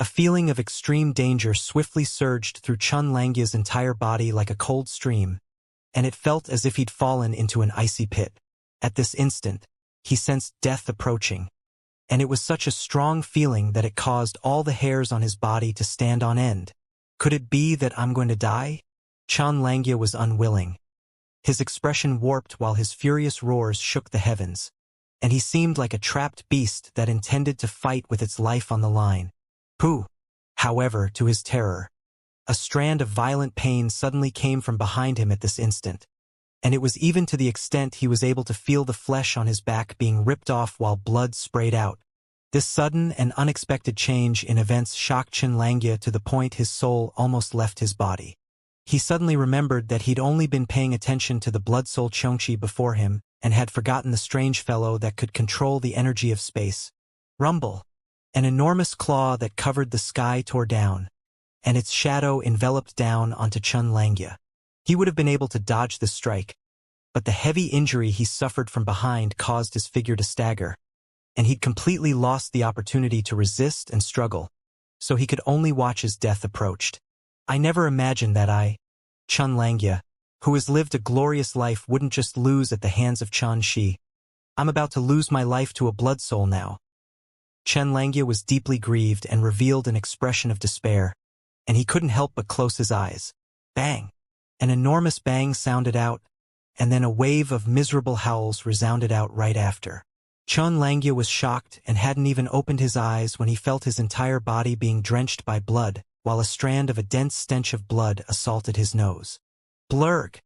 A feeling of extreme danger swiftly surged through Chun Langya's entire body like a cold stream, and it felt as if he'd fallen into an icy pit. At this instant, he sensed death approaching, and it was such a strong feeling that it caused all the hairs on his body to stand on end. Could it be that I'm going to die? Chun Langya was unwilling. His expression warped while his furious roars shook the heavens, and he seemed like a trapped beast that intended to fight with its life on the line. Pooh! However, to his terror, a strand of violent pain suddenly came from behind him at this instant, and it was even to the extent he was able to feel the flesh on his back being ripped off while blood sprayed out. This sudden and unexpected change in events shocked Chun Langya to the point his soul almost left his body. He suddenly remembered that he'd only been paying attention to the blood soul Xianxia before him and had forgotten the strange fellow that could control the energy of space. Rumble! An enormous claw that covered the sky tore down, and its shadow enveloped down onto Chun Langya. He would have been able to dodge the strike, but the heavy injury he suffered from behind caused his figure to stagger, and he'd completely lost the opportunity to resist and struggle, so he could only watch as death approached. I never imagined that Chun Langya, who has lived a glorious life, wouldn't just lose at the hands of Xianxia. I'm about to lose my life to a blood soul now. Chun Langya was deeply grieved and revealed an expression of despair, and he couldn't help but close his eyes. Bang! An enormous bang sounded out, and then a wave of miserable howls resounded out right after. Chun Langya was shocked and hadn't even opened his eyes when he felt his entire body being drenched by blood, while a strand of a dense stench of blood assaulted his nose. Blurg!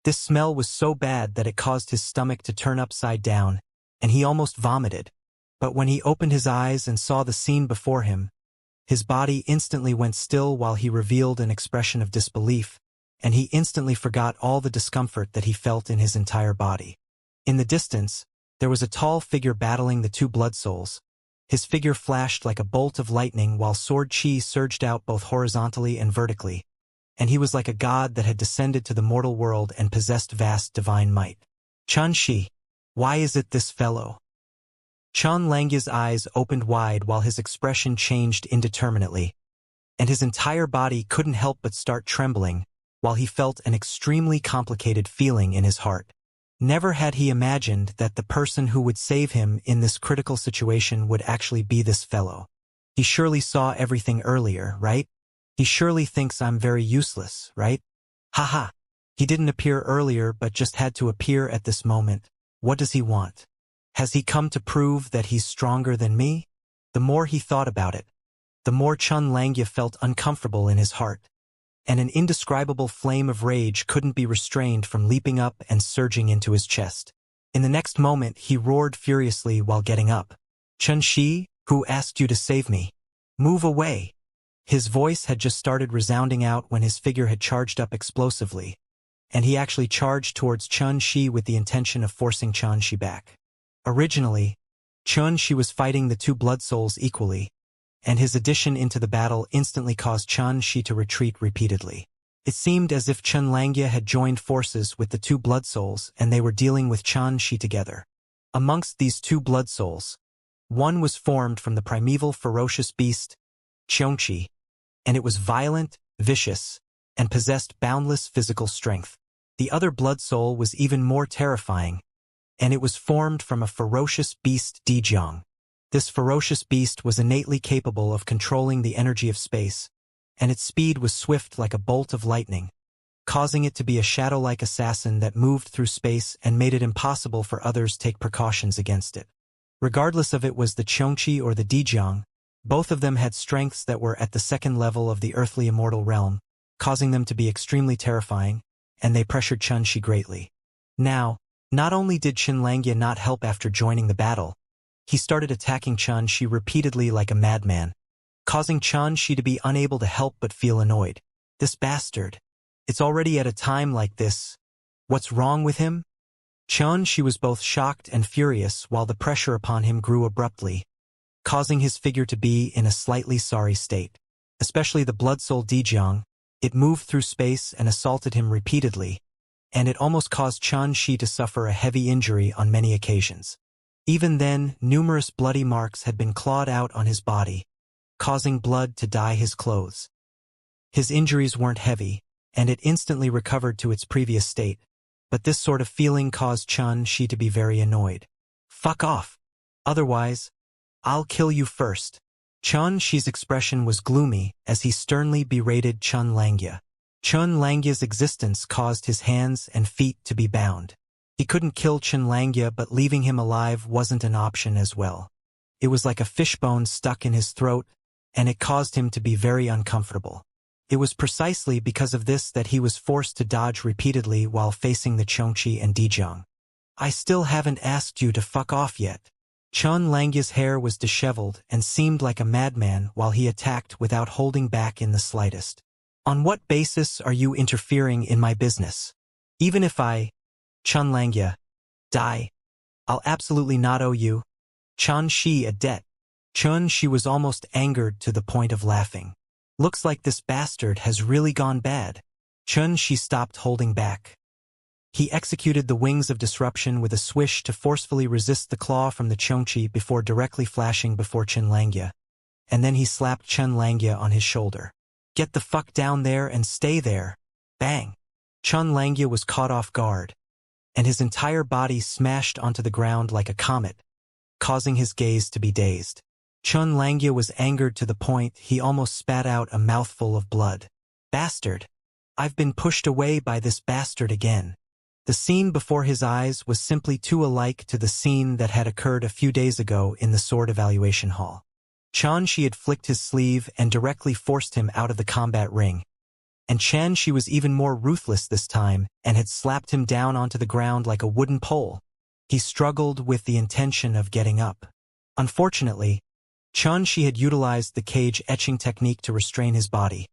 This smell was so bad that it caused his stomach to turn upside down, and he almost vomited. But when he opened his eyes and saw the scene before him, his body instantly went still while he revealed an expression of disbelief, and he instantly forgot all the discomfort that he felt in his entire body. In the distance, there was a tall figure battling the two blood souls. His figure flashed like a bolt of lightning while sword chi surged out both horizontally and vertically, and he was like a god that had descended to the mortal world and possessed vast divine might. Xianxia, why is it this fellow? Chun Langya's eyes opened wide while his expression changed indeterminately, and his entire body couldn't help but start trembling, while he felt an extremely complicated feeling in his heart. Never had he imagined that the person who would save him in this critical situation would actually be this fellow. He surely saw everything earlier, right? He surely thinks I'm very useless, right? Haha. He didn't appear earlier but just had to appear at this moment. What does he want? Has he come to prove that he's stronger than me? The more he thought about it, the more Chun Langya felt uncomfortable in his heart, and an indescribable flame of rage couldn't be restrained from leaping up and surging into his chest. In the next moment, he roared furiously while getting up. Xianxia, who asked you to save me? Move away! His voice had just started resounding out when his figure had charged up explosively, and he actually charged towards Xianxia with the intention of forcing Xianxia back. Originally, Xianxia was fighting the two blood souls equally, and his addition into the battle instantly caused Xianxia to retreat repeatedly. It seemed as if Chun Langya had joined forces with the two blood souls and they were dealing with Xianxia together. Amongst these two blood souls, one was formed from the primeval ferocious beast, Xianxia, and it was violent, vicious, and possessed boundless physical strength. The other blood soul was even more terrifying, and it was formed from a ferocious beast Dijiang. This ferocious beast was innately capable of controlling the energy of space, and its speed was swift like a bolt of lightning, causing it to be a shadow-like assassin that moved through space and made it impossible for others to take precautions against it. Regardless of it was the Xianxia or the Dijiang, both of them had strengths that were at the second level of the earthly immortal realm, causing them to be extremely terrifying, and they pressured Xianxia greatly. Now, not only did Chun Langya not help after joining the battle, he started attacking Xianxia repeatedly like a madman, causing Xianxia to be unable to help but feel annoyed. This bastard. It's already at a time like this. What's wrong with him? Xianxia was both shocked and furious while the pressure upon him grew abruptly, causing his figure to be in a slightly sorry state. Especially the blood soul Dijiang, it moved through space and assaulted him repeatedly, and it almost caused Xianxia to suffer a heavy injury on many occasions. Even then, numerous bloody marks had been clawed out on his body, causing blood to dye his clothes. His injuries weren't heavy, and it instantly recovered to its previous state, but this sort of feeling caused Xianxia to be very annoyed. "Fuck off. Otherwise, I'll kill you first." Xianxia's expression was gloomy as he sternly berated Xianxia. Xianxia's existence caused his hands and feet to be bound. He couldn't kill Xianxia, but leaving him alive wasn't an option as well. It was like a fishbone stuck in his throat, and it caused him to be very uncomfortable. It was precisely because of this that he was forced to dodge repeatedly while facing the Xianxia and Dijiang. "I still haven't asked you to fuck off yet." Xianxia's hair was disheveled and seemed like a madman while he attacked without holding back in the slightest. "On what basis are you interfering in my business? Even if I, Xianxia, die, I'll absolutely not owe you, Xianxia, a debt." Xianxia was almost angered to the point of laughing. "Looks like this bastard has really gone bad." Xianxia stopped holding back. He executed the wings of disruption with a swish to forcefully resist the claw from the Xianxia before directly flashing before Xianxia, and then he slapped Xianxia on his shoulder. "Get the fuck down there and stay there." Bang! Xianxia was caught off guard, and his entire body smashed onto the ground like a comet, causing his gaze to be dazed. Xianxia was angered to the point he almost spat out a mouthful of blood. "Bastard! I've been pushed away by this bastard again." The scene before his eyes was simply too alike to the scene that had occurred a few days ago in the sword evaluation hall. Xianxia had flicked his sleeve and directly forced him out of the combat ring. And Xianxia was even more ruthless this time and had slapped him down onto the ground like a wooden pole. He struggled with the intention of getting up. Unfortunately, Xianxia had utilized the cage etching technique to restrain his body,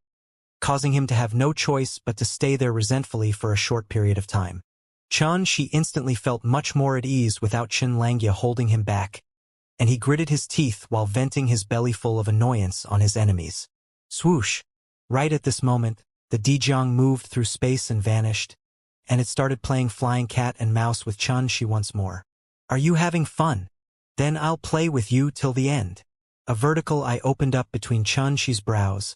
causing him to have no choice but to stay there resentfully for a short period of time. Xianxia instantly felt much more at ease without Xianxia holding him back, and he gritted his teeth while venting his bellyful of annoyance on his enemies. Swoosh! Right at this moment, the Dijiang moved through space and vanished, and it started playing flying cat and mouse with Xianxia once more. "Are you having fun? Then I'll play with you till the end." A vertical eye opened up between Xianxia's brows,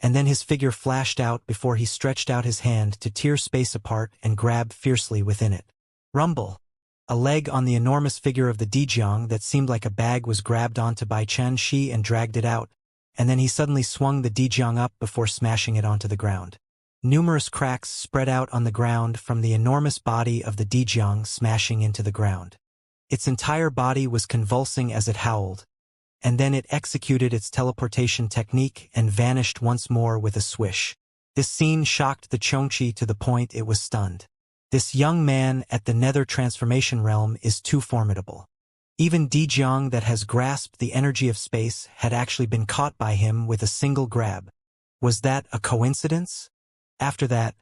and then his figure flashed out before he stretched out his hand to tear space apart and grab fiercely within it. Rumble! A leg on the enormous figure of the Dijiang that seemed like a bag was grabbed onto by Xianxia and dragged it out, and then he suddenly swung the Dijiang up before smashing it onto the ground. Numerous cracks spread out on the ground from the enormous body of the Dijiang smashing into the ground. Its entire body was convulsing as it howled, and then it executed its teleportation technique and vanished once more with a swish. This scene shocked the Xianxia to the point it was stunned. This young man at the nether transformation realm is too formidable. Even Dijiang that has grasped the energy of space had actually been caught by him with a single grab. Was that a coincidence? After that,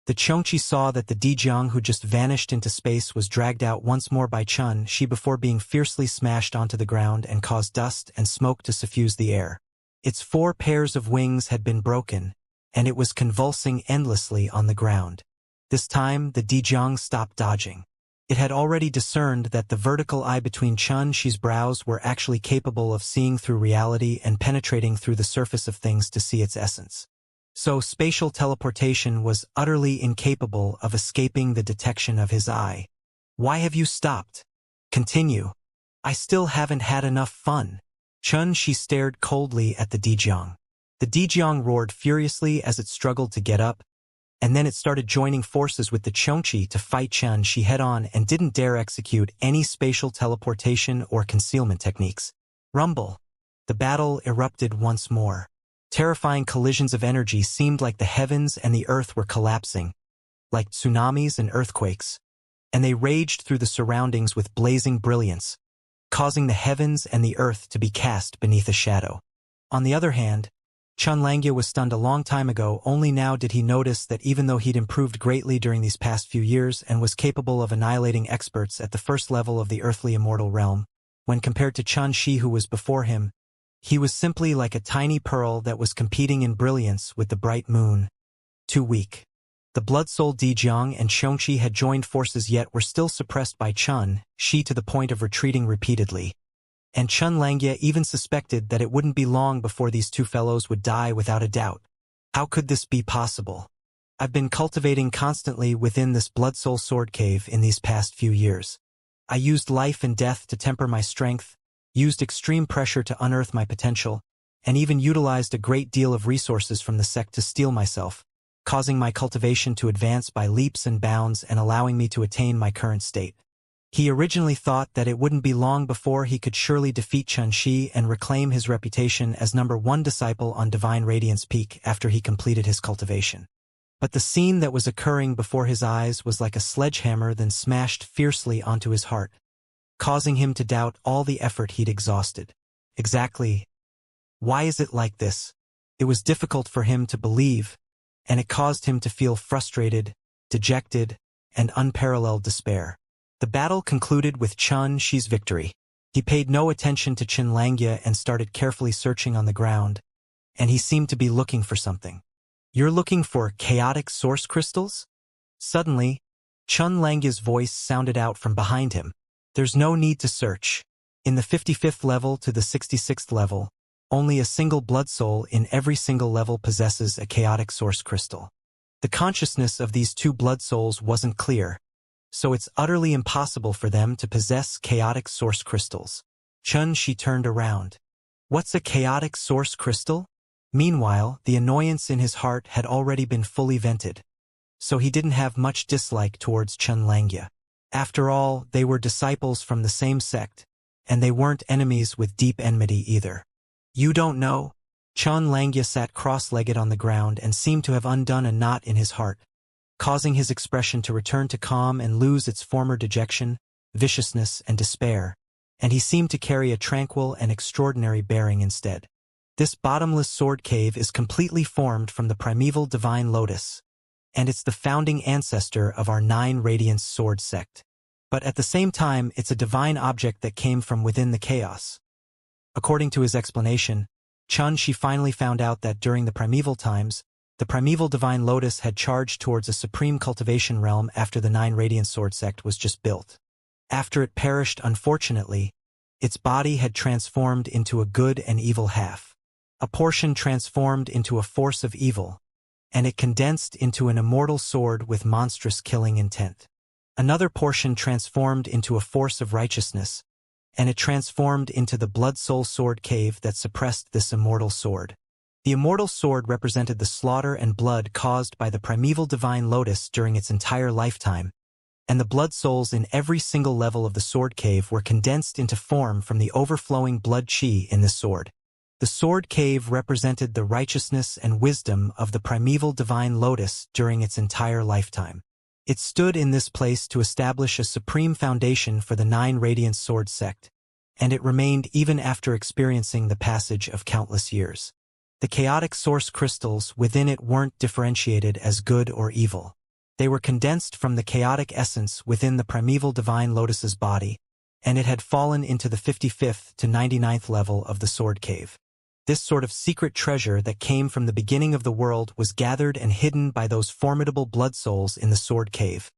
the Xianxia saw that the Dijiang who just vanished into space was dragged out once more by Xianxia before being fiercely smashed onto the ground and caused dust and smoke to suffuse the air. Its 4 pairs of wings had been broken, and it was convulsing endlessly on the ground. This time, the Dijiang stopped dodging. It had already discerned that the vertical eye between Xianxia's brows were actually capable of seeing through reality and penetrating through the surface of things to see its essence. So spatial teleportation was utterly incapable of escaping the detection of his eye. "Why have you stopped? Continue. I still haven't had enough fun." Xianxia stared coldly at the Dijiang. The Dijiang roared furiously as it struggled to get up, and then it started joining forces with the Xianxia to fight Xianxia head-on and didn't dare execute any spatial teleportation or concealment techniques. Rumble! The battle erupted once more. Terrifying collisions of energy seemed like the heavens and the earth were collapsing, like tsunamis and earthquakes, and they raged through the surroundings with blazing brilliance, causing the heavens and the earth to be cast beneath a shadow. On the other hand, Xianxia was stunned a long time ago. Only now did he notice that even though he'd improved greatly during these past few years and was capable of annihilating experts at the first level of the earthly immortal realm, when compared to Xianxia who was before him, he was simply like a tiny pearl that was competing in brilliance with the bright moon. Too weak. The blood-soul Dijiang and Xianxia had joined forces yet were still suppressed by Xianxia to the point of retreating repeatedly. And Xianxia even suspected that it wouldn't be long before these two fellows would die without a doubt. How could this be possible? I've been cultivating constantly within this blood soul sword cave in these past few years. I used life and death to temper my strength, used extreme pressure to unearth my potential, and even utilized a great deal of resources from the sect to steel myself, causing my cultivation to advance by leaps and bounds and allowing me to attain my current state. He originally thought that it wouldn't be long before he could surely defeat Xianxia and reclaim his reputation as #1 disciple on Divine Radiance Peak after he completed his cultivation. But the scene that was occurring before his eyes was like a sledgehammer then smashed fiercely onto his heart, causing him to doubt all the effort he'd exhausted. Exactly. Why is it like this? It was difficult for him to believe, and it caused him to feel frustrated, dejected, and unparalleled despair. The battle concluded with Xianxia's victory. He paid no attention to Xianxia and started carefully searching on the ground, and he seemed to be looking for something. You're looking for chaotic source crystals? Suddenly, Xianxia's voice sounded out from behind him. There's no need to search. In the 55th level to the 66th level, only a single blood soul in every single level possesses a chaotic source crystal. The consciousness of these two blood souls wasn't clear, so it's utterly impossible for them to possess chaotic source crystals. Xianxia turned around. What's a chaotic source crystal? Meanwhile, the annoyance in his heart had already been fully vented, so he didn't have much dislike towards Xianxia. After all, they were disciples from the same sect, and they weren't enemies with deep enmity either. You don't know? Xianxia sat cross-legged on the ground and seemed to have undone a knot in his heart, causing his expression to return to calm and lose its former dejection, viciousness, and despair, and he seemed to carry a tranquil and extraordinary bearing instead. This bottomless sword cave is completely formed from the primeval divine lotus, and it's the founding ancestor of our 9 Radiance sword sect. But at the same time, it's a divine object that came from within the chaos. According to his explanation, Xianxia finally found out that during the primeval times, the primeval divine lotus had charged towards a supreme cultivation realm after the 9 Radiance sword sect was just built. After it perished unfortunately, its body had transformed into a good and evil half. A portion transformed into a force of evil, and it condensed into an immortal sword with monstrous killing intent. Another portion transformed into a force of righteousness, and it transformed into the blood soul sword cave that suppressed this immortal sword. The immortal sword represented the slaughter and blood caused by the primeval divine lotus during its entire lifetime, and the blood souls in every single level of the sword cave were condensed into form from the overflowing blood chi in this sword. The sword cave represented the righteousness and wisdom of the primeval divine lotus during its entire lifetime. It stood in this place to establish a supreme foundation for the 9 Radiance sword sect, and it remained even after experiencing the passage of countless years. The chaotic source crystals within it weren't differentiated as good or evil. They were condensed from the chaotic essence within the primeval divine lotus's body, and it had fallen into the 55th to 99th level of the sword cave. This sort of secret treasure that came from the beginning of the world was gathered and hidden by those formidable blood souls in the sword cave.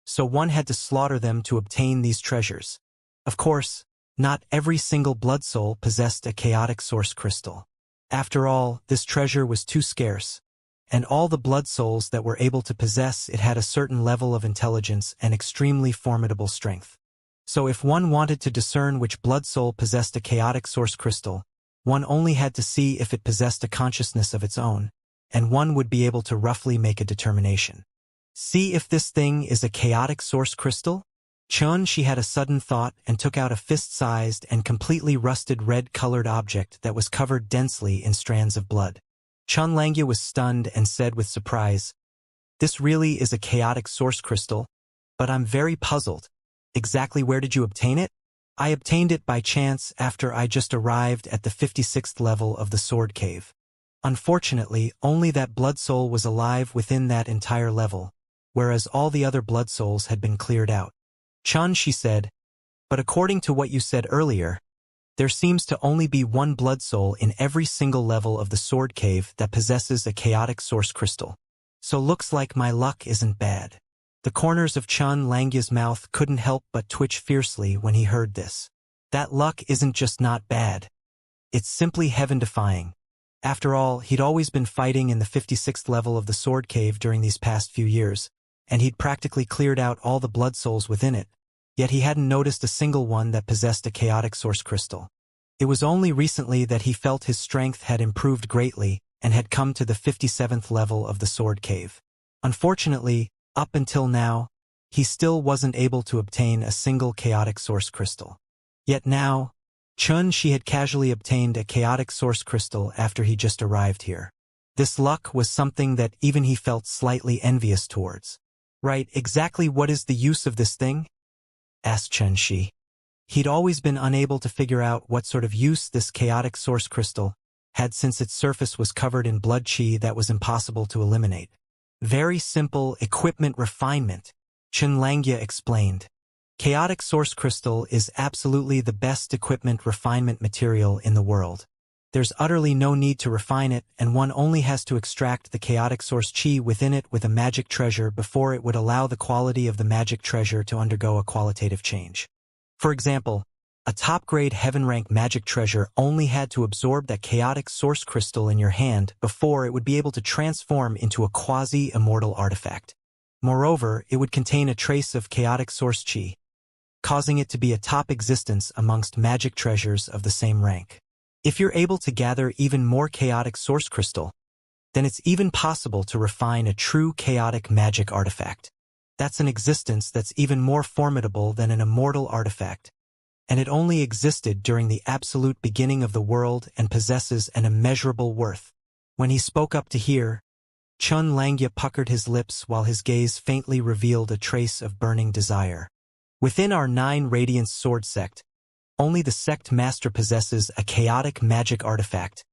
So one had to slaughter them to obtain these treasures. Of course, not every single blood soul possessed a chaotic source crystal. After all, this treasure was too scarce, and all the blood souls that were able to possess it had a certain level of intelligence and extremely formidable strength. So if one wanted to discern which blood soul possessed a chaotic source crystal, one only had to see if it possessed a consciousness of its own, and one would be able to roughly make a determination. See if this thing is a chaotic source crystal? Xianxia had a sudden thought and took out a fist-sized and completely rusted red-colored object that was covered densely in strands of blood. Xianxia was stunned and said with surprise, "This really is a chaotic source crystal, but I'm very puzzled. Exactly where did you obtain it?" "I obtained it by chance after I just arrived at the 56th level of the sword cave. Unfortunately, only that blood soul was alive within that entire level, whereas all the other blood souls had been cleared out." Xianxia said, "But according to what you said earlier, there seems to only be one blood soul in every single level of the sword cave that possesses a chaotic source crystal. So looks like my luck isn't bad." The corners of Xianxia's mouth couldn't help but twitch fiercely when he heard this. That luck isn't just not bad. It's simply heaven-defying. After all, he'd always been fighting in the 56th level of the Sword Cave during these past few years, and he'd practically cleared out all the blood souls within it, yet he hadn't noticed a single one that possessed a chaotic source crystal. It was only recently that he felt his strength had improved greatly and had come to the 57th level of the Sword Cave. Unfortunately, up until now, he still wasn't able to obtain a single chaotic source crystal. Yet now, Xianxia had casually obtained a chaotic source crystal after he just arrived here. This luck was something that even he felt slightly envious towards. Right, exactly what is the use of this thing? Asked Xianxia. He'd always been unable to figure out what sort of use this chaotic source crystal had since its surface was covered in blood qi that was impossible to eliminate. Very simple equipment refinement, Xianxia explained. Chaotic source crystal is absolutely the best equipment refinement material in the world. There's utterly no need to refine it, and one only has to extract the chaotic source qi within it with a magic treasure before it would allow the quality of the magic treasure to undergo a qualitative change. For example, a top-grade heaven-rank magic treasure only had to absorb that chaotic source crystal in your hand before it would be able to transform into a quasi-immortal artifact. Moreover, it would contain a trace of chaotic source qi, causing it to be a top existence amongst magic treasures of the same rank. If you're able to gather even more chaotic source crystal, then it's even possible to refine a true chaotic magic artifact. That's an existence that's even more formidable than an immortal artifact, and it only existed during the absolute beginning of the world and possesses an immeasurable worth. When he spoke up to hear, Xianxia puckered his lips while his gaze faintly revealed a trace of burning desire. Within our 9 Radiance Sword sect, only the sect master possesses a chaotic magic artifact,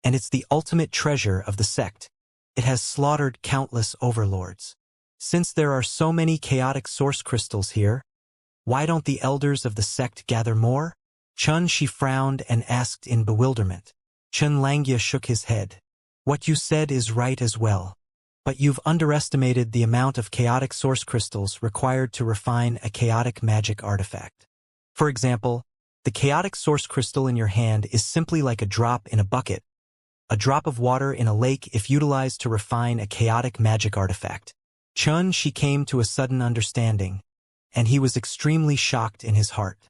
and it's the ultimate treasure of the sect. It has slaughtered countless overlords. Since there are so many chaotic source crystals here, why don't the elders of the sect gather more? Xianxia frowned and asked in bewilderment. Xianxia shook his head. What you said is right as well, but you've underestimated the amount of chaotic source crystals required to refine a chaotic magic artifact. For example, the chaotic source crystal in your hand is simply like a drop in a bucket, a drop of water in a lake if utilized to refine a chaotic magic artifact. Xianxia came to a sudden understanding, and he was extremely shocked in his heart.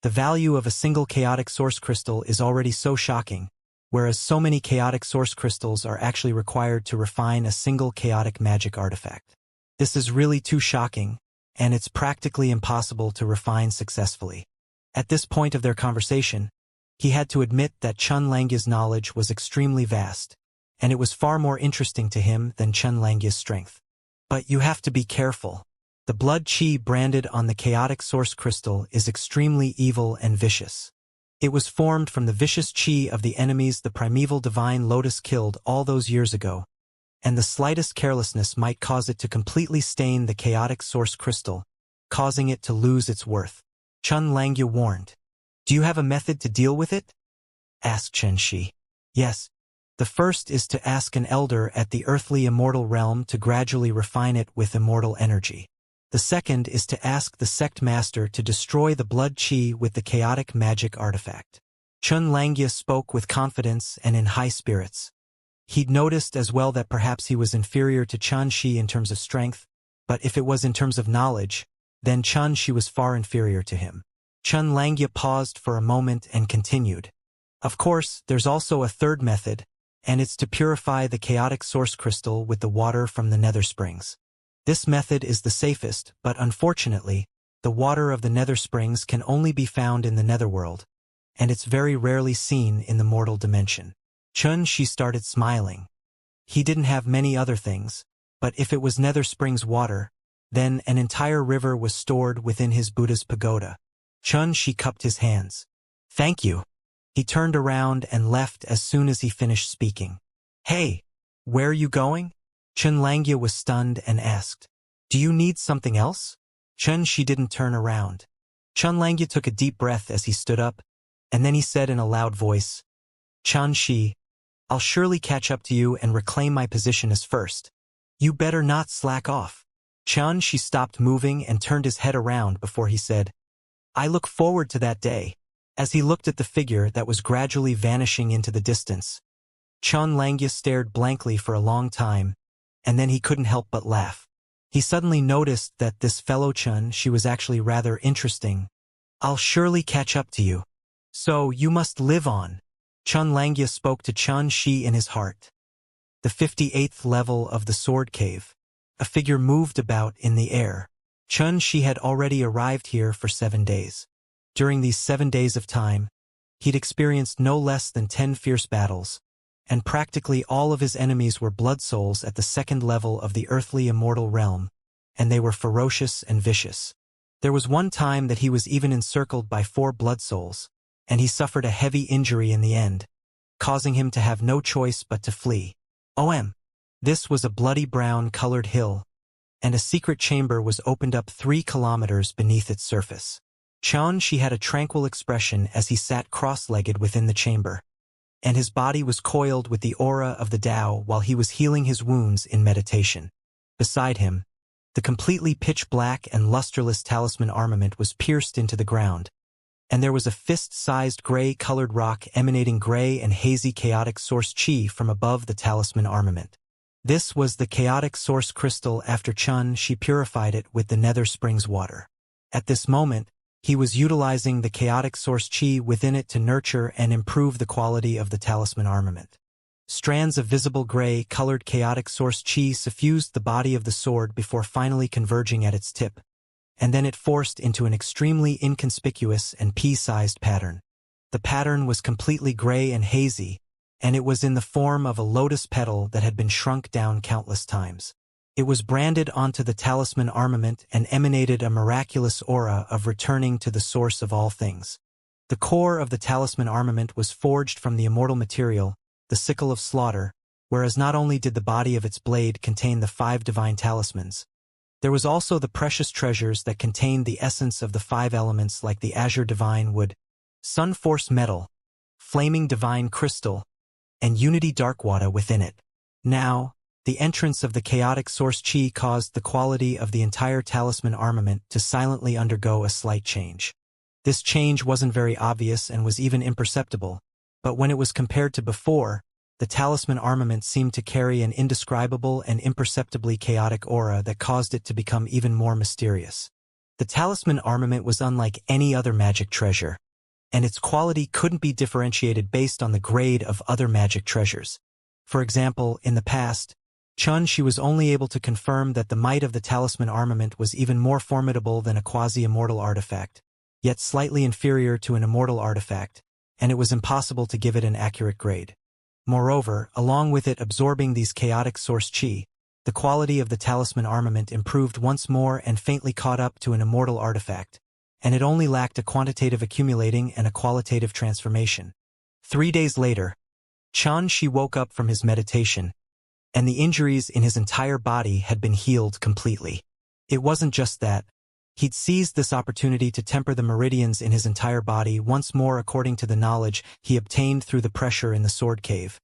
The value of a single chaotic source crystal is already so shocking, whereas so many chaotic source crystals are actually required to refine a single chaotic magic artifact. This is really too shocking, and it's practically impossible to refine successfully. At this point of their conversation, he had to admit that Xianxia's knowledge was extremely vast, and it was far more interesting to him than Xianxia's strength. But you have to be careful. The blood qi branded on the chaotic source crystal is extremely evil and vicious. It was formed from the vicious qi of the enemies the primeval divine Lotus killed all those years ago, and the slightest carelessness might cause it to completely stain the chaotic source crystal, causing it to lose its worth. Xianxia warned. Do you have a method to deal with it? Asked Xianxia. Yes. The first is to ask an elder at the earthly immortal realm to gradually refine it with immortal energy. The second is to ask the sect master to destroy the blood qi with the chaotic magic artifact. Xianxia spoke with confidence and in high spirits. He'd noticed as well that perhaps he was inferior to Xianxia in terms of strength, but if it was in terms of knowledge, then Xianxia was far inferior to him. Xianxia paused for a moment and continued. Of course, there's also a third method, and it's to purify the chaotic source crystal with the water from the nether springs. This method is the safest, but unfortunately, the water of the nether springs can only be found in the netherworld, and it's very rarely seen in the mortal dimension. Xianxia started smiling. He didn't have many other things, but if it was nether springs water, then an entire river was stored within his Buddha's pagoda. Xianxia cupped his hands. Thank you. He turned around and left as soon as he finished speaking. Hey, where are you going? Xianxia was stunned and asked. Do you need something else? Xianxia didn't turn around. Xianxia took a deep breath as he stood up, and then he said in a loud voice, Xianxia, I'll surely catch up to you and reclaim my position as first. You better not slack off. Xianxia stopped moving and turned his head around before he said, I look forward to that day. As he looked at the figure that was gradually vanishing into the distance, Xianxia stared blankly for a long time, and then he couldn't help but laugh. He suddenly noticed that this fellow Chun, she was actually rather interesting. "I'll surely catch up to you. So you must live on." Xianxia spoke to Xianxia in his heart. The 58th level of the sword cave. A figure moved about in the air. Xianxia had already arrived here for 7 days. During these 7 days of time, he'd experienced no less than 10 fierce battles, and practically all of his enemies were blood souls at the 2nd level of the earthly immortal realm, and they were ferocious and vicious. There was one time that he was even encircled by 4 blood souls, and he suffered a heavy injury in the end, causing him to have no choice but to flee. This was a bloody brown-colored hill, and a secret chamber was opened up 3 kilometers beneath its surface. Xianxia had a tranquil expression as he sat cross-legged within the chamber, and his body was coiled with the aura of the Tao while he was healing his wounds in meditation. Beside him, the completely pitch-black and lusterless talisman armament was pierced into the ground, and there was a fist-sized gray-colored rock emanating gray and hazy chaotic source chi from above the talisman armament. This was the chaotic source crystal after Xianxia purified it with the Nether Springs water. At this moment, he was utilizing the chaotic source chi within it to nurture and improve the quality of the talisman armament. Strands of visible gray-colored chaotic source chi suffused the body of the sword before finally converging at its tip, and then it forced into an extremely inconspicuous and pea-sized pattern. The pattern was completely gray and hazy, and it was in the form of a lotus petal that had been shrunk down countless times. It was branded onto the talisman armament and emanated a miraculous aura of returning to the source of all things. The core of the talisman armament was forged from the immortal material, the sickle of slaughter, whereas not only did the body of its blade contain the 5 divine talismans, there was also the precious treasures that contained the essence of the 5 elements like the azure divine wood, sun force metal, flaming divine crystal, and unity dark water within it. Now, the entrance of the chaotic source chi caused the quality of the entire talisman armament to silently undergo a slight change. This change wasn't very obvious and was even imperceptible, but when it was compared to before, the talisman armament seemed to carry an indescribable and imperceptibly chaotic aura that caused it to become even more mysterious. The talisman armament was unlike any other magic treasure, and its quality couldn't be differentiated based on the grade of other magic treasures. For example, in the past, Xianxia was only able to confirm that the might of the talisman armament was even more formidable than a quasi-immortal artifact, yet slightly inferior to an immortal artifact, and it was impossible to give it an accurate grade. Moreover, along with it absorbing these chaotic source chi, the quality of the talisman armament improved once more and faintly caught up to an immortal artifact, and it only lacked a quantitative accumulating and a qualitative transformation. 3 days later, Xianxia woke up from his meditation, and the injuries in his entire body had been healed completely. It wasn't just that. He'd seized this opportunity to temper the meridians in his entire body once more according to the knowledge he obtained through the pressure in the sword cave,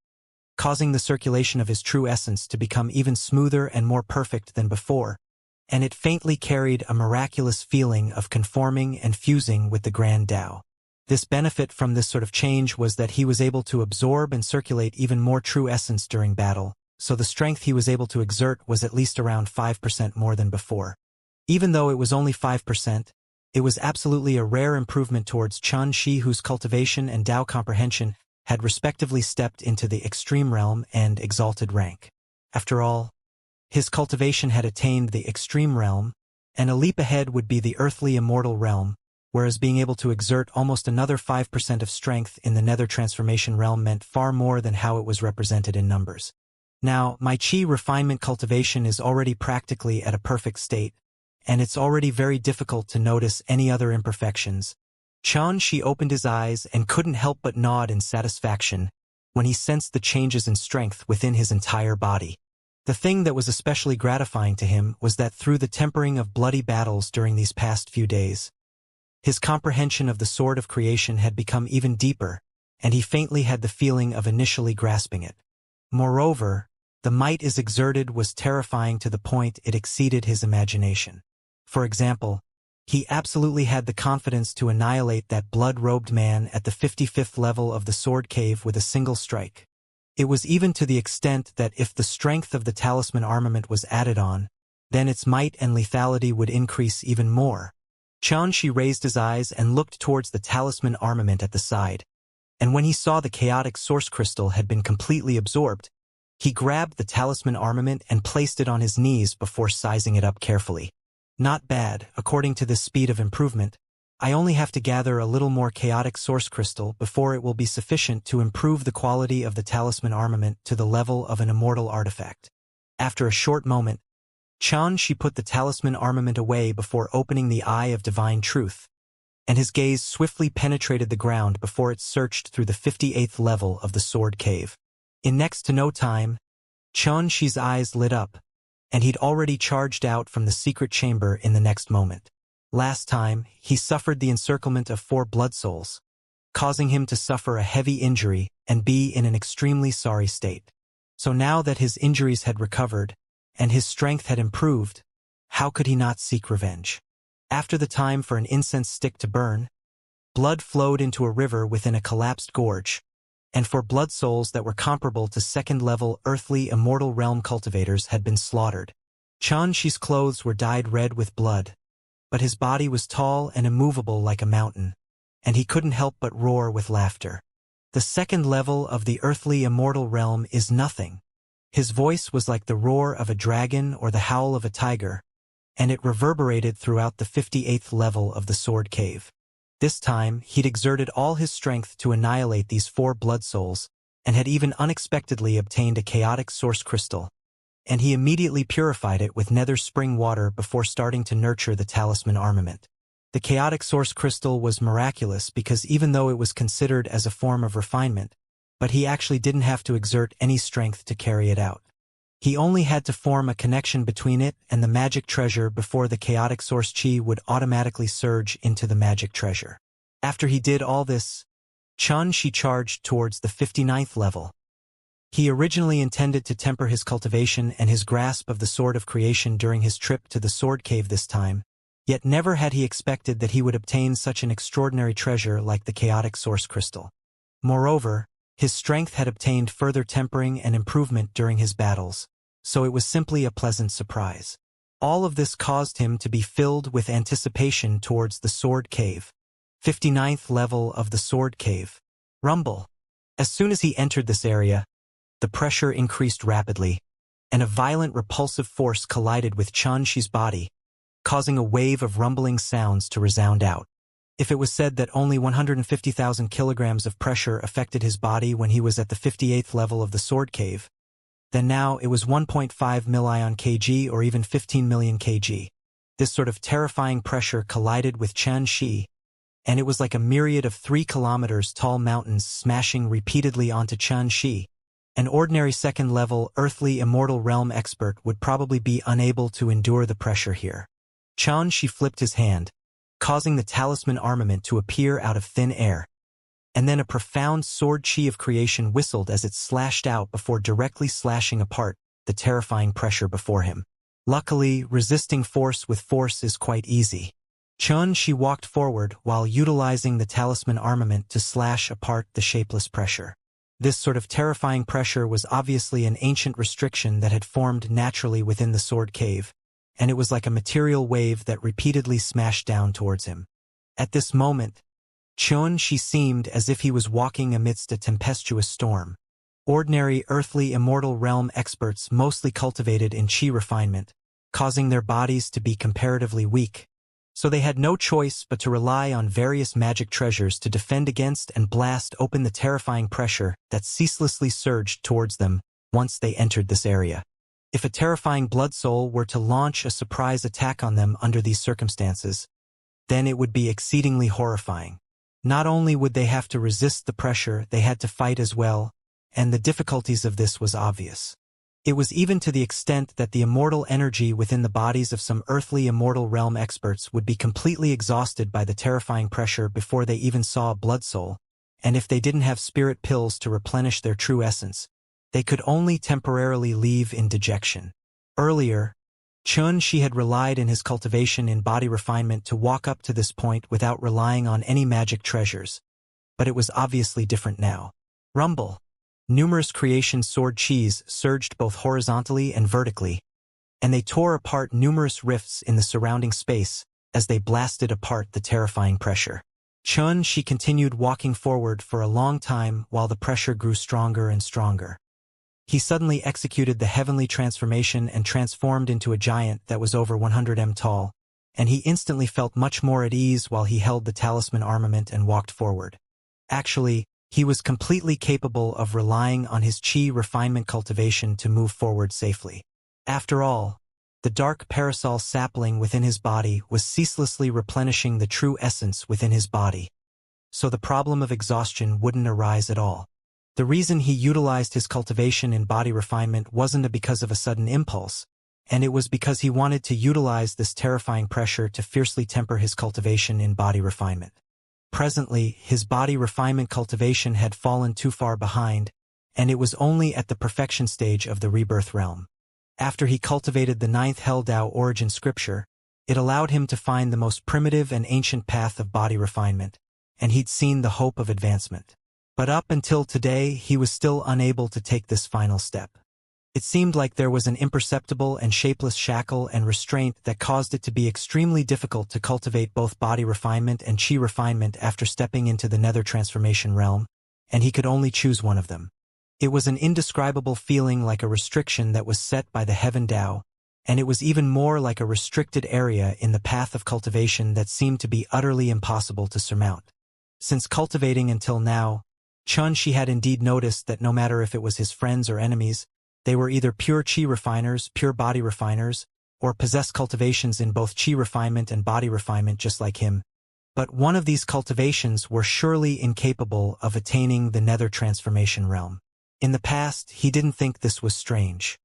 causing the circulation of his true essence to become even smoother and more perfect than before, and it faintly carried a miraculous feeling of conforming and fusing with the Grand Tao. This benefit from this sort of change was that he was able to absorb and circulate even more true essence during battle, so the strength he was able to exert was at least around 5% more than before. Even though it was only 5%, it was absolutely a rare improvement towards Xianxia, whose cultivation and Tao comprehension had respectively stepped into the extreme realm and exalted rank. After all, his cultivation had attained the extreme realm, and a leap ahead would be the earthly immortal realm, whereas being able to exert almost another 5% of strength in the nether transformation realm meant far more than how it was represented in numbers. Now, my chi refinement cultivation is already practically at a perfect state, and it's already very difficult to notice any other imperfections. Xianxia opened his eyes and couldn't help but nod in satisfaction when he sensed the changes in strength within his entire body. The thing that was especially gratifying to him was that through the tempering of bloody battles during these past few days, his comprehension of the sword of creation had become even deeper, and he faintly had the feeling of initially grasping it. Moreover, the might it exerted was terrifying to the point it exceeded his imagination. For example, He absolutely had the confidence to annihilate that blood-robed man at the 55th level of the Sword Cave with a single strike. It was even to the extent that if the strength of the talisman armament was added on, then its might and lethality would increase even more. Xianxia raised his eyes and looked towards the talisman armament at the side, and when he saw the chaotic source crystal had been completely absorbed, he grabbed the talisman armament and placed it on his knees before sizing it up carefully. Not bad, according to this speed of improvement. I only have to gather a little more chaotic source crystal before it will be sufficient to improve the quality of the talisman armament to the level of an immortal artifact. After a short moment, Xianxia put the talisman armament away before opening the Eye of Divine Truth, and his gaze swiftly penetrated the ground before it searched through the 58th level of the Sword Cave. In next to no time, Xianxia's eyes lit up, and he'd already charged out from the secret chamber in the next moment. Last time, he suffered the encirclement of 4 blood souls, causing him to suffer a heavy injury and be in an extremely sorry state. So now that his injuries had recovered, and his strength had improved, how could he not seek revenge? After the time for an incense stick to burn, blood flowed into a river within a collapsed gorge, and 4 blood souls that were comparable to second-level earthly immortal realm cultivators had been slaughtered. Xianxia's clothes were dyed red with blood, but his body was tall and immovable like a mountain, and he couldn't help but roar with laughter. The second level of the earthly immortal realm is nothing. His voice was like the roar of a dragon or the howl of a tiger, and it reverberated throughout the 58th level of the Sword Cave. This time, he'd exerted all his strength to annihilate these 4 blood souls, and had even unexpectedly obtained a chaotic source crystal, and he immediately purified it with nether spring water before starting to nurture the talisman armament. The chaotic source crystal was miraculous because even though it was considered as a form of refinement, but he actually didn't have to exert any strength to carry it out. He only had to form a connection between it and the magic treasure before the chaotic source chi would automatically surge into the magic treasure. After he did all this, Xianxia charged towards the 59th level. He originally intended to temper his cultivation and his grasp of the Sword of Creation during his trip to the Sword Cave this time, yet never had he expected that he would obtain such an extraordinary treasure like the chaotic source crystal. Moreover, his strength had obtained further tempering and improvement during his battles, so it was simply a pleasant surprise. All of this caused him to be filled with anticipation towards the Sword Cave. 59th level of the Sword Cave. Rumble. As soon as he entered this area, the pressure increased rapidly, and a violent repulsive force collided with Xianxia's body, causing a wave of rumbling sounds to resound out. If it was said that only 150,000 kilograms of pressure affected his body when he was at the 58th level of the Sword Cave, then now it was 1.5 million kg or even 15 million kg. This sort of terrifying pressure collided with Xianxia, and it was like a myriad of 3 kilometers tall mountains smashing repeatedly onto Xianxia. An ordinary second-level earthly immortal realm expert would probably be unable to endure the pressure here. Xianxia flipped his hand, causing the talisman armament to appear out of thin air, and then a profound sword chi of creation whistled as it slashed out before directly slashing apart the terrifying pressure before him. Luckily, resisting force with force is quite easy. Xianxia walked forward while utilizing the talisman armament to slash apart the shapeless pressure. This sort of terrifying pressure was obviously an ancient restriction that had formed naturally within the Sword Cave, and it was like a material wave that repeatedly smashed down towards him. At this moment, Xianxia seemed as if he was walking amidst a tempestuous storm. Ordinary earthly immortal realm experts mostly cultivated in chi refinement, causing their bodies to be comparatively weak, so they had no choice but to rely on various magic treasures to defend against and blast open the terrifying pressure that ceaselessly surged towards them once they entered this area. If a terrifying blood soul were to launch a surprise attack on them under these circumstances, then it would be exceedingly horrifying. Not only would they have to resist the pressure, they had to fight as well, and the difficulties of this was obvious. It was even to the extent that the immortal energy within the bodies of some earthly immortal realm experts would be completely exhausted by the terrifying pressure before they even saw a blood soul, and if they didn't have spirit pills to replenish their true essence, they could only temporarily leave in dejection. Earlier, Xianxia had relied in his cultivation in body refinement to walk up to this point without relying on any magic treasures, but it was obviously different now. Rumble. Numerous creation sword chis surged both horizontally and vertically, and they tore apart numerous rifts in the surrounding space as they blasted apart the terrifying pressure. Xianxia continued walking forward for a long time while the pressure grew stronger and stronger. He suddenly executed the heavenly transformation and transformed into a giant that was over 100 m tall, and he instantly felt much more at ease while he held the talisman armament and walked forward. Actually, he was completely capable of relying on his chi refinement cultivation to move forward safely. After all, the dark parasol sapling within his body was ceaselessly replenishing the true essence within his body, so the problem of exhaustion wouldn't arise at all. The reason he utilized his cultivation in body refinement wasn't because of a sudden impulse, and it was because he wanted to utilize this terrifying pressure to fiercely temper his cultivation in body refinement. Presently, his body refinement cultivation had fallen too far behind, and it was only at the perfection stage of the rebirth realm. After he cultivated the 9th Hell Dao origin scripture, it allowed him to find the most primitive and ancient path of body refinement, and he'd seen the hope of advancement. But up until today, he was still unable to take this final step. It seemed like there was an imperceptible and shapeless shackle and restraint that caused it to be extremely difficult to cultivate both body refinement and chi refinement after stepping into the nether transformation realm, and he could only choose one of them. It was an indescribable feeling like a restriction that was set by the Heaven Dao, and it was even more like a restricted area in the path of cultivation that seemed to be utterly impossible to surmount. Since cultivating until now, Xianxia had indeed noticed that no matter if it was his friends or enemies, they were either pure chi refiners, pure body refiners, or possessed cultivations in both chi refinement and body refinement just like him. But one of these cultivations were surely incapable of attaining the nether transformation realm. In the past, he didn't think this was strange.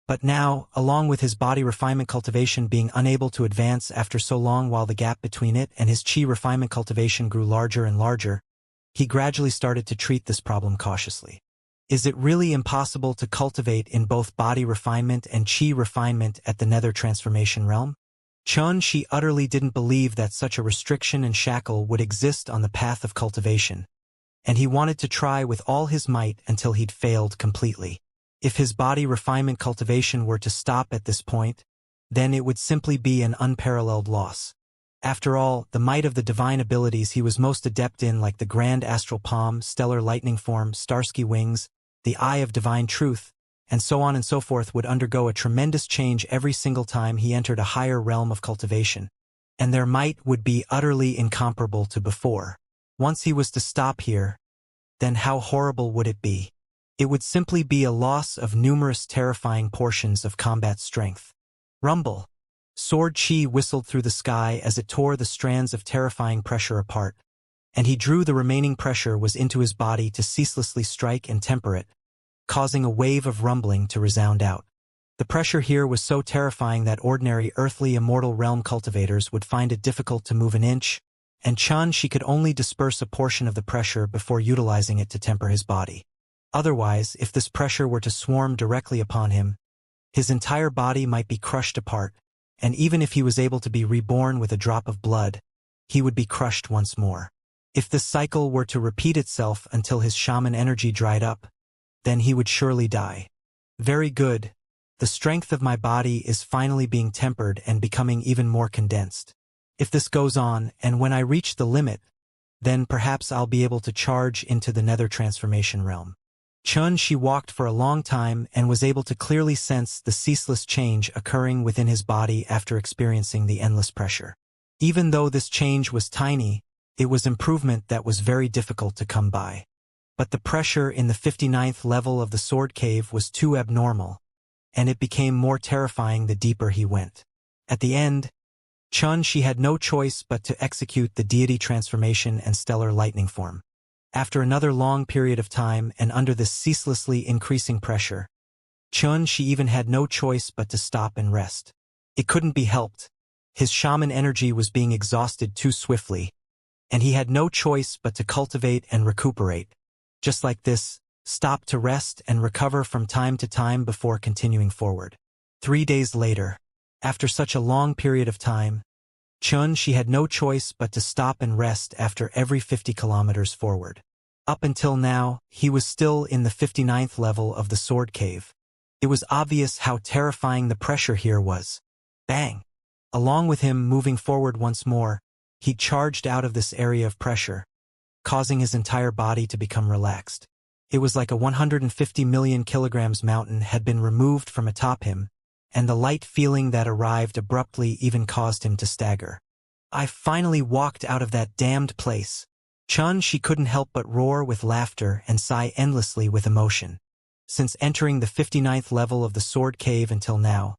But now, along with his body refinement cultivation being unable to advance after so long while the gap between it and his chi refinement cultivation grew larger and larger, he gradually started to treat this problem cautiously. Is it really impossible to cultivate in both body refinement and chi refinement at the nether transformation realm? Xianxia utterly didn't believe that such a restriction and shackle would exist on the path of cultivation, and he wanted to try with all his might until he'd failed completely. If his body refinement cultivation were to stop at this point, then it would simply be an unparalleled loss. After all, the might of the divine abilities he was most adept in, like the Grand Astral Palm, Stellar Lightning Form, Starsky Wings, the Eye of Divine Truth, and so on and so forth, would undergo a tremendous change every single time he entered a higher realm of cultivation, and their might would be utterly incomparable to before. Once he was to stop here, then how horrible would it be? It would simply be a loss of numerous terrifying portions of combat strength. Rumble. Sword chi whistled through the sky as it tore the strands of terrifying pressure apart, and he drew the remaining pressure was into his body to ceaselessly strike and temper it, causing a wave of rumbling to resound out. The pressure here was so terrifying that ordinary earthly immortal realm cultivators would find it difficult to move an inch, and Xianxia could only disperse a portion of the pressure before utilizing it to temper his body. Otherwise, if this pressure were to swarm directly upon him, his entire body might be crushed apart, and even if he was able to be reborn with a drop of blood, he would be crushed once more. If this cycle were to repeat itself until his shaman energy dried up, then he would surely die. Very good. The strength of my body is finally being tempered and becoming even more condensed. If this goes on, and when I reach the limit, then perhaps I'll be able to charge into the nether transformation realm. Xianxia walked for a long time and was able to clearly sense the ceaseless change occurring within his body after experiencing the endless pressure. Even though this change was tiny, it was improvement that was very difficult to come by. But the pressure in the 59th level of the sword cave was too abnormal, and it became more terrifying the deeper he went. At the end, Xianxia had no choice but to execute the deity transformation and stellar lightning form. After another long period of time and under this ceaselessly increasing pressure, Xianxia even had no choice but to stop and rest. It couldn't be helped. His shaman energy was being exhausted too swiftly, and he had no choice but to cultivate and recuperate. Just like this, stop to rest and recover from time to time before continuing forward. 3 days later, After such a long period of time, she had no choice but to stop and rest after every 50 kilometers forward. Up until now, he was still in the 59th level of the sword cave. It was obvious how terrifying the pressure here was. Bang! Along with him moving forward once more, he charged out of this area of pressure, causing his entire body to become relaxed. It was like a 150 million kilograms mountain had been removed from atop him, and the light feeling that arrived abruptly even caused him to stagger. I finally walked out of that damned place. She couldn't help but roar with laughter and sigh endlessly with emotion. Since entering the 59th level of the sword cave until now,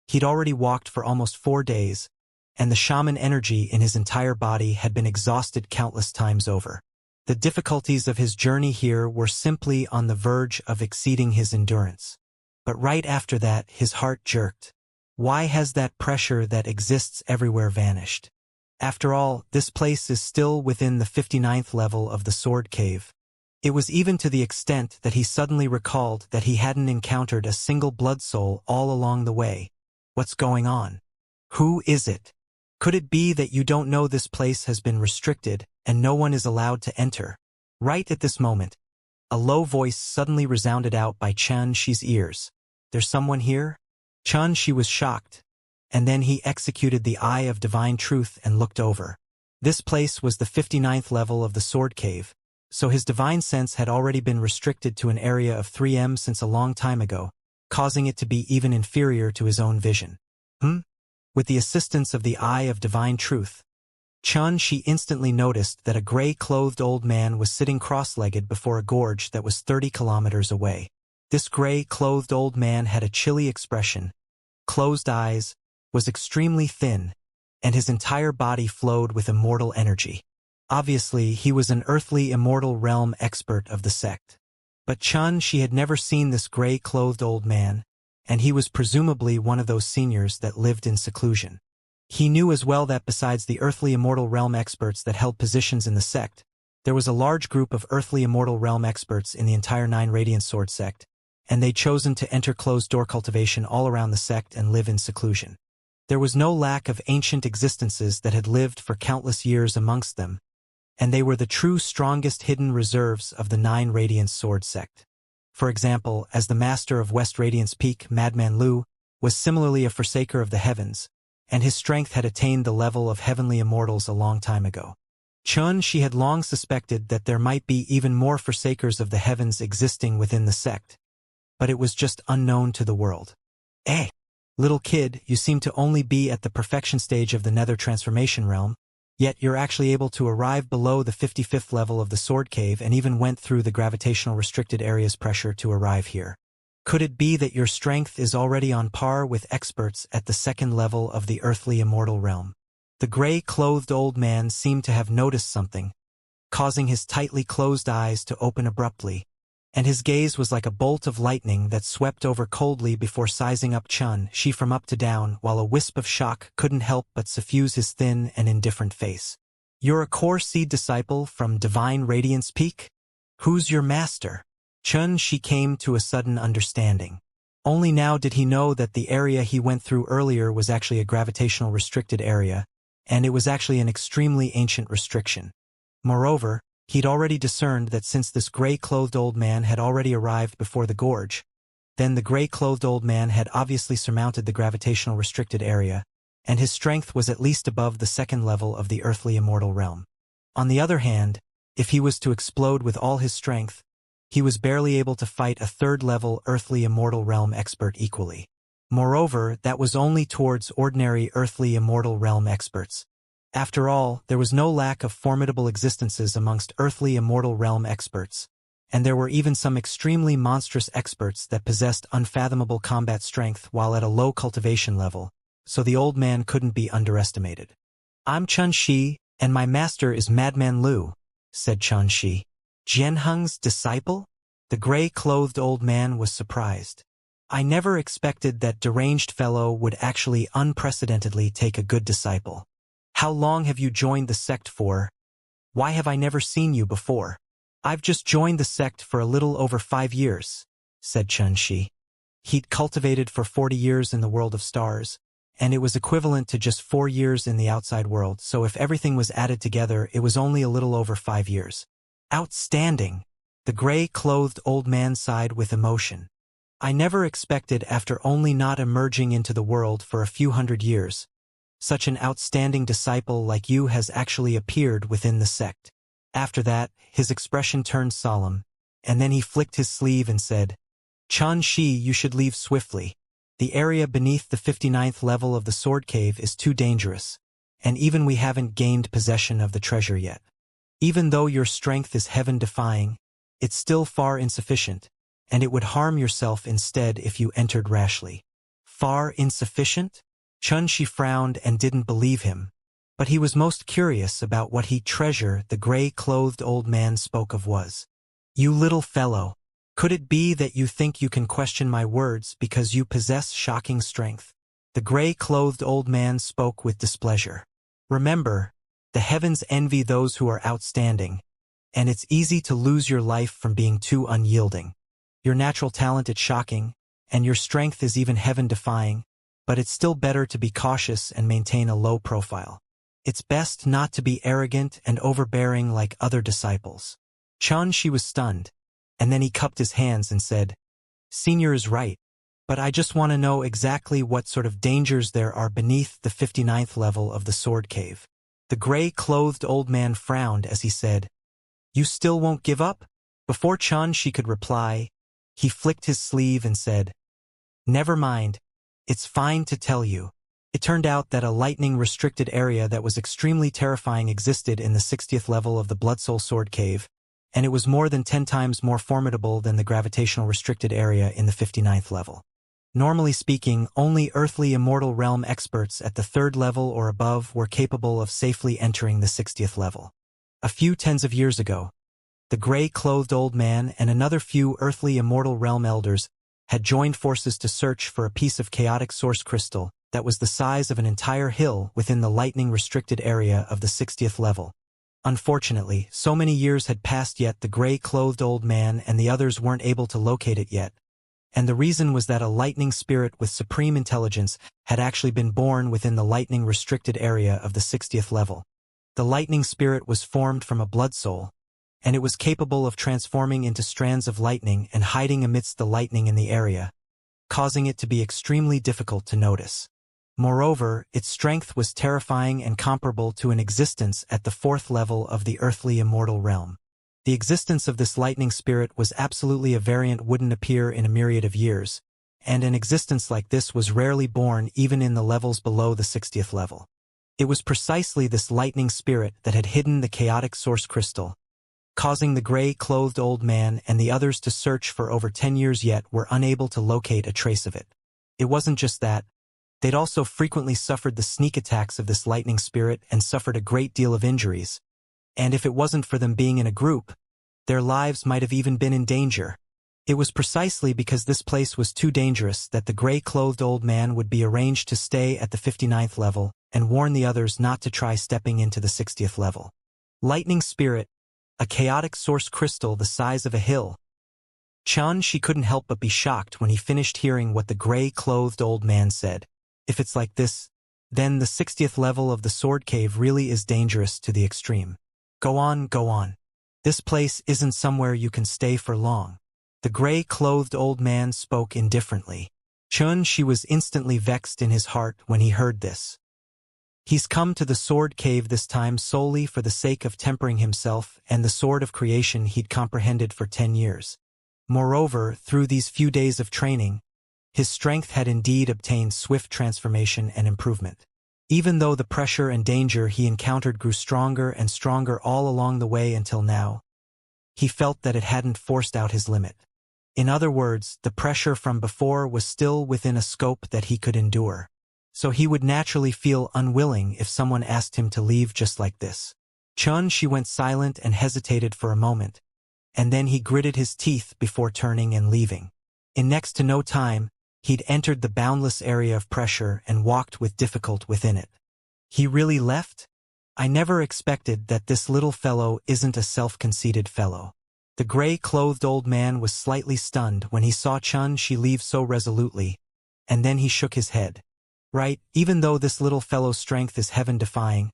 he'd already walked for almost 4 days, and the shaman energy in his entire body had been exhausted countless times over. The difficulties of his journey here were simply on the verge of exceeding his endurance. But right after that, his heart jerked. Why has that pressure that exists everywhere vanished? After all, this place is still within the 59th level of the sword cave. It was even to the extent that he suddenly recalled that he hadn't encountered a single blood soul all along the way. What's going on? Who is it? Could it be that you don't know this place has been restricted and no one is allowed to enter? Right at this moment, a low voice suddenly resounded out by Xianxia's ears. There's someone here? Xianxia was shocked, and then he executed the Eye of Divine Truth and looked over. This place was the 59th level of the sword cave, so his divine sense had already been restricted to an area of 3M since a long time ago, causing it to be even inferior to his own vision. With the assistance of the Eye of Divine Truth, she instantly noticed that a gray-clothed old man was sitting cross-legged before a gorge that was 30 kilometers away. This gray-clothed old man had a chilly expression, closed eyes, was extremely thin, and his entire body flowed with immortal energy. Obviously, he was an earthly immortal realm expert of the sect. But she had never seen this gray-clothed old man, and he was presumably one of those seniors that lived in seclusion. He knew as well that besides the earthly immortal realm experts that held positions in the sect, there was a large group of earthly immortal realm experts in the entire 9 Radiant Sword sect, and they'd chosen to enter closed-door cultivation all around the sect and live in seclusion. There was no lack of ancient existences that had lived for countless years amongst them, and they were the true strongest hidden reserves of the 9 Radiant Sword sect. For example, as the master of West Radiance Peak, Madman Lu, was similarly a forsaker of the heavens, and his strength had attained the level of heavenly immortals a long time ago. She had long suspected that there might be even more forsakers of the heavens existing within the sect, but it was just unknown to the world. Little kid, you seem to only be at the perfection stage of the nether transformation realm, yet you're actually able to arrive below the 55th level of the sword cave and even went through the gravitational restricted area's pressure to arrive here. Could it be that your strength is already on par with experts at the 2nd level of the earthly immortal realm? The gray-clothed old man seemed to have noticed something, causing his tightly closed eyes to open abruptly, and his gaze was like a bolt of lightning that swept over coldly before sizing up she from up to down, while a wisp of shock couldn't help but suffuse his thin and indifferent face. You're a core seed disciple from Divine Radiance Peak? Who's your master? She came to a sudden understanding. Only now did he know that the area he went through earlier was actually a gravitational restricted area, and it was actually an extremely ancient restriction. Moreover, he'd already discerned that since this gray-clothed old man had already arrived before the gorge, then the gray-clothed old man had obviously surmounted the gravitational restricted area, and his strength was at least above the 2nd level of the earthly immortal realm. On the other hand, if he was to explode with all his strength, he was barely able to fight a 3rd-level earthly immortal realm expert equally. Moreover, that was only towards ordinary earthly immortal realm experts. After all, there was no lack of formidable existences amongst earthly immortal realm experts, and there were even some extremely monstrous experts that possessed unfathomable combat strength while at a low cultivation level, so the old man couldn't be underestimated. I'm Xianxia, and my master is Madman Lu, said Xianxia. Jianheng's disciple? The gray-clothed old man was surprised. I never expected that deranged fellow would actually unprecedentedly take a good disciple. How long have you joined the sect for? Why have I never seen you before? I've just joined the sect for a little over 5 years, said Xianxia. He'd cultivated for 40 years in the world of stars, and it was equivalent to just 4 years in the outside world, so if everything was added together, it was only a little over 5 years. Outstanding! The gray-clothed old man sighed with emotion. I never expected, after only not emerging into the world for a few hundred years, such an outstanding disciple like you has actually appeared within the sect. After that, his expression turned solemn, and then he flicked his sleeve and said, Xianxia, you should leave swiftly. The area beneath the 59th level of the Sword Cave is too dangerous, and even we haven't gained possession of the treasure yet. Even though your strength is heaven-defying, it's still far insufficient, and it would harm yourself instead if you entered rashly. Far insufficient? Xianxia frowned and didn't believe him, but he was most curious about what treasure the gray-clothed old man spoke of was. You little fellow, could it be that you think you can question my words because you possess shocking strength? The gray-clothed old man spoke with displeasure. Remember, the heavens envy those who are outstanding, and it's easy to lose your life from being too unyielding. Your natural talent is shocking, and your strength is even heaven-defying, but it's still better to be cautious and maintain a low profile. It's best not to be arrogant and overbearing like other disciples. Xianxia was stunned, and then he cupped his hands and said, Senior is right, but I just want to know exactly what sort of dangers there are beneath the 59th level of the Sword Cave. The gray-clothed old man frowned as he said, You still won't give up? Before Xianxia could reply, he flicked his sleeve and said, Never mind, it's fine to tell you. It turned out that a lightning-restricted area that was extremely terrifying existed in the 60th level of the Bloodsoul Sword Cave, and it was more than 10 times more formidable than the gravitational restricted area in the 59th level. Normally speaking, only earthly immortal realm experts at the 3rd level or above were capable of safely entering the 60th level. A few tens of years ago, the gray-clothed old man and another few earthly immortal realm elders had joined forces to search for a piece of chaotic source crystal that was the size of an entire hill within the lightning-restricted area of the 60th level. Unfortunately, so many years had passed yet the gray-clothed old man and the others weren't able to locate it yet, and the reason was that a lightning spirit with supreme intelligence had actually been born within the lightning-restricted area of the 60th level. The lightning spirit was formed from a blood soul, and it was capable of transforming into strands of lightning and hiding amidst the lightning in the area, causing it to be extremely difficult to notice. Moreover, its strength was terrifying and comparable to an existence at the 4th level of the earthly immortal realm. The existence of this lightning spirit was absolutely a variant wouldn't appear in a myriad of years, and an existence like this was rarely born even in the levels below the 60th level. It was precisely this lightning spirit that had hidden the chaotic source crystal, causing the gray-clothed old man and the others to search for over 10 years yet were unable to locate a trace of it. It wasn't just that. They'd also frequently suffered the sneak attacks of this lightning spirit and suffered a great deal of injuries. And if it wasn't for them being in a group, their lives might have even been in danger. It was precisely because this place was too dangerous that the gray-clothed old man would be arranged to stay at the 59th level and warn the others not to try stepping into the 60th level. Lightning spirit, a chaotic source crystal the size of a hill. Xianxia couldn't help but be shocked when he finished hearing what the gray-clothed old man said. If it's like this, then the 60th level of the Sword Cave really is dangerous to the extreme. Go on, go on. This place isn't somewhere you can stay for long. The gray-clothed old man spoke indifferently. Xianxia was instantly vexed in his heart when he heard this. He's come to the Sword Cave this time solely for the sake of tempering himself and the sword of creation he'd comprehended for 10 years. Moreover, through these few days of training, his strength had indeed obtained swift transformation and improvement. Even though the pressure and danger he encountered grew stronger and stronger all along the way until now, he felt that it hadn't forced out his limit. In other words, the pressure from before was still within a scope that he could endure. So he would naturally feel unwilling if someone asked him to leave just like this. Xianxia went silent and hesitated for a moment, and then he gritted his teeth before turning and leaving. In next to no time, he'd entered the boundless area of pressure and walked with difficulty within it. He really left? I never expected that this little fellow isn't a self-conceited fellow. The gray-clothed old man was slightly stunned when he saw Xianxia leave so resolutely, and then he shook his head. right? Even though this little fellow's strength is heaven-defying,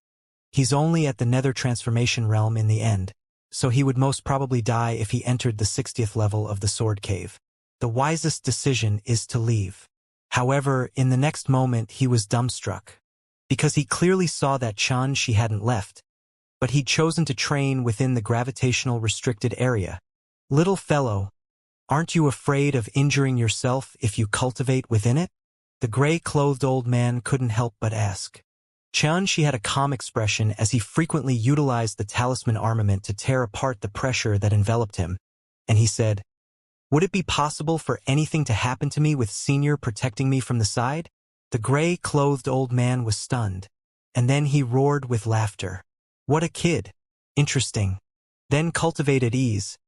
he's only at the nether transformation realm in the end, so he would most probably die if he entered the 60th level of the sword cave. The wisest decision is to leave. However, in the next moment he was dumbstruck, because he clearly saw that Xianxia hadn't left, but he'd chosen to train within the gravitational restricted area. Little fellow, aren't you afraid of injuring yourself if you cultivate within it? The gray-clothed old man couldn't help but ask. Xianxia had a calm expression as he frequently utilized the talisman armament to tear apart the pressure that enveloped him, and he said, "Would it be possible for anything to happen to me with Senior protecting me from the side?" The gray-clothed old man was stunned, and then he roared with laughter. "What a kid! Interesting. Then cultivate at ease,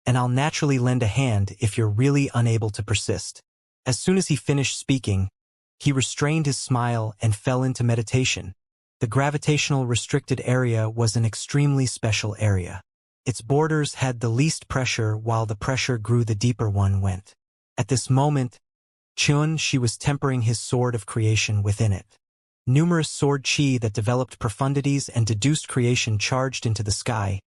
and I'll naturally lend a hand if you're really unable to persist." As soon as he finished speaking, he restrained his smile and fell into meditation. The gravitational restricted area was an extremely special area. Its borders had the least pressure while the pressure grew the deeper one went. At this moment, Xianxia was tempering his sword of creation within it. Numerous sword chi that developed profundities and deduced creation charged into the sky,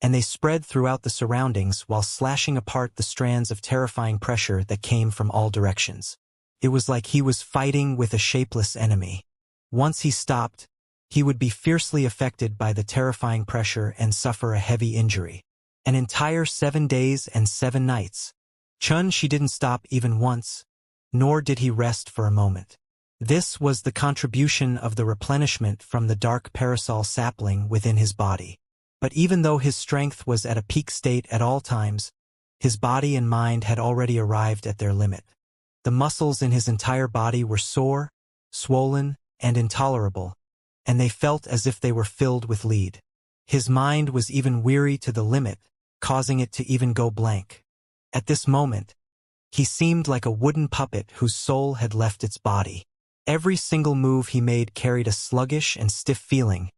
and they spread throughout the surroundings while slashing apart the strands of terrifying pressure that came from all directions. It was like he was fighting with a shapeless enemy. Once he stopped, he would be fiercely affected by the terrifying pressure and suffer a heavy injury. An entire 7 days and 7 nights. Xianxia didn't stop even once, nor did he rest for a moment. This was the contribution of the replenishment from the dark parasol sapling within his body. But even though his strength was at a peak state at all times, his body and mind had already arrived at their limit. The muscles in his entire body were sore, swollen, and intolerable, and they felt as if they were filled with lead. His mind was even weary to the limit, causing it to even go blank. At this moment, he seemed like a wooden puppet whose soul had left its body. Every single move he made carried a sluggish and stiff feeling,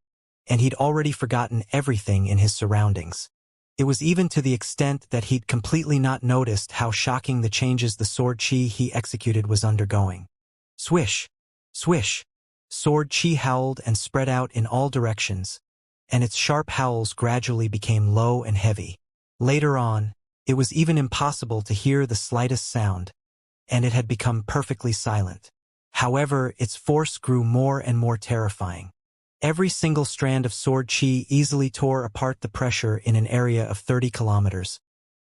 and he'd already forgotten everything in his surroundings. It was even to the extent that he'd completely not noticed how shocking the changes the sword chi he executed was undergoing. Swish! Swish! Sword chi howled and spread out in all directions, and its sharp howls gradually became low and heavy. Later on, it was even impossible to hear the slightest sound, and it had become perfectly silent. However, its force grew more and more terrifying. Every single strand of sword chi easily tore apart the pressure in an area of 30 kilometers,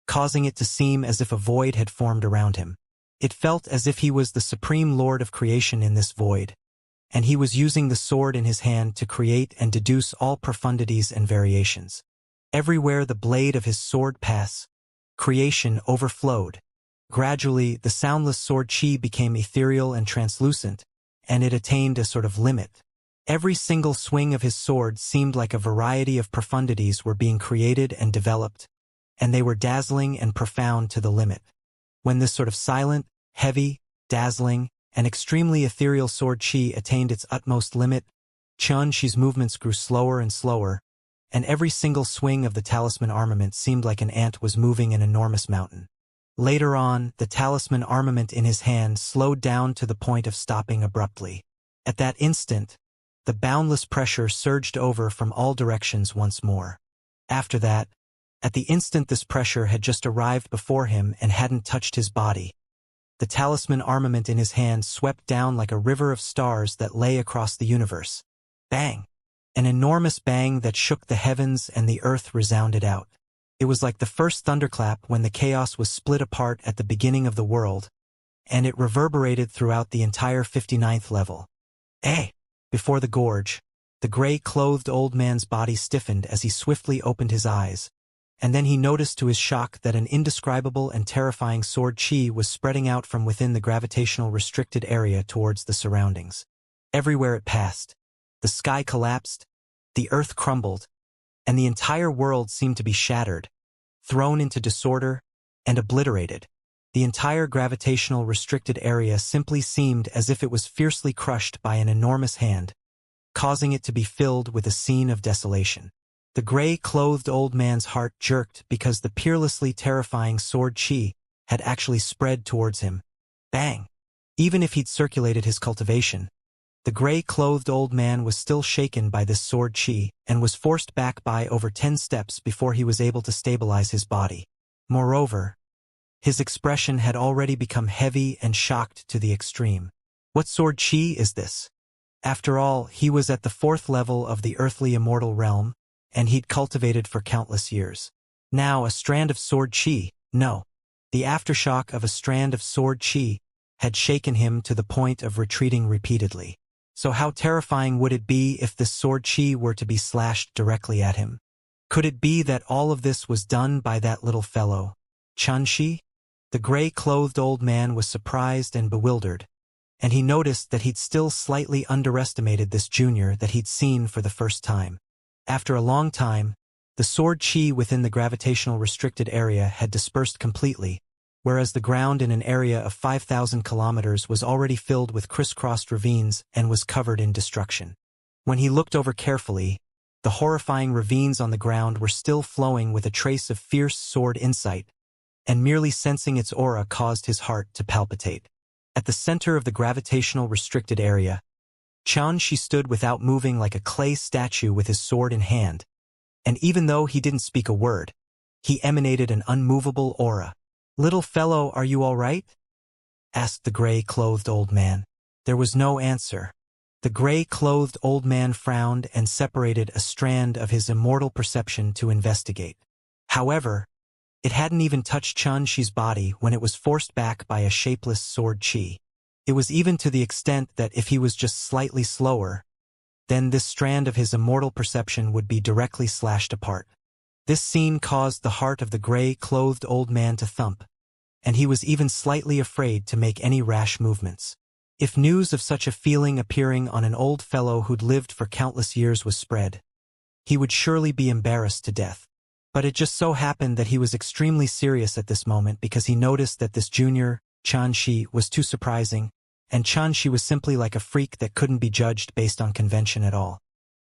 causing it to seem as if a void had formed around him. It felt as if he was the supreme lord of creation in this void, and he was using the sword in his hand to create and deduce all profundities and variations. Everywhere the blade of his sword passed, creation overflowed. Gradually, the soundless sword chi became ethereal and translucent, and it attained a sort of limit. Every single swing of his sword seemed like a variety of profundities were being created and developed, and they were dazzling and profound to the limit. When this sort of silent, heavy, dazzling, and extremely ethereal sword chi attained its utmost limit, Xianxia's movements grew slower and slower, and every single swing of the talisman armament seemed like an ant was moving an enormous mountain. Later on, the talisman armament in his hand slowed down to the point of stopping abruptly. At that instant, the boundless pressure surged over from all directions once more. After that, at the instant this pressure had just arrived before him and hadn't touched his body, the talisman armament in his hand swept down like a river of stars that lay across the universe. Bang! An enormous bang that shook the heavens and the earth resounded out. It was like the first thunderclap when the chaos was split apart at the beginning of the world, and it reverberated throughout the entire 59th level. Before the gorge, the gray-clothed old man's body stiffened as he swiftly opened his eyes, and then he noticed to his shock that an indescribable and terrifying sword chi was spreading out from within the gravitational restricted area towards the surroundings. Everywhere it passed, the sky collapsed, the earth crumbled, and the entire world seemed to be shattered, thrown into disorder, and obliterated. The entire gravitational restricted area simply seemed as if it was fiercely crushed by an enormous hand, causing it to be filled with a scene of desolation. The gray-clothed old man's heart jerked because the peerlessly terrifying sword chi had actually spread towards him. Bang! Even if he'd circulated his cultivation, The gray-clothed old man was still shaken by this sword chi, and was forced back by over 10 steps before he was able to stabilize his body. Moreover, his expression had already become heavy and shocked to the extreme. What sword chi is this? After all, he was at the 4th level of the earthly immortal realm, and he'd cultivated for countless years. Now a strand of sword chi, no. The aftershock of a strand of sword chi had shaken him to the point of retreating repeatedly. So how terrifying would it be if this sword chi were to be slashed directly at him? Could it be that all of this was done by that little fellow, Xianxia? The gray-clothed old man was surprised and bewildered, and he noticed that he'd still slightly underestimated this junior that he'd seen for the first time. After a long time, the sword chi within the gravitational restricted area had dispersed completely, whereas the ground in an area of 5,000 kilometers was already filled with crisscrossed ravines and was covered in destruction. When he looked over carefully, the horrifying ravines on the ground were still flowing with a trace of fierce sword insight, and merely sensing its aura caused his heart to palpitate. At the center of the gravitational restricted area, Xianxia stood without moving like a clay statue with his sword in hand, and even though he didn't speak a word, he emanated an unmovable aura. "Little fellow, are you all right?" asked the gray-clothed old man. There was no answer. The gray-clothed old man frowned and separated a strand of his immortal perception to investigate. However, it hadn't even touched Xianxia's body when it was forced back by a shapeless sword chi. It was even to the extent that if he was just slightly slower, then this strand of his immortal perception would be directly slashed apart. This scene caused the heart of the gray-clothed old man to thump, and he was even slightly afraid to make any rash movements. If news of such a feeling appearing on an old fellow who'd lived for countless years was spread, he would surely be embarrassed to death. But it just so happened that he was extremely serious at this moment because he noticed that this junior, Xianxia, was too surprising, and Xianxia was simply like a freak that couldn't be judged based on convention at all.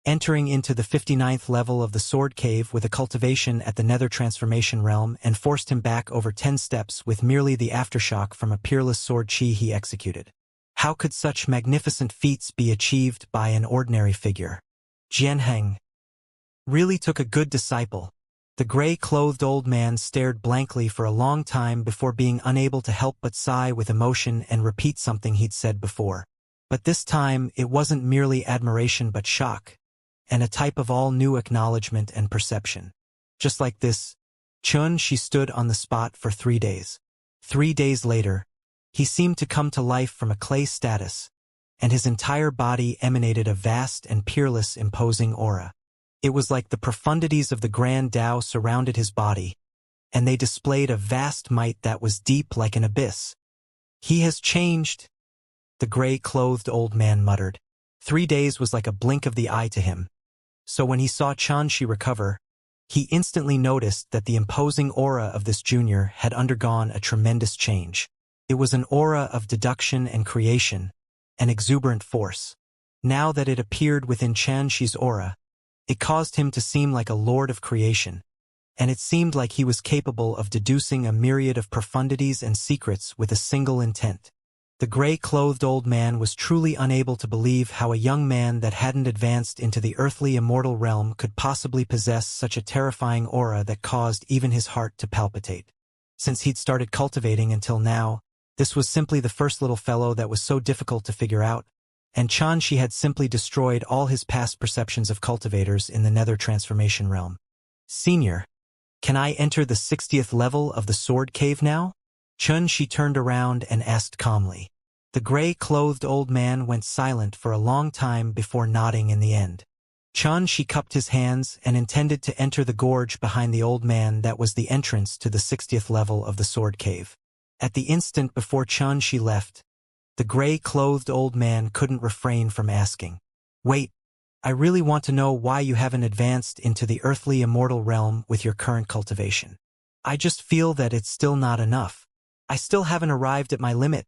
Entering into the 59th level of the Sword Cave with a cultivation at the Nether Transformation realm and forced him back over 10 steps with merely the aftershock from a peerless sword chi he executed. How could such magnificent feats be achieved by an ordinary figure? Jianheng really took a good disciple. The gray-clothed old man stared blankly for a long time before being unable to help but sigh with emotion and repeat something he'd said before. But this time, it wasn't merely admiration but shock, and a type of all-new acknowledgement and perception. Just like this, Xianxia stood on the spot for 3 days. 3 days later, he seemed to come to life from a clay status, and his entire body emanated a vast and peerless imposing aura. It was like the profundities of the Grand Tao surrounded his body, and they displayed a vast might that was deep like an abyss. "He has changed," the gray-clothed old man muttered. 3 days was like a blink of the eye to him, so when he saw Xianxia recover, he instantly noticed that the imposing aura of this junior had undergone a tremendous change. It was an aura of deduction and creation, an exuberant force. Now that it appeared within Xianxia's aura, it caused him to seem like a lord of creation, and it seemed like he was capable of deducing a myriad of profundities and secrets with a single intent. The gray-clothed old man was truly unable to believe how a young man that hadn't advanced into the earthly immortal realm could possibly possess such a terrifying aura that caused even his heart to palpitate. Since he'd started cultivating until now, this was simply the first little fellow that was so difficult to figure out, and Xianxia had simply destroyed all his past perceptions of cultivators in the Nether Transformation realm. "Senior, can I enter the 60th level of the Sword Cave now?" Xianxia turned around and asked calmly. The gray-clothed old man went silent for a long time before nodding in the end. Xianxia cupped his hands and intended to enter the gorge behind the old man that was the entrance to the 60th level of the Sword Cave. At the instant before Xianxia left, the gray-clothed old man couldn't refrain from asking, "Wait, I really want to know why you haven't advanced into the earthly immortal realm with your current cultivation. I just feel that it's still not enough. I still haven't arrived at my limit."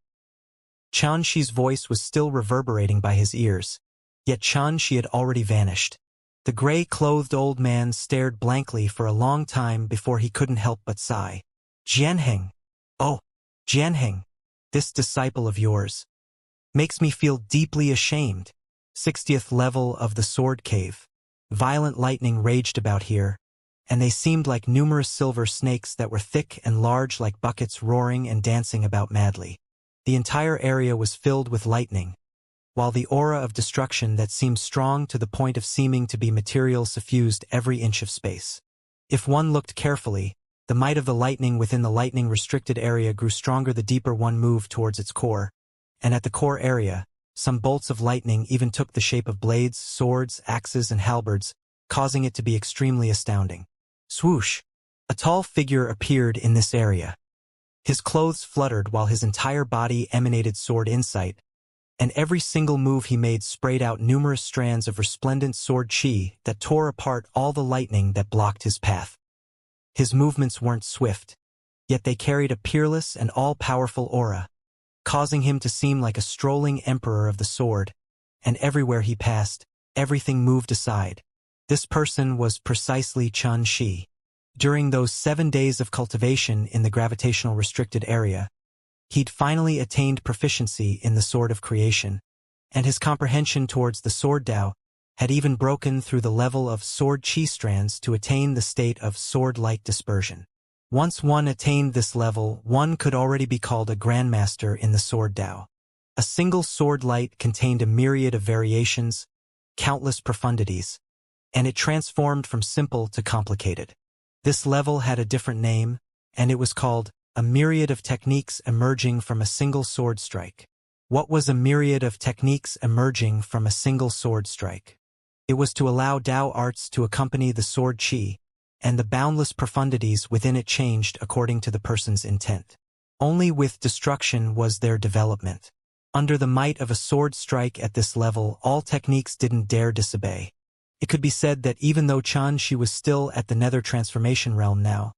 Xianxia's voice was still reverberating by his ears, yet Xianxia had already vanished. The gray-clothed old man stared blankly for a long time before he couldn't help but sigh. "Jianheng, oh, Jianheng, this disciple of yours makes me feel deeply ashamed." 60th level of the Sword Cave. Violent lightning raged about here, and they seemed like numerous silver snakes that were thick and large like buckets roaring and dancing about madly. The entire area was filled with lightning, while the aura of destruction that seemed strong to the point of seeming to be material suffused every inch of space. If one looked carefully, the might of the lightning within the lightning-restricted area grew stronger the deeper one moved towards its core, and at the core area, some bolts of lightning even took the shape of blades, swords, axes, and halberds, causing it to be extremely astounding. Swoosh! A tall figure appeared in this area. His clothes fluttered while his entire body emanated sword insight, and every single move he made sprayed out numerous strands of resplendent sword chi that tore apart all the lightning that blocked his path. His movements weren't swift, yet they carried a peerless and all-powerful aura, causing him to seem like a strolling emperor of the sword, and everywhere he passed, everything moved aside. This person was precisely Xianxia. During those 7 days of cultivation in the gravitational restricted area, he'd finally attained proficiency in the Sword of Creation, and his comprehension towards the Sword Tao had even broken through the level of sword chi strands to attain the state of sword-like dispersion. Once one attained this level, one could already be called a grandmaster in the Sword Tao. A single sword light contained a myriad of variations, countless profundities, and it transformed from simple to complicated. This level had a different name, and it was called a myriad of techniques emerging from a single sword strike. What was a myriad of techniques emerging from a single sword strike? It was to allow Tao arts to accompany the sword chi, and the boundless profundities within it changed according to the person's intent. Only with destruction was there development. Under the might of a sword strike at this level, all techniques didn't dare disobey. It could be said that even though Xianxia was still at the nether transformation realm now,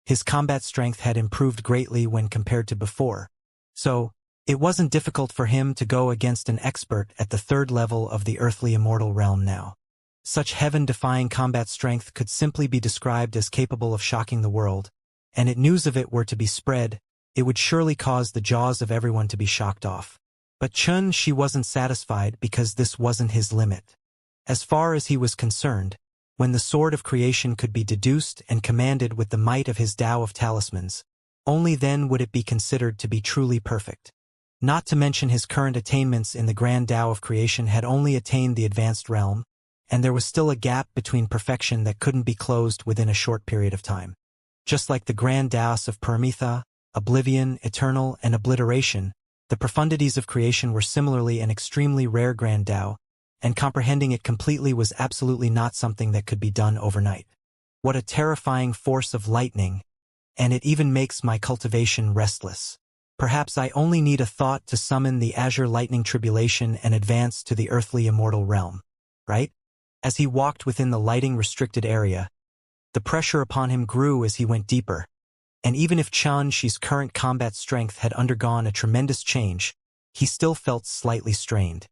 his combat strength had improved greatly when compared to before. So, it wasn't difficult for him to go against an expert at the 3rd level of the earthly immortal realm now. Such heaven-defying combat strength could simply be described as capable of shocking the world, and if news of it were to be spread, it would surely cause the jaws of everyone to be shocked off. But Xianxia wasn't satisfied because this wasn't his limit. As far as he was concerned, when the Sword of Creation could be deduced and commanded with the might of his Tao of Talismans, only then would it be considered to be truly perfect. Not to mention his current attainments in the Grand Tao of Creation had only attained the advanced realm, and there was still a gap between perfection that couldn't be closed within a short period of time. Just like the Grand Taos of Paramitha, Oblivion, Eternal, and Obliteration, the profundities of creation were similarly an extremely rare Grand Tao, and comprehending it completely was absolutely not something that could be done overnight. What a terrifying force of lightning, and it even makes my cultivation restless. Perhaps I only need a thought to summon the azure lightning tribulation and advance to the earthly immortal realm, right? As he walked within the lighting-restricted area, the pressure upon him grew as he went deeper, and even if Xianxia's current combat strength had undergone a tremendous change, he still felt slightly strained.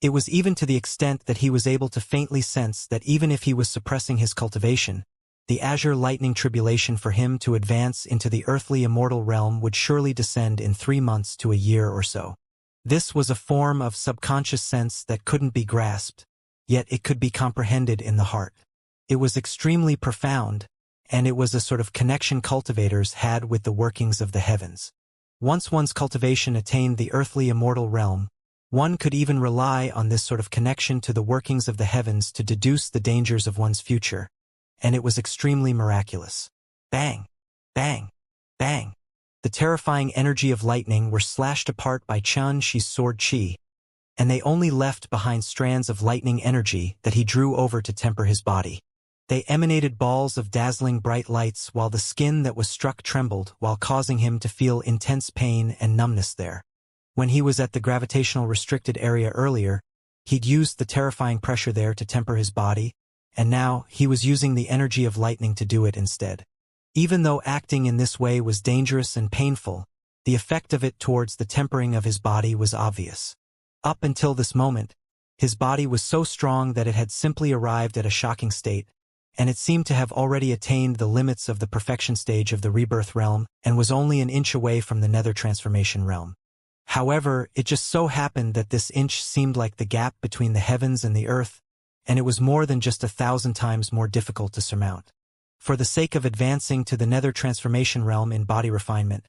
It was even to the extent that he was able to faintly sense that even if he was suppressing his cultivation, the azure lightning tribulation for him to advance into the earthly immortal realm would surely descend in 3 months to a year or so. This was a form of subconscious sense that couldn't be grasped, yet it could be comprehended in the heart. It was extremely profound, and it was a sort of connection cultivators had with the workings of the heavens. Once one's cultivation attained the earthly immortal realm, one could even rely on this sort of connection to the workings of the heavens to deduce the dangers of one's future, and it was extremely miraculous. Bang! Bang! Bang! The terrifying energy of lightning were slashed apart by Xianxia's sword chi, and they only left behind strands of lightning energy that he drew over to temper his body. They emanated balls of dazzling bright lights while the skin that was struck trembled while causing him to feel intense pain and numbness there. When he was at the gravitational restricted area earlier, he'd used the terrifying pressure there to temper his body, and now he was using the energy of lightning to do it instead. Even though acting in this way was dangerous and painful, the effect of it towards the tempering of his body was obvious. Up until this moment, his body was so strong that it had simply arrived at a shocking state, and it seemed to have already attained the limits of the perfection stage of the rebirth realm and was only an inch away from the nether transformation realm. However, it just so happened that this inch seemed like the gap between the heavens and the earth, and it was more than just 1,000 times more difficult to surmount. For the sake of advancing to the nether transformation realm in body refinement,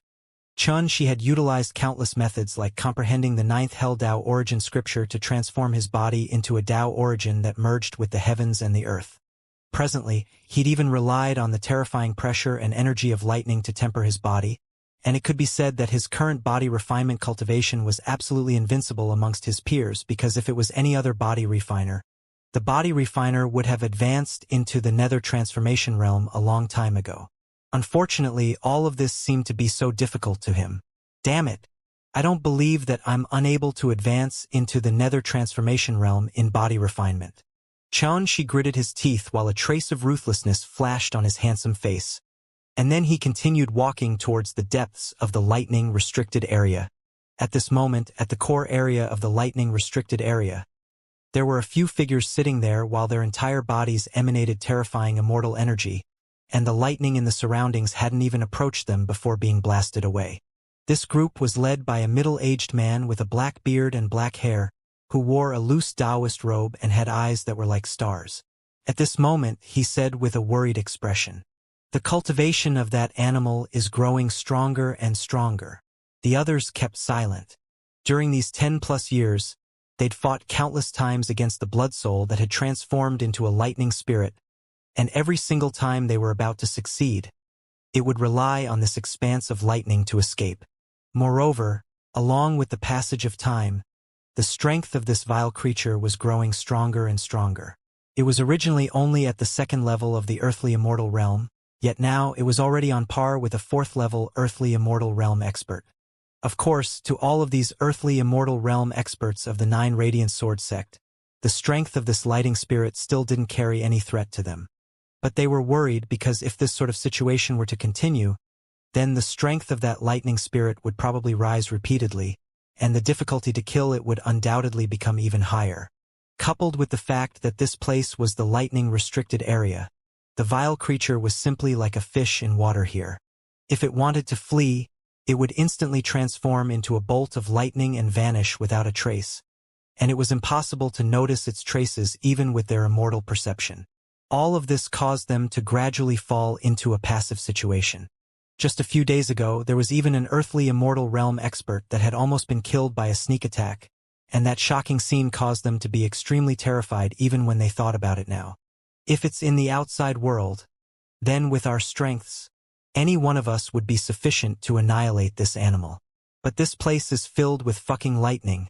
Xianxia had utilized countless methods like comprehending the ninth Hell Dao origin scripture to transform his body into a Dao origin that merged with the heavens and the earth. Presently, he'd even relied on the terrifying pressure and energy of lightning to temper his body, and it could be said that his current body refinement cultivation was absolutely invincible amongst his peers, because if it was any other body refiner, the body refiner would have advanced into the nether transformation realm a long time ago. Unfortunately, all of this seemed to be so difficult to him. Damn it! I don't believe that I'm unable to advance into the nether transformation realm in body refinement. Xianxia gritted his teeth while a trace of ruthlessness flashed on his handsome face. And then he continued walking towards the depths of the lightning-restricted area. At this moment, at the core area of the lightning-restricted area, there were a few figures sitting there while their entire bodies emanated terrifying immortal energy, and the lightning in the surroundings hadn't even approached them before being blasted away. This group was led by a middle-aged man with a black beard and black hair, who wore a loose Taoist robe and had eyes that were like stars. At this moment, he said with a worried expression, "The cultivation of that animal is growing stronger and stronger." The others kept silent. During these 10+ years, they'd fought countless times against the blood soul that had transformed into a lightning spirit, and every single time they were about to succeed, it would rely on this expanse of lightning to escape. Moreover, along with the passage of time, the strength of this vile creature was growing stronger and stronger. It was originally only at the second level of the earthly immortal realm, yet now it was already on par with a fourth-level earthly immortal realm expert. Of course, to all of these earthly immortal realm experts of the 9 Radiant Sword sect, the strength of this lighting spirit still didn't carry any threat to them. But they were worried because if this sort of situation were to continue, then the strength of that lightning spirit would probably rise repeatedly, and the difficulty to kill it would undoubtedly become even higher. Coupled with the fact that this place was the lightning-restricted area, the vile creature was simply like a fish in water here. If it wanted to flee, it would instantly transform into a bolt of lightning and vanish without a trace, and it was impossible to notice its traces even with their immortal perception. All of this caused them to gradually fall into a passive situation. Just a few days ago, there was even an earthly immortal realm expert that had almost been killed by a sneak attack, and that shocking scene caused them to be extremely terrified even when they thought about it now. If it's in the outside world, then with our strengths, any one of us would be sufficient to annihilate this animal. But this place is filled with fucking lightning,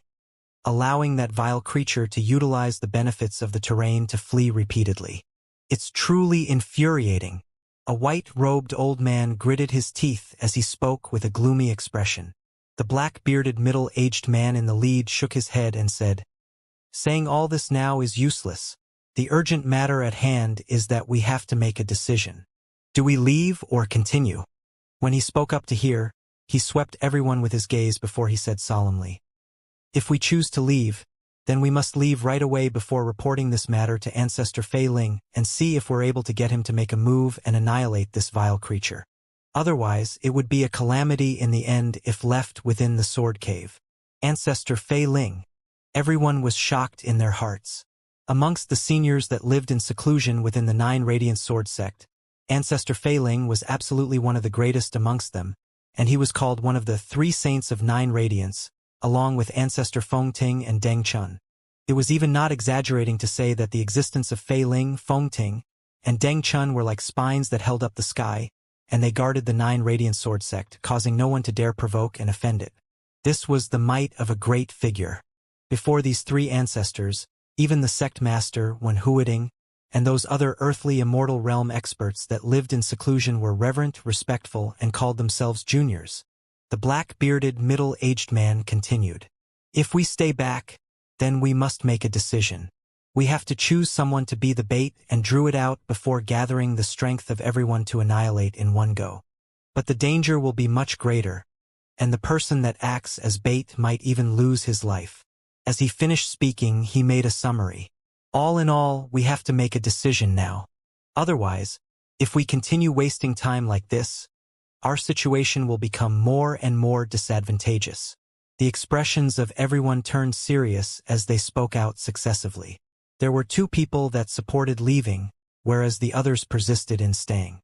allowing that vile creature to utilize the benefits of the terrain to flee repeatedly. It's truly infuriating. A white-robed old man gritted his teeth as he spoke with a gloomy expression. The black-bearded middle-aged man in the lead shook his head and said, "Saying all this now is useless. The urgent matter at hand is that we have to make a decision. Do we leave or continue?" When he spoke up to hear, he swept everyone with his gaze before he said solemnly, "If we choose to leave, then we must leave right away before reporting this matter to Ancestor Fei Ling and see if we're able to get him to make a move and annihilate this vile creature. Otherwise, it would be a calamity in the end if left within the sword cave." Ancestor Fei Ling. Everyone was shocked in their hearts. Amongst the seniors that lived in seclusion within the 9 Radiant Sword sect, Ancestor Fei Ling was absolutely one of the greatest amongst them, and he was called one of the 3 saints of 9 Radiants, along with Ancestor Fengting and Deng Chun. It was even not exaggerating to say that the existence of Fei Ling, Fengting, and Deng Chun were like spines that held up the sky, and they guarded the 9 Radiant Sword sect, causing no one to dare provoke and offend it. This was the might of a great figure. Before these 3 ancestors, even the sect master, Wen Huiting, and those other earthly immortal realm experts that lived in seclusion were reverent, respectful, and called themselves juniors. The black-bearded, middle-aged man continued, "If we stay back, then we must make a decision. We have to choose someone to be the bait and drew it out before gathering the strength of everyone to annihilate in one go. But the danger will be much greater, and the person that acts as bait might even lose his life." As he finished speaking, he made a summary. "All in all, we have to make a decision now. Otherwise, if we continue wasting time like this, our situation will become more and more disadvantageous. The expressions of everyone turned serious as they spoke out successively. There were 2 people that supported leaving, whereas the others persisted in staying.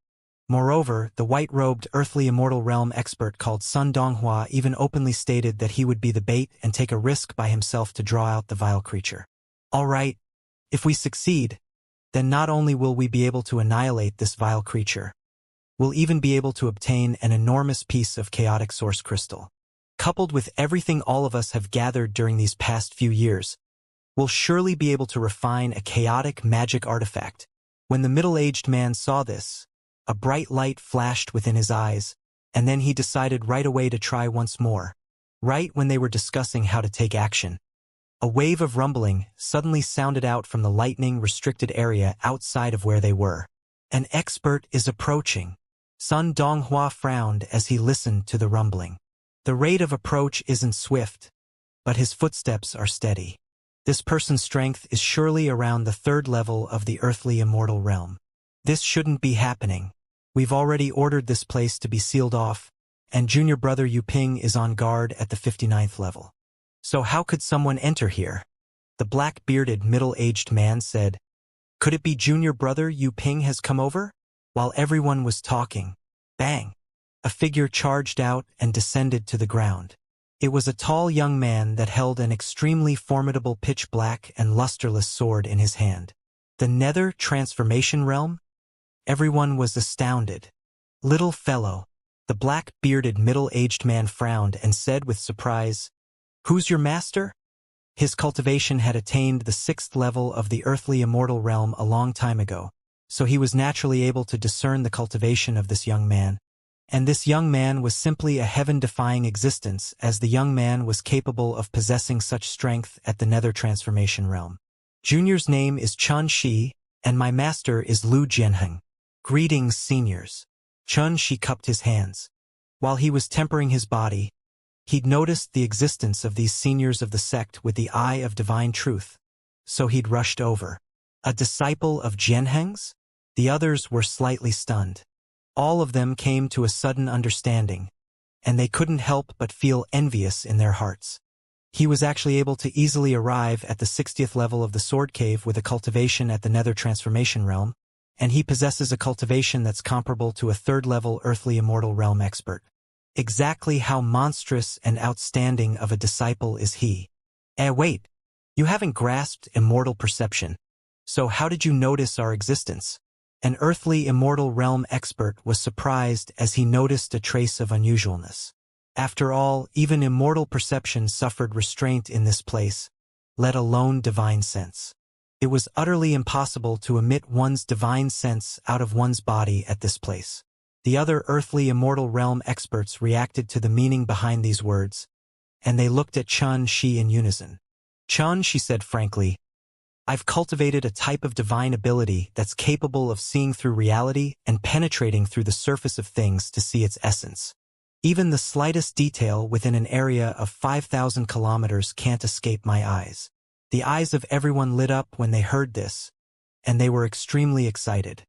Moreover, the white-robed earthly immortal realm expert called Sun Donghua even openly stated that he would be the bait and take a risk by himself to draw out the vile creature. All right, if we succeed, then not only will we be able to annihilate this vile creature, we'll even be able to obtain an enormous piece of chaotic source crystal. Coupled with everything all of us have gathered during these past few years, we'll surely be able to refine a chaotic magic artifact. When the middle-aged man saw this, a bright light flashed within his eyes, and then he decided right away to try once more. Right when they were discussing how to take action, a wave of rumbling suddenly sounded out from the lightning-restricted area outside of where they were. An expert is approaching. Sun Donghua frowned as he listened to the rumbling. The rate of approach isn't swift, but his footsteps are steady. This person's strength is surely around the 3rd level of the earthly immortal realm. This shouldn't be happening. We've already ordered this place to be sealed off, and junior brother Yu Ping is on guard at the 59th level. So how could someone enter here? The black-bearded middle-aged man said. Could it be junior brother Yu Ping has come over? While everyone was talking, bang! A figure charged out and descended to the ground. It was a tall young man that held an extremely formidable pitch-black and lusterless sword in his hand. The nether transformation realm? Everyone was astounded. Little fellow, the black-bearded middle-aged man frowned and said with surprise, Who's your master? His cultivation had attained the 6th level of the earthly immortal realm a long time ago, so he was naturally able to discern the cultivation of this young man. And this young man was simply a heaven-defying existence, as the young man was capable of possessing such strength at the nether transformation realm. Junior's name is Chun Shi, and my master is Lu Jianheng. Greetings, seniors. Chun Shi cupped his hands. While he was tempering his body, he'd noticed the existence of these seniors of the sect with the eye of divine truth, so he'd rushed over. A disciple of Jianheng's? The others were slightly stunned. All of them came to a sudden understanding, and they couldn't help but feel envious in their hearts. He was actually able to easily arrive at the 60th level of the Sword Cave with a cultivation at the Nether Transformation Realm, and he possesses a cultivation that's comparable to a 3rd-level earthly immortal realm expert. Exactly how monstrous and outstanding of a disciple is he? Wait, you haven't grasped immortal perception. So how did you notice our existence? An earthly immortal realm expert was surprised as he noticed a trace of unusualness. After all, even immortal perception suffered restraint in this place, let alone divine sense. It was utterly impossible to emit one's divine sense out of one's body at this place. The other earthly immortal realm experts reacted to the meaning behind these words, and they looked at Chun Shi in unison. Chun Shi said frankly, I've cultivated a type of divine ability that's capable of seeing through reality and penetrating through the surface of things to see its essence. Even the slightest detail within an area of 5,000 kilometers can't escape my eyes. The eyes of everyone lit up when they heard this, and they were extremely excited.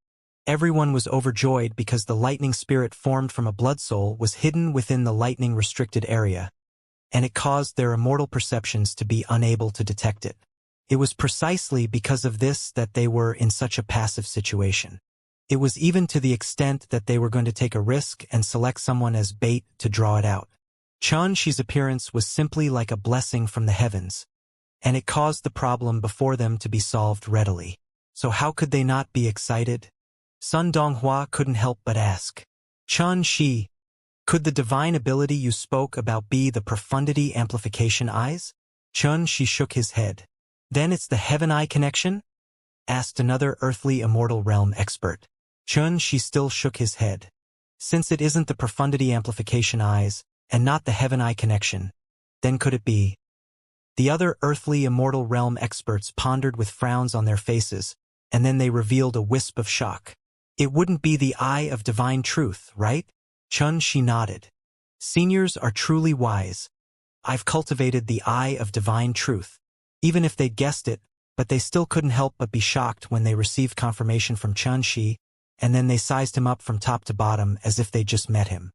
Everyone was overjoyed because the lightning spirit formed from a blood soul was hidden within the lightning-restricted area, and it caused their immortal perceptions to be unable to detect it. It was precisely because of this that they were in such a passive situation. It was even to the extent that they were going to take a risk and select someone as bait to draw it out. Chun Shi's appearance was simply like a blessing from the heavens, and it caused the problem before them to be solved readily. So how could they not be excited? Sun Donghua couldn't help but ask, Chun Shi, could the divine ability you spoke about be the profundity amplification eyes? Chun Shi shook his head. Then it's the heaven eye connection? Asked another earthly immortal realm expert. Chun Shi still shook his head. Since it isn't the profundity amplification eyes, and not the heaven eye connection, then could it be? The other earthly immortal realm experts pondered with frowns on their faces, and then they revealed a wisp of shock. It wouldn't be the eye of divine truth, right? Chun Shi nodded. Seniors are truly wise. I've cultivated the eye of divine truth. Even if they'd guessed it, but they still couldn't help but be shocked when they received confirmation from Chun Shi, and then they sized him up from top to bottom as if they'd just met him.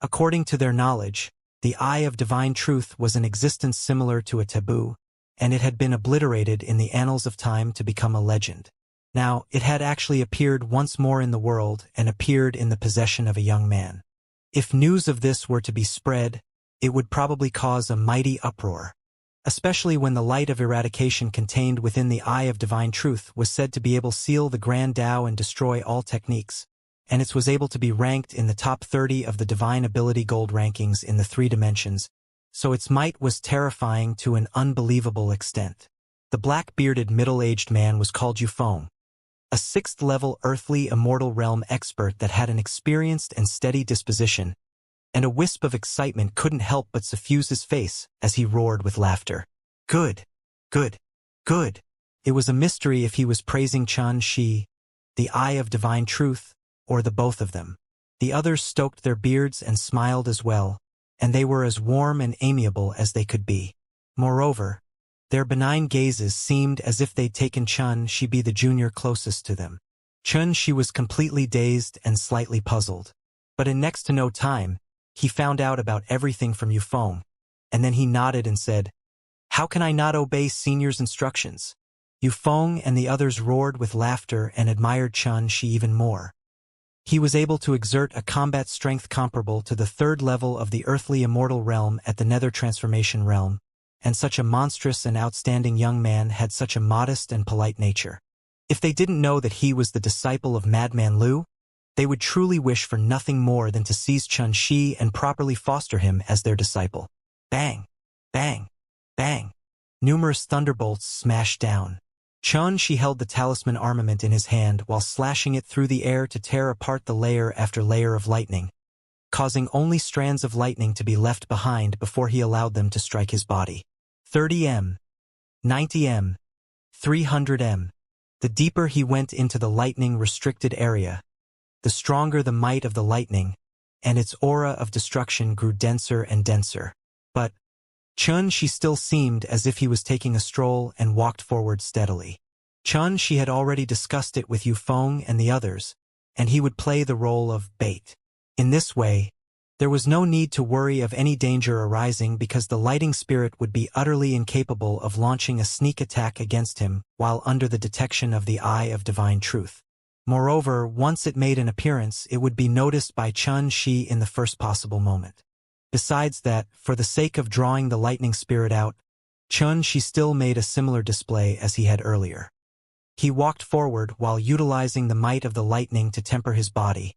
According to their knowledge, The Eye of Divine Truth was an existence similar to a taboo, and it had been obliterated in the annals of time to become a legend. Now, it had actually appeared once more in the world and appeared in the possession of a young man. If news of this were to be spread, it would probably cause a mighty uproar, especially when the light of eradication contained within the Eye of Divine Truth was said to be able to seal the Grand Tao and destroy all techniques, and it was able to be ranked in the top 30 of the Divine Ability Gold rankings in the 3 dimensions, so its might was terrifying to an unbelievable extent. The black-bearded middle-aged man was called Yufeng, a 6th-level earthly immortal realm expert that had an experienced and steady disposition, and a wisp of excitement couldn't help but suffuse his face as he roared with laughter. Good, good, good. It was a mystery if he was praising Xianxia, the Eye of Divine Truth, or the both of them. The others stoked their beards and smiled as well, and they were as warm and amiable as they could be. Moreover, their benign gazes seemed as if they'd taken Xianxia be the junior closest to them. Xianxia was completely dazed and slightly puzzled, but in next to no time, he found out about everything from Yufeng, and then he nodded and said, "How can I not obey Senior's instructions?" Yufeng and the others roared with laughter and admired Xianxia even more. He was able to exert a combat strength comparable to the 3rd level of the earthly immortal realm at the nether transformation realm, and such a monstrous and outstanding young man had such a modest and polite nature. If they didn't know that he was the disciple of Madman Lu, they would truly wish for nothing more than to seize Xianxia and properly foster him as their disciple. Bang! Bang! Bang! Numerous thunderbolts smashed down. Xianxia held the talisman armament in his hand while slashing it through the air to tear apart the layer after layer of lightning, causing only strands of lightning to be left behind before he allowed them to strike his body. 30 m, 90 m, 300 m. The deeper he went into the lightning-restricted area, the stronger the might of the lightning, and its aura of destruction grew denser and denser. But Xianxia still seemed as if he was taking a stroll and walked forward steadily. Xianxia had already discussed it with Yufeng and the others, and he would play the role of bait. In this way, there was no need to worry of any danger arising because the lighting spirit would be utterly incapable of launching a sneak attack against him while under the detection of the Eye of Divine Truth. Moreover, once it made an appearance, it would be noticed by Xianxia in the first possible moment. Besides that, for the sake of drawing the lightning spirit out, Xianxia still made a similar display as he had earlier. He walked forward while utilizing the might of the lightning to temper his body,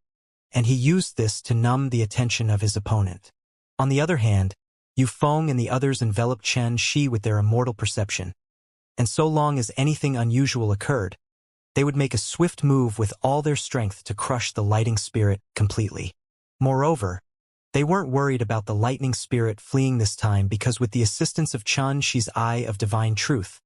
and he used this to numb the attention of his opponent. On the other hand, Yufeng and the others enveloped Xianxia with their immortal perception, and so long as anything unusual occurred, they would make a swift move with all their strength to crush the lighting spirit completely. Moreover, they weren't worried about the lightning spirit fleeing this time because with the assistance of Xianxia's Eye of Divine Truth,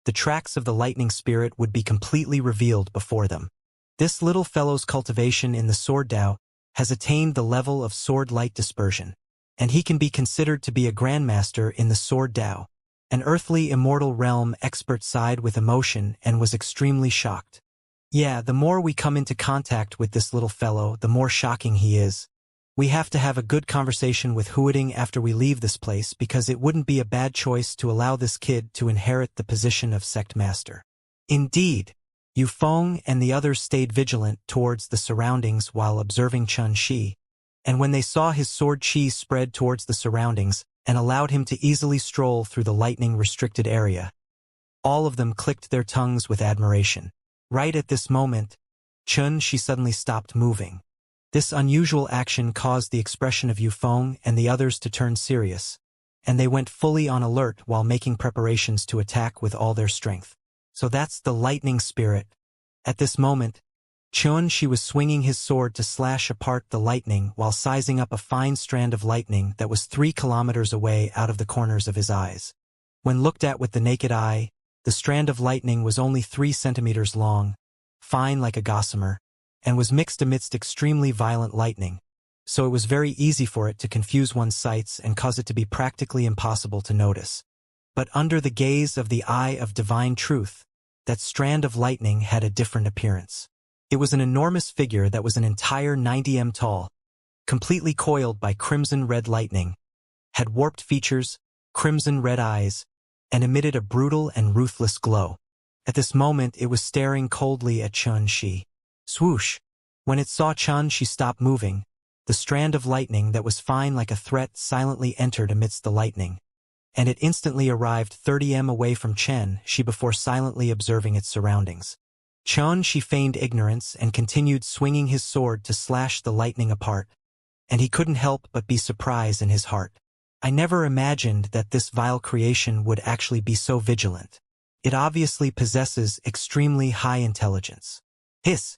the tracks of the lightning spirit would be completely revealed before them. This little fellow's cultivation in the Sword Tao has attained the level of sword light dispersion, and he can be considered to be a grandmaster in the Sword Tao. An earthly immortal realm expert sighed with emotion and was extremely shocked. Yeah, the more we come into contact with this little fellow, the more shocking he is. We have to have a good conversation with Huading after we leave this place because it wouldn't be a bad choice to allow this kid to inherit the position of sect master. Indeed, Yufeng and the others stayed vigilant towards the surroundings while observing Xianxia, and when they saw his sword chi spread towards the surroundings and allowed him to easily stroll through the lightning-restricted area, all of them clicked their tongues with admiration. Right at this moment, Xianxia suddenly stopped moving. This unusual action caused the expression of Yufeng and the others to turn serious, and they went fully on alert while making preparations to attack with all their strength. So that's the lightning spirit. At this moment, Xianxia was swinging his sword to slash apart the lightning while sizing up a fine strand of lightning that was 3 kilometers away out of the corners of his eyes. When looked at with the naked eye, the strand of lightning was only 3 centimeters long, fine like a gossamer, and was mixed amidst extremely violent lightning, so it was very easy for it to confuse one's sights and cause it to be practically impossible to notice. But under the gaze of the Eye of Divine Truth, that strand of lightning had a different appearance. It was an enormous figure that was an entire 90 m tall, completely coiled by crimson-red lightning, had warped features, crimson red eyes, and emitted a brutal and ruthless glow. At this moment it was staring coldly at Xianxia. Swoosh! When it saw Xianxia stop moving, the strand of lightning that was fine like a threat silently entered amidst the lightning, and it instantly arrived 30 m away from Xianxia before silently observing its surroundings. Xianxia feigned ignorance and continued swinging his sword to slash the lightning apart, and he couldn't help but be surprised in his heart. I never imagined that this vile creation would actually be so vigilant. It obviously possesses extremely high intelligence. Hiss!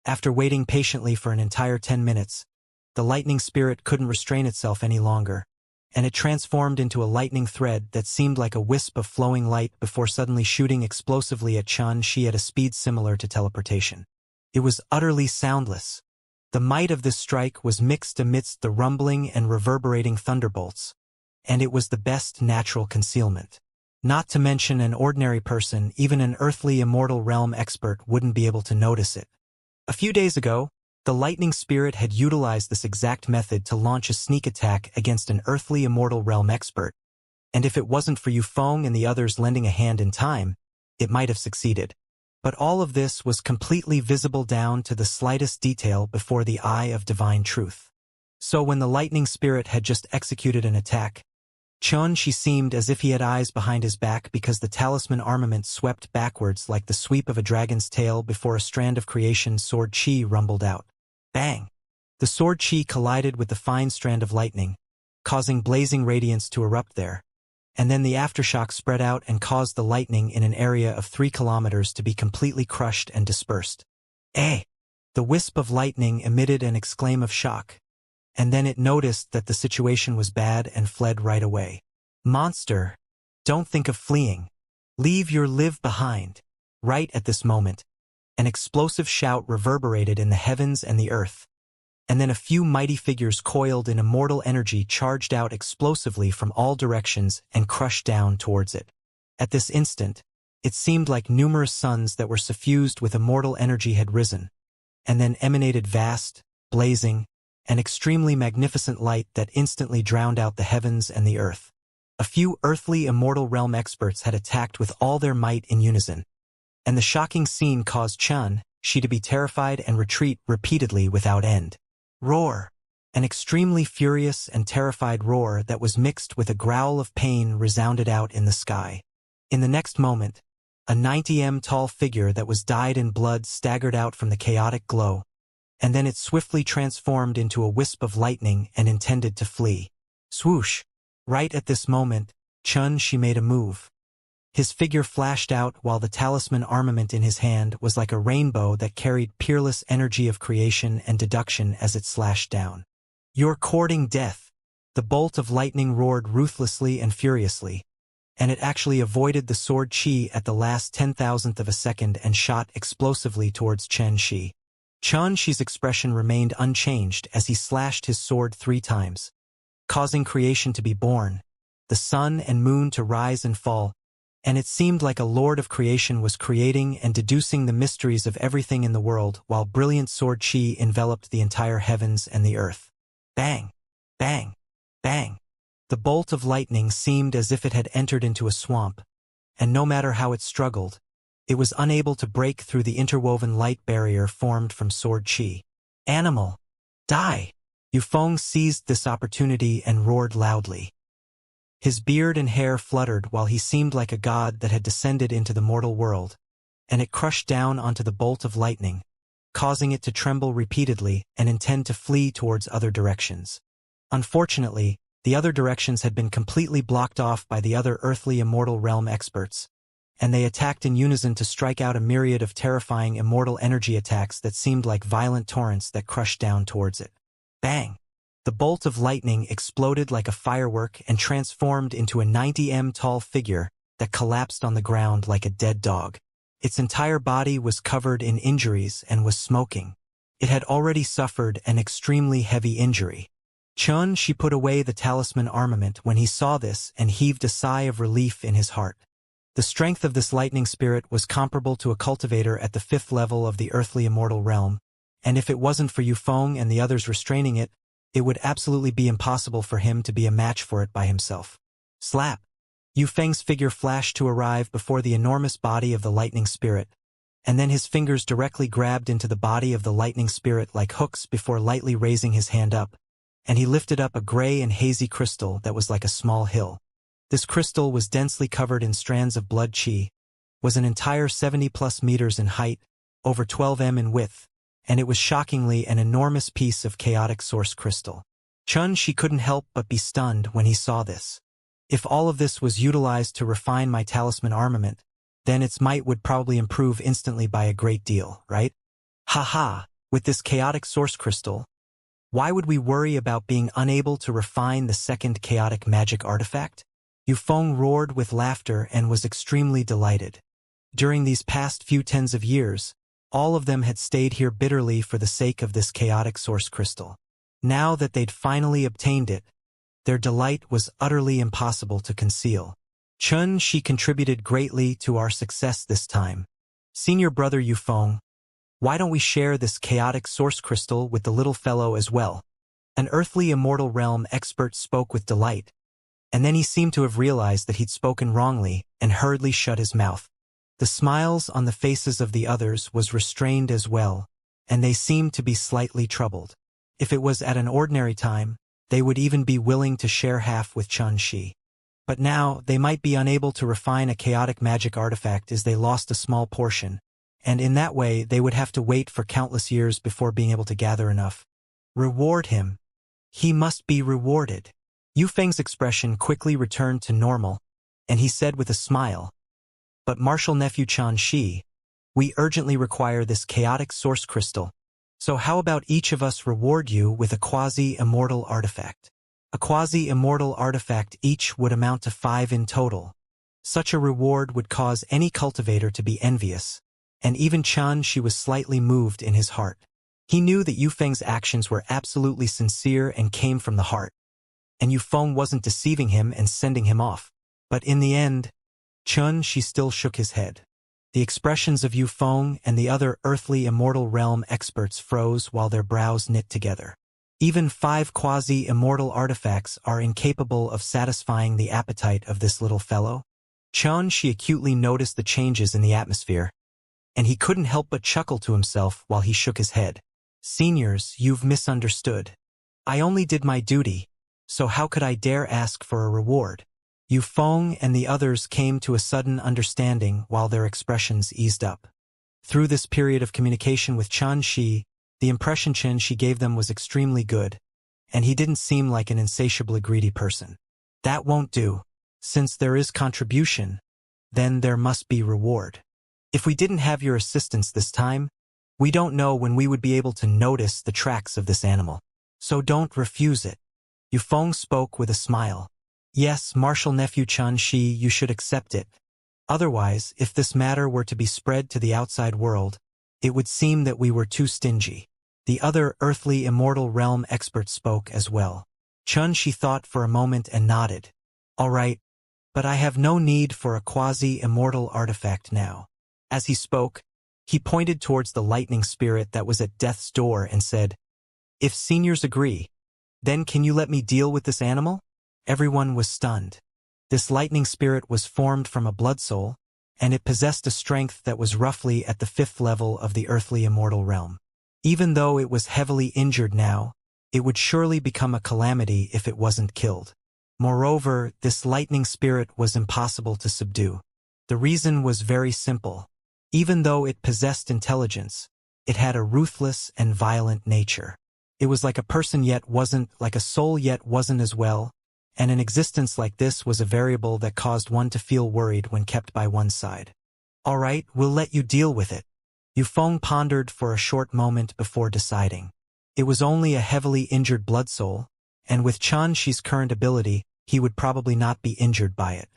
After waiting patiently for an entire 10 minutes, the lightning spirit couldn't restrain itself any longer, and it transformed into a lightning thread that seemed like a wisp of flowing light before suddenly shooting explosively at Xianxia at a speed similar to teleportation. It was utterly soundless. The might of this strike was mixed amidst the rumbling and reverberating thunderbolts, and it was the best natural concealment. Not to mention an ordinary person, even an earthly immortal realm expert wouldn't be able to notice it. A few days ago, the lightning spirit had utilized this exact method to launch a sneak attack against an earthly immortal realm expert, and if it wasn't for Yufeng and the others lending a hand in time, it might have succeeded. But all of this was completely visible down to the slightest detail before the eye of divine truth. So when the lightning spirit had just executed an attack, Xianxia seemed as if he had eyes behind his back because the talisman armament swept backwards like the sweep of a dragon's tail before a strand of creation's sword chi rumbled out. Bang! The sword chi collided with the fine strand of lightning, causing blazing radiance to erupt there, and then the aftershock spread out and caused the lightning in an area of 3 kilometers to be completely crushed and dispersed. Eh! The wisp of lightning emitted an exclaim of shock, and then it noticed that the situation was bad and fled right away. Monster! Don't think of fleeing. Leave your live behind. Right at this moment, an explosive shout reverberated in the heavens and the earth, and then a few mighty figures coiled in immortal energy charged out explosively from all directions and crushed down towards it. At this instant, it seemed like numerous suns that were suffused with immortal energy had risen, and then emanated vast, blazing, and extremely magnificent light that instantly drowned out the heavens and the earth. A few earthly immortal realm experts had attacked with all their might in unison, and the shocking scene caused Xianxia to be terrified and retreat repeatedly without end. Roar! An extremely furious and terrified roar that was mixed with a growl of pain resounded out in the sky. In the next moment, a 90 m tall figure that was dyed in blood staggered out from the chaotic glow, and then it swiftly transformed into a wisp of lightning and intended to flee. Swoosh! Right at this moment, Xianxia made a move. His figure flashed out while the talisman armament in his hand was like a rainbow that carried peerless energy of creation and deduction as it slashed down. You're courting death! The bolt of lightning roared ruthlessly and furiously, and it actually avoided the sword chi at the last 10,000th of a second and shot explosively towards Xianxia. Xianxia's expression remained unchanged as he slashed his sword 3 times, causing creation to be born, the sun and moon to rise and fall, and it seemed like a lord of creation was creating and deducing the mysteries of everything in the world while brilliant sword chi enveloped the entire heavens and the earth. Bang! Bang! Bang! The bolt of lightning seemed as if it had entered into a swamp, and no matter how it struggled, it was unable to break through the interwoven light barrier formed from sword chi. Animal! Die! Yufeng seized this opportunity and roared loudly. His beard and hair fluttered while he seemed like a god that had descended into the mortal world, and it crushed down onto the bolt of lightning, causing it to tremble repeatedly and intend to flee towards other directions. Unfortunately, the other directions had been completely blocked off by the other earthly immortal realm experts, and they attacked in unison to strike out a myriad of terrifying immortal energy attacks that seemed like violent torrents that crushed down towards it. Bang! The bolt of lightning exploded like a firework and transformed into a 90 m tall figure that collapsed on the ground like a dead dog. Its entire body was covered in injuries and was smoking. It had already suffered an extremely heavy injury. Xianxia put away the talisman armament when he saw this and heaved a sigh of relief in his heart. The strength of this lightning spirit was comparable to a cultivator at the 5th level of the earthly immortal realm, and if it wasn't for Yufeng and the others restraining it, it would absolutely be impossible for him to be a match for it by himself. Slap! Yu Feng's figure flashed to arrive before the enormous body of the lightning spirit, and then his fingers directly grabbed into the body of the lightning spirit like hooks before lightly raising his hand up, and he lifted up a gray and hazy crystal that was like a small hill. This crystal was densely covered in strands of blood qi, was an entire 70+ meters in height, over 12 m in width, and it was shockingly an enormous piece of chaotic source crystal. She couldn't help but be stunned when he saw this. If all of this was utilized to refine my talisman armament, then its might would probably improve instantly by a great deal, right? Haha, with this chaotic source crystal, why would we worry about being unable to refine the second chaotic magic artifact? Yu Feng roared with laughter and was extremely delighted. During these past few tens of years, all of them had stayed here bitterly for the sake of this chaotic source crystal. Now that they'd finally obtained it, their delight was utterly impossible to conceal. She contributed greatly to our success this time. Senior brother Yu Feng, why don't we share this chaotic source crystal with the little fellow as well? An earthly immortal realm expert spoke with delight, and then he seemed to have realized that he'd spoken wrongly and hurriedly shut his mouth. The smiles on the faces of the others was restrained as well, and they seemed to be slightly troubled. If it was at an ordinary time, they would even be willing to share half with Shi. But now, they might be unable to refine a chaotic magic artifact as they lost a small portion, and in that way they would have to wait for countless years before being able to gather enough. Reward him. He must be rewarded. Yu Feng's expression quickly returned to normal, and he said with a smile, "But Martial Nephew Shi, we urgently require this chaotic source crystal. So how about each of us reward you with a quasi-immortal artifact? A quasi-immortal artifact each would amount to 5 in total. Such a reward would cause any cultivator to be envious, and even Shi was slightly moved in his heart. He knew that Yu Feng's actions were absolutely sincere and came from the heart, and Yu Feng wasn't deceiving him and sending him off. But in the end, Shi still shook his head. The expressions of Yu Feng and the other earthly immortal realm experts froze while their brows knit together. Even 5 quasi-immortal artifacts are incapable of satisfying the appetite of this little fellow. Shi acutely noticed the changes in the atmosphere, and he couldn't help but chuckle to himself while he shook his head. Seniors, you've misunderstood. I only did my duty, so how could I dare ask for a reward? Yu Feng and the others came to a sudden understanding while their expressions eased up. Through this period of communication with Shi, the impression Shi gave them was extremely good, and he didn't seem like an insatiably greedy person. That won't do. Since there is contribution, then there must be reward. If we didn't have your assistance this time, we don't know when we would be able to notice the tracks of this animal. So don't refuse it. Yu Feng spoke with a smile. Yes, Martial Nephew Shi, you should accept it. Otherwise, if this matter were to be spread to the outside world, it would seem that we were too stingy. The other earthly immortal realm expert spoke as well. Shi thought for a moment and nodded. All right, but I have no need for a quasi-immortal artifact now. As he spoke, he pointed towards the lightning spirit that was at death's door and said, "If seniors agree, then can you let me deal with this animal?" Everyone was stunned. This lightning spirit was formed from a blood soul, and it possessed a strength that was roughly at the 5th level of the earthly immortal realm. Even though it was heavily injured now, it would surely become a calamity if it wasn't killed. Moreover, this lightning spirit was impossible to subdue. The reason was very simple. Even though it possessed intelligence, it had a ruthless and violent nature. It was like a person yet wasn't, like a soul yet wasn't as well, and an existence like this was a variable that caused one to feel worried when kept by one's side. All right, we'll let you deal with it. Yu Feng pondered for a short moment before deciding. It was only a heavily injured blood soul, and with Shi's current ability, he would probably not be injured by it.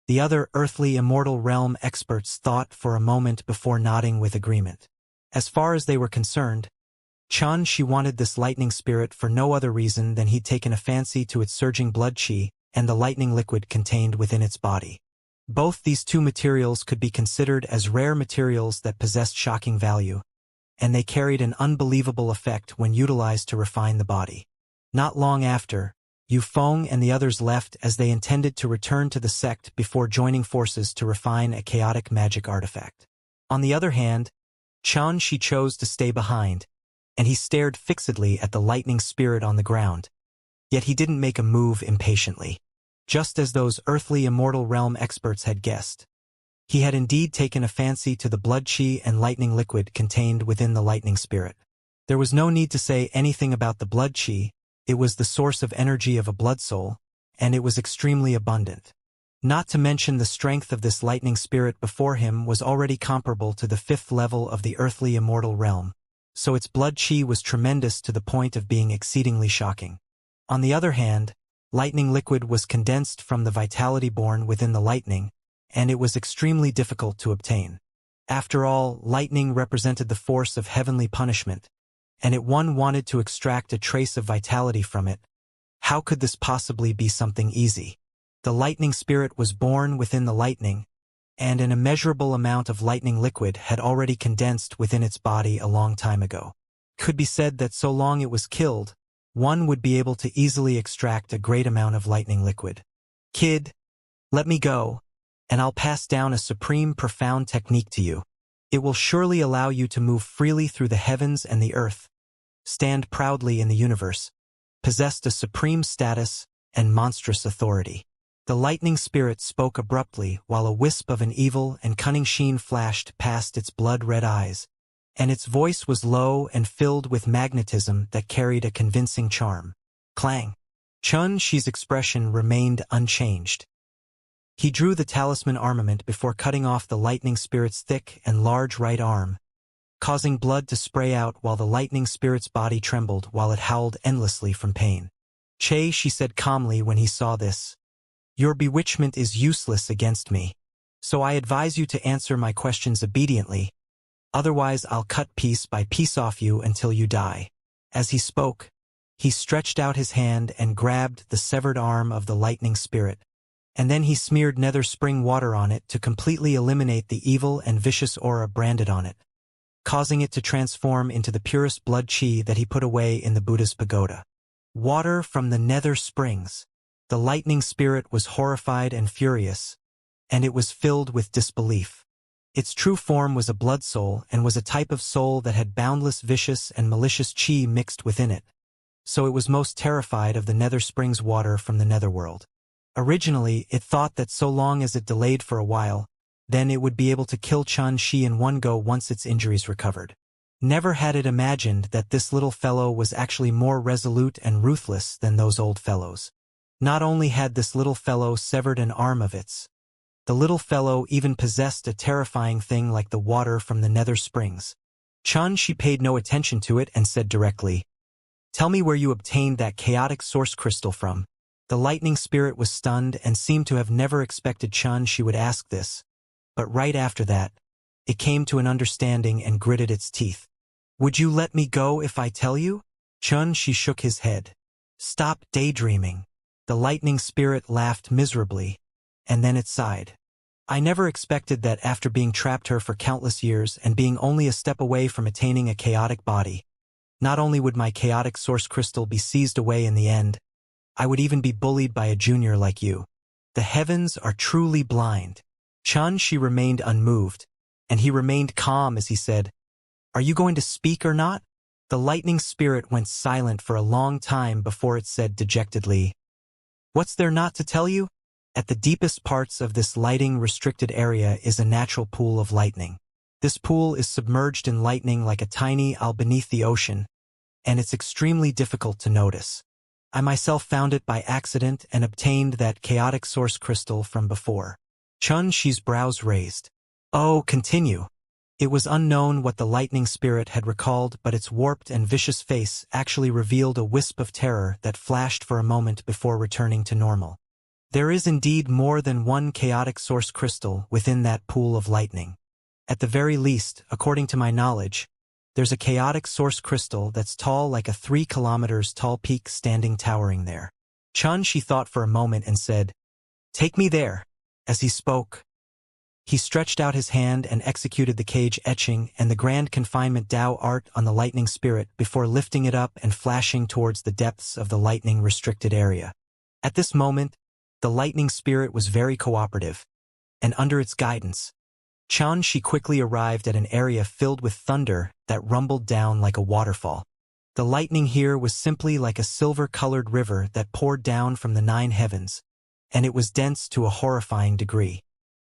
The other earthly immortal realm experts thought for a moment before nodding with agreement. As far as they were concerned, Shi wanted this lightning spirit for no other reason than he'd taken a fancy to its surging blood qi and the lightning liquid contained within its body. Both these two materials could be considered as rare materials that possessed shocking value, and they carried an unbelievable effect when utilized to refine the body. Not long after, Yu Feng and the others left as they intended to return to the sect before joining forces to refine a chaotic magic artifact. On the other hand, Xianxia chose to stay behind, and he stared fixedly at the lightning spirit on the ground. Yet he didn't make a move impatiently. Just as those earthly immortal realm experts had guessed. He had indeed taken a fancy to the blood chi and lightning liquid contained within the lightning spirit. There was no need to say anything about the blood chi. It was the source of energy of a blood soul, and it was extremely abundant. Not to mention the strength of this lightning spirit before him was already comparable to the 5th level of the earthly immortal realm, so its blood chi was tremendous to the point of being exceedingly shocking. On the other hand, lightning liquid was condensed from the vitality born within the lightning, and it was extremely difficult to obtain. After all, lightning represented the force of heavenly punishment, and one wanted to extract a trace of vitality from it. How could this possibly be something easy? The lightning spirit was born within the lightning, and an immeasurable amount of lightning liquid had already condensed within its body a long time ago. Could be said that so long it was killed, one would be able to easily extract a great amount of lightning liquid. Kid, let me go, and I'll pass down a supreme profound technique to you. It will surely allow you to move freely through the heavens and the earth, stand proudly in the universe, possess a supreme status and monstrous authority. The lightning spirit spoke abruptly while a wisp of an evil and cunning sheen flashed past its blood-red eyes, and its voice was low and filled with magnetism that carried a convincing charm. Clang! Xianxia's expression remained unchanged. He drew the talisman armament before cutting off the lightning spirit's thick and large right arm, causing blood to spray out while the lightning spirit's body trembled while it howled endlessly from pain. Che, she said calmly when he saw this. Your bewitchment is useless against me, so I advise you to answer my questions obediently. Otherwise I'll cut piece by piece off you until you die. As he spoke, he stretched out his hand and grabbed the severed arm of the lightning spirit, and then he smeared nether spring water on it to completely eliminate the evil and vicious aura branded on it, causing it to transform into the purest blood chi that he put away in the Buddha's pagoda. Water from the nether springs. The lightning spirit was horrified and furious, and it was filled with disbelief. Its true form was a blood soul and was a type of soul that had boundless vicious and malicious chi mixed within it, so it was most terrified of the nether springs water from the netherworld. Originally, it thought that so long as it delayed for a while, then it would be able to kill Xianxia in one go once its injuries recovered. Never had it imagined that this little fellow was actually more resolute and ruthless than those old fellows. Not only had this little fellow severed an arm of its, the little fellow even possessed a terrifying thing like the water from the nether springs. Xianxia paid no attention to it and said directly, "Tell me where you obtained that chaotic source crystal from." The lightning spirit was stunned and seemed to have never expected Xianxia would ask this, but right after that, it came to an understanding and gritted its teeth. "Would you let me go if I tell you?" Xianxia shook his head. "Stop daydreaming." The lightning spirit laughed miserably, and then it sighed. "I never expected that after being trapped here for countless years and being only a step away from attaining a chaotic body, not only would my chaotic source crystal be seized away in the end, I would even be bullied by a junior like you. The heavens are truly blind." Xianxia remained unmoved, and he remained calm as he said, "Are you going to speak or not?" The lightning spirit went silent for a long time before it said dejectedly, "What's there not to tell you? At the deepest parts of this lighting restricted area is a natural pool of lightning. This pool is submerged in lightning like a tiny isle beneath the ocean, and it's extremely difficult to notice. I myself found it by accident and obtained that chaotic source crystal from before." Xianxia's brows raised. "Oh, continue." It was unknown what the lightning spirit had recalled, but its warped and vicious face actually revealed a wisp of terror that flashed for a moment before returning to normal. "There is indeed more than one chaotic source crystal within that pool of lightning. At the very least, according to my knowledge, there's a chaotic source crystal that's tall like a 3 kilometers tall peak standing towering there." Xianxia thought for a moment and said, "Take me there." As he spoke, He stretched out his hand and executed the cage etching and the grand confinement Tao art on the lightning spirit before lifting it up and flashing towards the depths of the lightning-restricted area. At this moment, the lightning spirit was very cooperative, and under its guidance, Xianxia quickly arrived at an area filled with thunder that rumbled down like a waterfall. The lightning here was simply like a silver-colored river that poured down from the 9 heavens, and it was dense to a horrifying degree.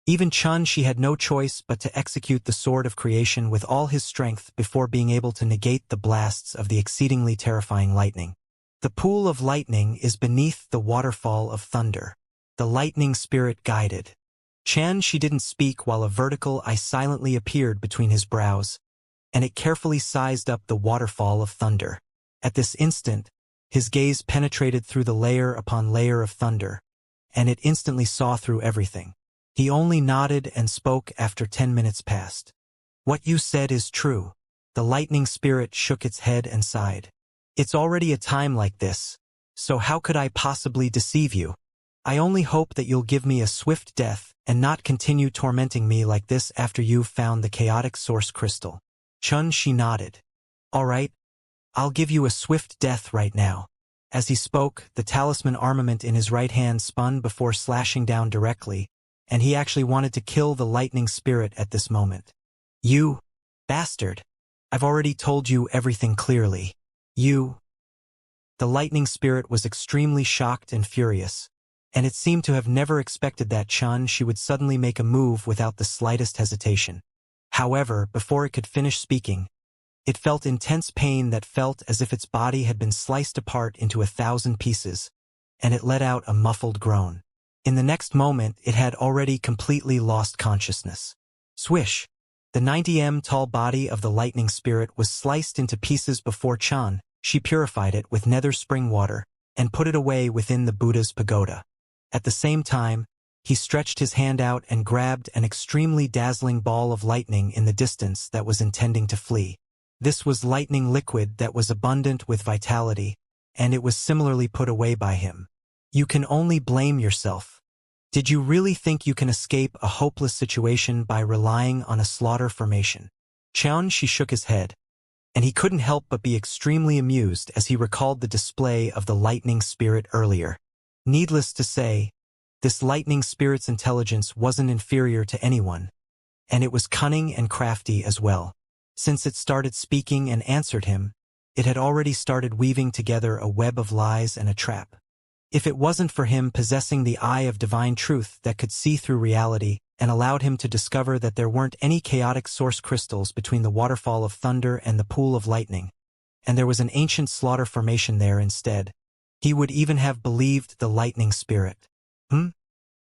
Even Xianxia had no choice but to execute the sword of creation with all his strength before being able to negate the blasts of the exceedingly terrifying lightning. The pool of lightning is beneath the waterfall of thunder. The lightning spirit guided. Xianxia didn't speak while a vertical eye silently appeared between his brows, and it carefully sized up the waterfall of thunder. At this instant, his gaze penetrated through the layer upon layer of thunder, and it instantly saw through everything. He only nodded and spoke after 10 minutes passed. "What you said is true." The lightning spirit shook its head and sighed. "It's already a time like this, so how could I possibly deceive you? I only hope that you'll give me a swift death and not continue tormenting me like this after you've found the chaotic source crystal." Xianxia nodded. "All right, I'll give you a swift death right now." As he spoke, the talisman armament in his right hand spun before slashing down directly, and he actually wanted to kill the lightning spirit at this moment. "You bastard! I've already told you everything clearly. You..." The lightning spirit was extremely shocked and furious, and it seemed to have never expected that Xianxia would suddenly make a move without the slightest hesitation. However, before it could finish speaking, it felt intense pain that felt as if its body had been sliced apart into 1,000 pieces, and it let out a muffled groan. In the next moment, it had already completely lost consciousness. Swish! The 90 tall body of the lightning spirit was sliced into pieces before Xianxia purified it with nether spring water and put it away within the Buddha's pagoda. At the same time, he stretched his hand out and grabbed an extremely dazzling ball of lightning in the distance that was intending to flee. This was lightning liquid that was abundant with vitality, and it was similarly put away by him. You can only blame yourself. Did you really think you can escape a hopeless situation by relying on a slaughter formation? Xianxia shook his head, and he couldn't help but be extremely amused as he recalled the display of the lightning spirit earlier. Needless to say, this lightning spirit's intelligence wasn't inferior to anyone, and it was cunning and crafty as well. Since it started speaking and answered him, it had already started weaving together a web of lies and a trap. If it wasn't for him possessing the eye of divine truth that could see through reality and allowed him to discover that there weren't any chaotic source crystals between the waterfall of thunder and the pool of lightning, and there was an ancient slaughter formation there instead, he would even have believed the lightning spirit.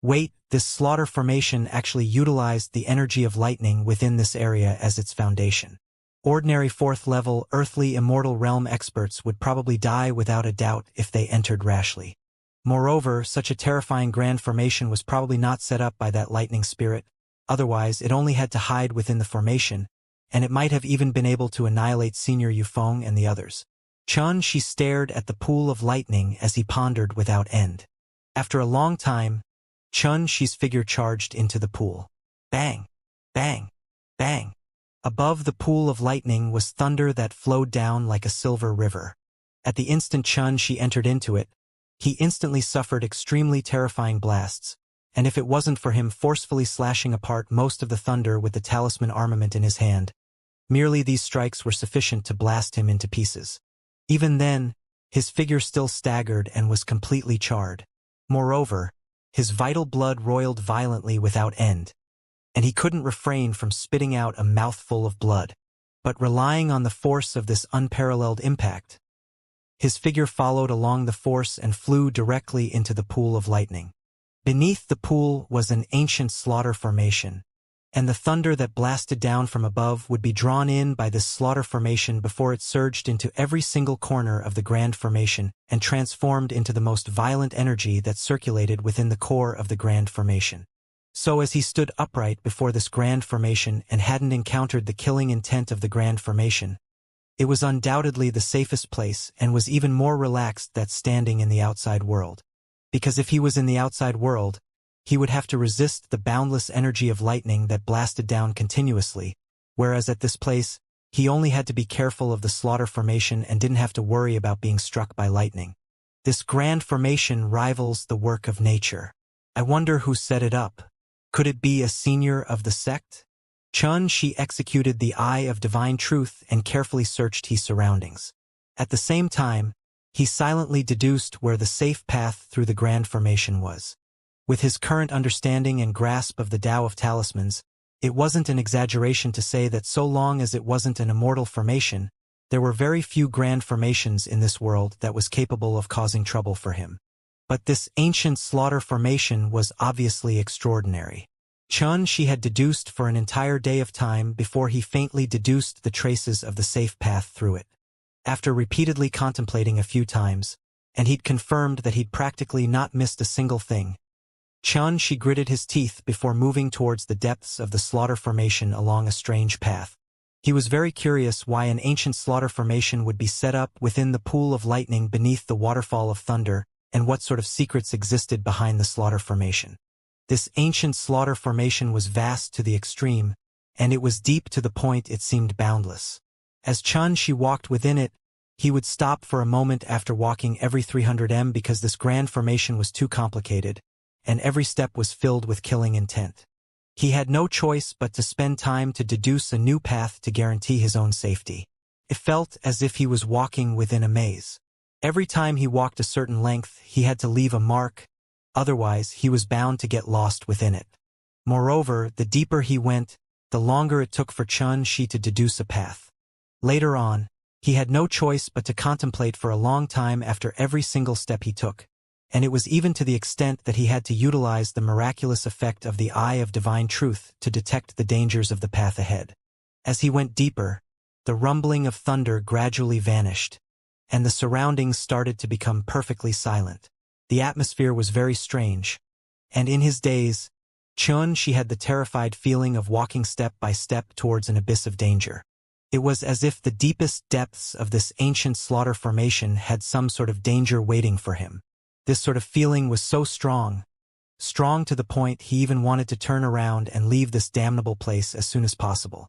Wait, this slaughter formation actually utilized the energy of lightning within this area as its foundation. Ordinary 4th-level, earthly immortal realm experts would probably die without a doubt if they entered rashly. Moreover, such a terrifying grand formation was probably not set up by that lightning spirit, otherwise it only had to hide within the formation, and it might have even been able to annihilate Senior Yufeng and the others. Xianxia stared at the pool of lightning as he pondered without end. After a long time, Xianxia's figure charged into the pool. Bang! Bang! Bang! Above the pool of lightning was thunder that flowed down like a silver river. At the instant Xianxia entered into it, he instantly suffered extremely terrifying blasts, and if it wasn't for him forcefully slashing apart most of the thunder with the talisman armament in his hand, merely these strikes were sufficient to blast him into pieces. Even then, his figure still staggered and was completely charred. Moreover, his vital blood roiled violently without end, and he couldn't refrain from spitting out a mouthful of blood. But relying on the force of this unparalleled impact, his figure followed along the force and flew directly into the pool of lightning. Beneath the pool was an ancient slaughter formation, and the thunder that blasted down from above would be drawn in by this slaughter formation before it surged into every single corner of the grand formation and transformed into the most violent energy that circulated within the core of the grand formation. So as he stood upright before this grand formation and hadn't encountered the killing intent of the grand formation, it was undoubtedly the safest place and was even more relaxed than standing in the outside world. Because if he was in the outside world, he would have to resist the boundless energy of lightning that blasted down continuously, whereas at this place, he only had to be careful of the slaughter formation and didn't have to worry about being struck by lightning. This grand formation rivals the work of nature. I wonder who set it up. Could it be a senior of the sect? She executed the eye of divine truth and carefully searched his surroundings. At the same time, he silently deduced where the safe path through the grand formation was. With his current understanding and grasp of the Tao of talismans, it wasn't an exaggeration to say that so long as it wasn't an immortal formation, there were very few grand formations in this world that was capable of causing trouble for him. But this ancient slaughter formation was obviously extraordinary. She had deduced for an entire day of time before he faintly deduced the traces of the safe path through it. After repeatedly contemplating a few times, and he'd confirmed that he'd practically not missed a single thing, she gritted his teeth before moving towards the depths of the slaughter formation along a strange path. He was very curious why an ancient slaughter formation would be set up within the pool of lightning beneath the waterfall of thunder, and what sort of secrets existed behind the slaughter formation. This ancient slaughter formation was vast to the extreme, and it was deep to the point it seemed boundless. As she walked within it, he would stop for a moment after walking every 300 m because this grand formation was too complicated, and every step was filled with killing intent. He had no choice but to spend time to deduce a new path to guarantee his own safety. It felt as if he was walking within a maze. Every time he walked a certain length, he had to leave a mark, otherwise he was bound to get lost within it. Moreover, the deeper he went, the longer it took for Shi to deduce a path. Later on, he had no choice but to contemplate for a long time after every single step he took, and it was even to the extent that he had to utilize the miraculous effect of the eye of divine truth to detect the dangers of the path ahead. As he went deeper, the rumbling of thunder gradually vanished, and the surroundings started to become perfectly silent. The atmosphere was very strange, and in his daze, she had the terrified feeling of walking step by step towards an abyss of danger. It was as if the deepest depths of this ancient slaughter formation had some sort of danger waiting for him. This sort of feeling was so strong to the point he even wanted to turn around and leave this damnable place as soon as possible.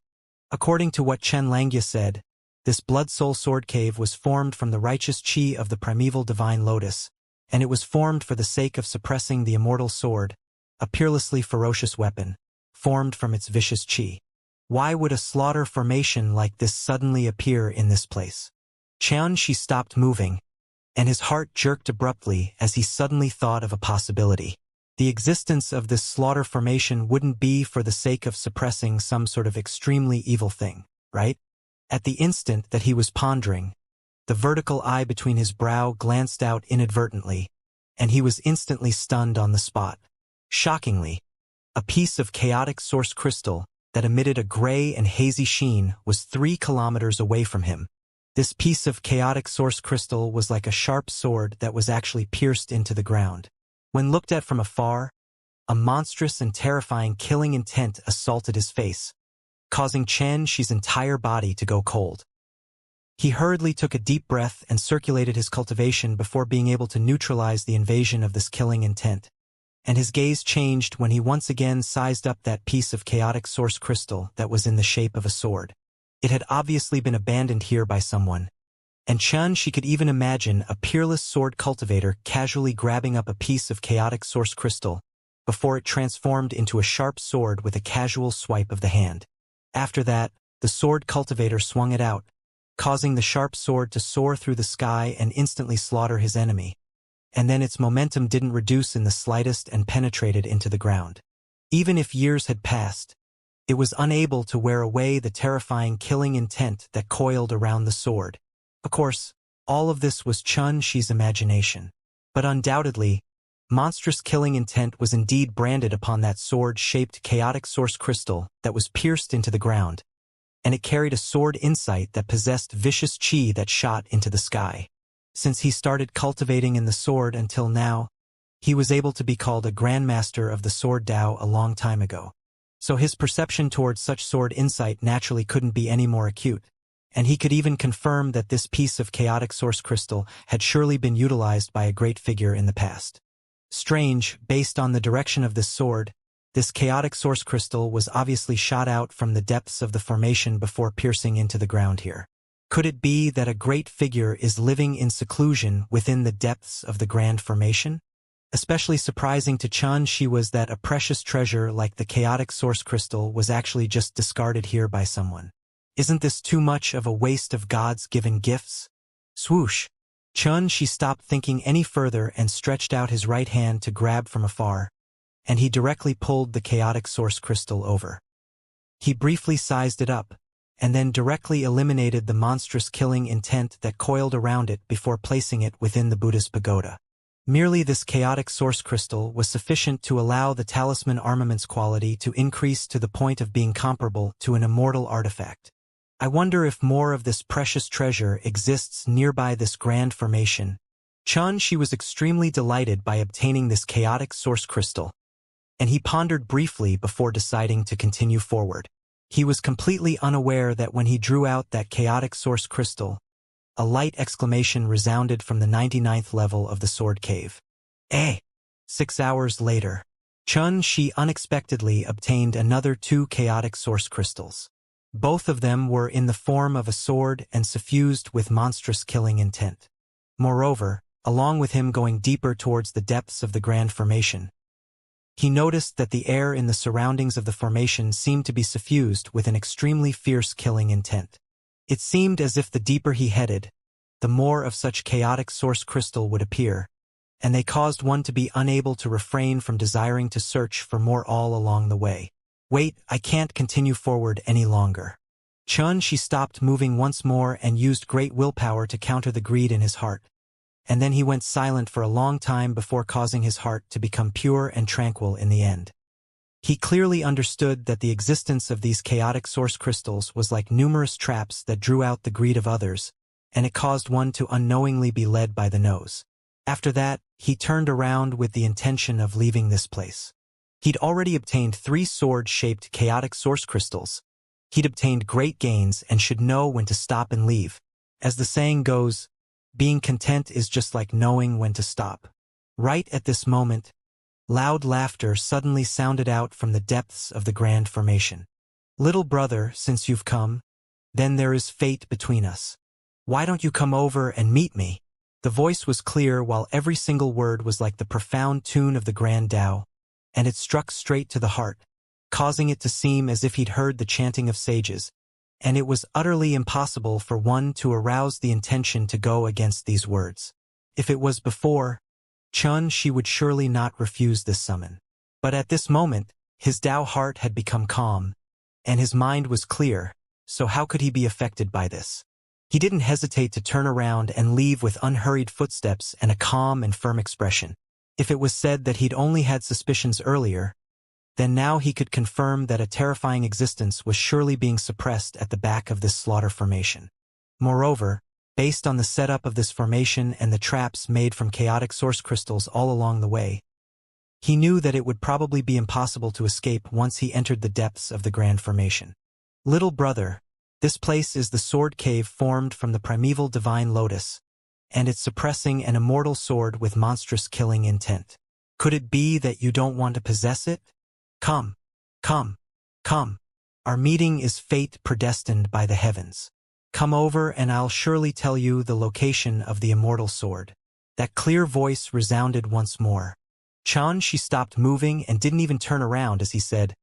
According to what Xianxia said, this blood soul sword cave was formed from the righteous chi of the primeval divine lotus, and it was formed for the sake of suppressing the immortal sword, a peerlessly ferocious weapon, formed from its vicious chi. Why would a slaughter formation like this suddenly appear in this place? She stopped moving, and his heart jerked abruptly as he suddenly thought of a possibility. The existence of this slaughter formation wouldn't be for the sake of suppressing some sort of extremely evil thing, right? At the instant that he was pondering, the vertical eye between his brow glanced out inadvertently, and he was instantly stunned on the spot. Shockingly, a piece of chaotic source crystal that emitted a gray and hazy sheen was 3 kilometers away from him. This piece of chaotic source crystal was like a sharp sword that was actually pierced into the ground. When looked at from afar, a monstrous and terrifying killing intent assaulted his face, causing Shi's entire body to go cold. He hurriedly took a deep breath and circulated his cultivation before being able to neutralize the invasion of this killing intent. And his gaze changed when he once again sized up that piece of chaotic source crystal that was in the shape of a sword. It had obviously been abandoned here by someone, and she could even imagine a peerless sword cultivator casually grabbing up a piece of chaotic source crystal before it transformed into a sharp sword with a casual swipe of the hand. After that, the sword cultivator swung it out, causing the sharp sword to soar through the sky and instantly slaughter his enemy. And then its momentum didn't reduce in the slightest and penetrated into the ground. Even if years had passed, it was unable to wear away the terrifying killing intent that coiled around the sword. Of course, all of this was Shi's imagination. But undoubtedly, monstrous killing intent was indeed branded upon that sword-shaped chaotic source crystal that was pierced into the ground, and it carried a sword insight that possessed vicious chi that shot into the sky. Since he started cultivating in the sword until now, he was able to be called a grandmaster of the sword Tao a long time ago. So his perception towards such sword insight naturally couldn't be any more acute, and he could even confirm that this piece of chaotic source crystal had surely been utilized by a great figure in the past. Strange, based on the direction of this sword, this chaotic source crystal was obviously shot out from the depths of the formation before piercing into the ground here. Could it be that a great figure is living in seclusion within the depths of the grand formation? Especially surprising to Xianxia was that a precious treasure like the chaotic source crystal was actually just discarded here by someone. Isn't this too much of a waste of God's given gifts? Swoosh! Xianxia stopped thinking any further and stretched out his right hand to grab from afar, and he directly pulled the chaotic source crystal over. He briefly sized it up, and then directly eliminated the monstrous killing intent that coiled around it before placing it within the Buddha's pagoda. Merely this chaotic source crystal was sufficient to allow the talisman armament's quality to increase to the point of being comparable to an immortal artifact. I wonder if more of this precious treasure exists nearby this grand formation. Xianxia was extremely delighted by obtaining this chaotic source crystal, and he pondered briefly before deciding to continue forward. He was completely unaware that when he drew out that chaotic source crystal, a light exclamation resounded from the 99th level of the sword cave. 6 hours later, Xianxia unexpectedly obtained another 2 chaotic source crystals. Both of them were in the form of a sword and suffused with monstrous killing intent. Moreover, along with him going deeper towards the depths of the grand formation, he noticed that the air in the surroundings of the formation seemed to be suffused with an extremely fierce killing intent. It seemed as if the deeper he headed, the more of such chaotic source crystal would appear, and they caused one to be unable to refrain from desiring to search for more all along the way. Wait, I can't continue forward any longer. Xianxia stopped moving once more and used great willpower to counter the greed in his heart, and then he went silent for a long time before causing his heart to become pure and tranquil in the end. He clearly understood that the existence of these chaotic source crystals was like numerous traps that drew out the greed of others, and it caused one to unknowingly be led by the nose. After that, he turned around with the intention of leaving this place. He'd already obtained 3 sword-shaped chaotic source crystals. He'd obtained great gains and should know when to stop and leave. As the saying goes, being content is just like knowing when to stop. Right at this moment, loud laughter suddenly sounded out from the depths of the grand formation. Little brother, since you've come, then there is fate between us. Why don't you come over and meet me? The voice was clear while every single word was like the profound tune of the grand Tao, and it struck straight to the heart, causing it to seem as if he'd heard the chanting of sages, and it was utterly impossible for one to arouse the intention to go against these words. If it was before, Xianxia would surely not refuse this summon. But at this moment, his Tao heart had become calm, and his mind was clear, so how could he be affected by this? He didn't hesitate to turn around and leave with unhurried footsteps and a calm and firm expression. If it was said that he'd only had suspicions earlier, then now he could confirm that a terrifying existence was surely being suppressed at the back of this slaughter formation. Moreover, based on the setup of this formation and the traps made from chaotic source crystals all along the way, he knew that it would probably be impossible to escape once he entered the depths of the grand formation. Little brother, this place is the sword cave formed from the primeval divine lotus, and it's suppressing an immortal sword with monstrous killing intent. Could it be that you don't want to possess it? Come, come, come. Our meeting is fate predestined by the heavens. Come over and I'll surely tell you the location of the immortal sword. That clear voice resounded once more. Xianxia stopped moving and didn't even turn around as he said,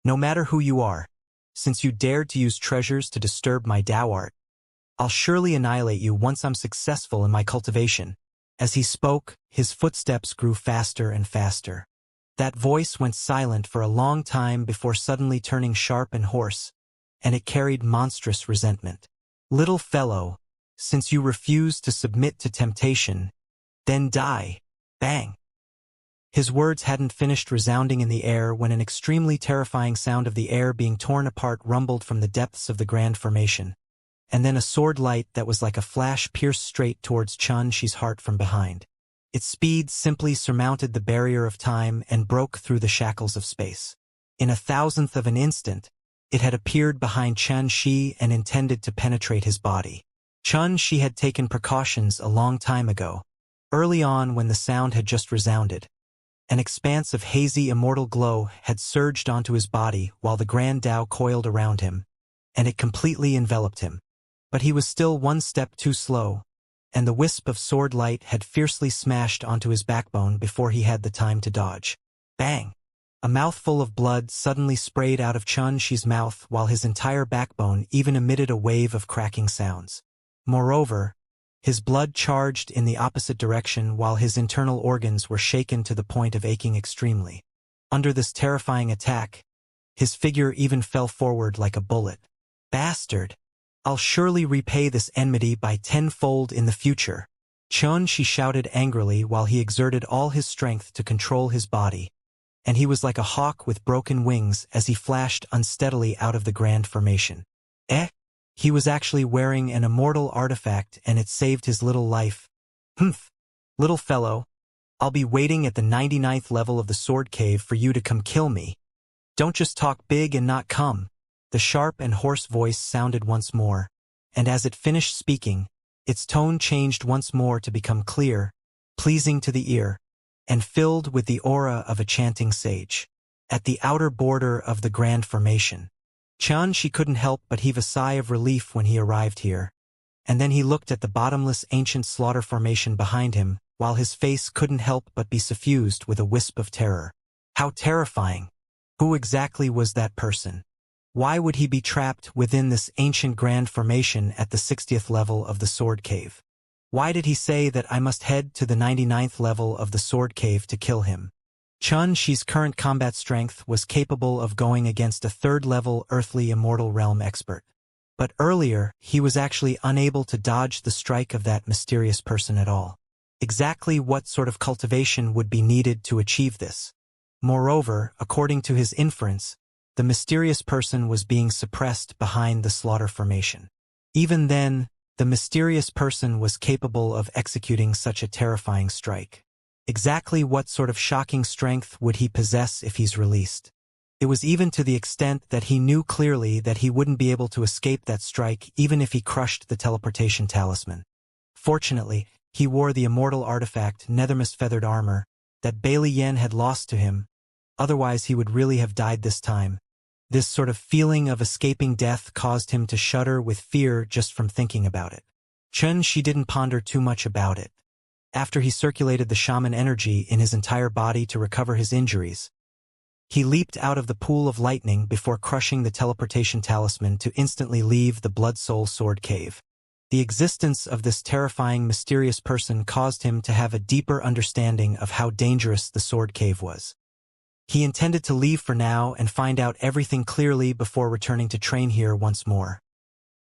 "No matter who you are, since you dared to use treasures to disturb my Tao art, I'll surely annihilate you once I'm successful in my cultivation." As he spoke, his footsteps grew faster and faster. That voice went silent for a long time before suddenly turning sharp and hoarse, and it carried monstrous resentment. "Little fellow, since you refuse to submit to temptation, then die." Bang! His words hadn't finished resounding in the air when an extremely terrifying sound of the air being torn apart rumbled from the depths of the grand formation, and then a sword light that was like a flash pierced straight towards Xianxia's heart from behind. Its speed simply surmounted the barrier of time and broke through the shackles of space. In a thousandth of an instant, it had appeared behind Xianxia and intended to penetrate his body. Xianxia had taken precautions a long time ago, early on when the sound had just resounded. An expanse of hazy immortal glow had surged onto his body while the Grand Tao coiled around him, and it completely enveloped him. But he was still one step too slow, and the wisp of sword light had fiercely smashed onto his backbone before he had the time to dodge. Bang! A mouthful of blood suddenly sprayed out of Xianxia's mouth while his entire backbone even emitted a wave of cracking sounds. Moreover, his blood charged in the opposite direction while his internal organs were shaken to the point of aching extremely. Under this terrifying attack, his figure even fell forward like a bullet. Bastard! I'll surely repay this enmity by tenfold in the future. Xianxia shouted angrily while he exerted all his strength to control his body, and he was like a hawk with broken wings as he flashed unsteadily out of the grand formation. He was actually wearing an immortal artifact and it saved his little life. Humph! Little fellow, I'll be waiting at the 99th level of the sword cave for you to come kill me. Don't just talk big and not come. The sharp and hoarse voice sounded once more, and as it finished speaking, its tone changed once more to become clear, pleasing to the ear, and filled with the aura of a chanting sage. At the outer border of the grand formation, Xianxia couldn't help but heave a sigh of relief when he arrived here, and then he looked at the bottomless ancient slaughter formation behind him, while his face couldn't help but be suffused with a wisp of terror. How terrifying! Who exactly was that person? Why would he be trapped within this ancient grand formation at the 60th level of the sword cave? Why did he say that I must head to the 99th level of the sword cave to kill him? Xianxia's current combat strength was capable of going against a third-level earthly immortal realm expert. But earlier, he was actually unable to dodge the strike of that mysterious person at all. Exactly what sort of cultivation would be needed to achieve this? Moreover, according to his inference, the mysterious person was being suppressed behind the slaughter formation. Even then, the mysterious person was capable of executing such a terrifying strike. Exactly what sort of shocking strength would he possess if he's released? It was even to the extent that he knew clearly that he wouldn't be able to escape that strike even if he crushed the teleportation talisman. Fortunately, he wore the immortal artifact Nethermist feathered armor that Bailey Yen had lost to him, otherwise he would really have died this time. This sort of feeling of escaping death caused him to shudder with fear just from thinking about it. Xianxia didn't ponder too much about it. After he circulated the shaman energy in his entire body to recover his injuries, he leaped out of the pool of lightning before crushing the teleportation talisman to instantly leave the Blood Soul Sword Cave. The existence of this terrifying, mysterious person caused him to have a deeper understanding of how dangerous the Sword Cave was. He intended to leave for now and find out everything clearly before returning to train here once more.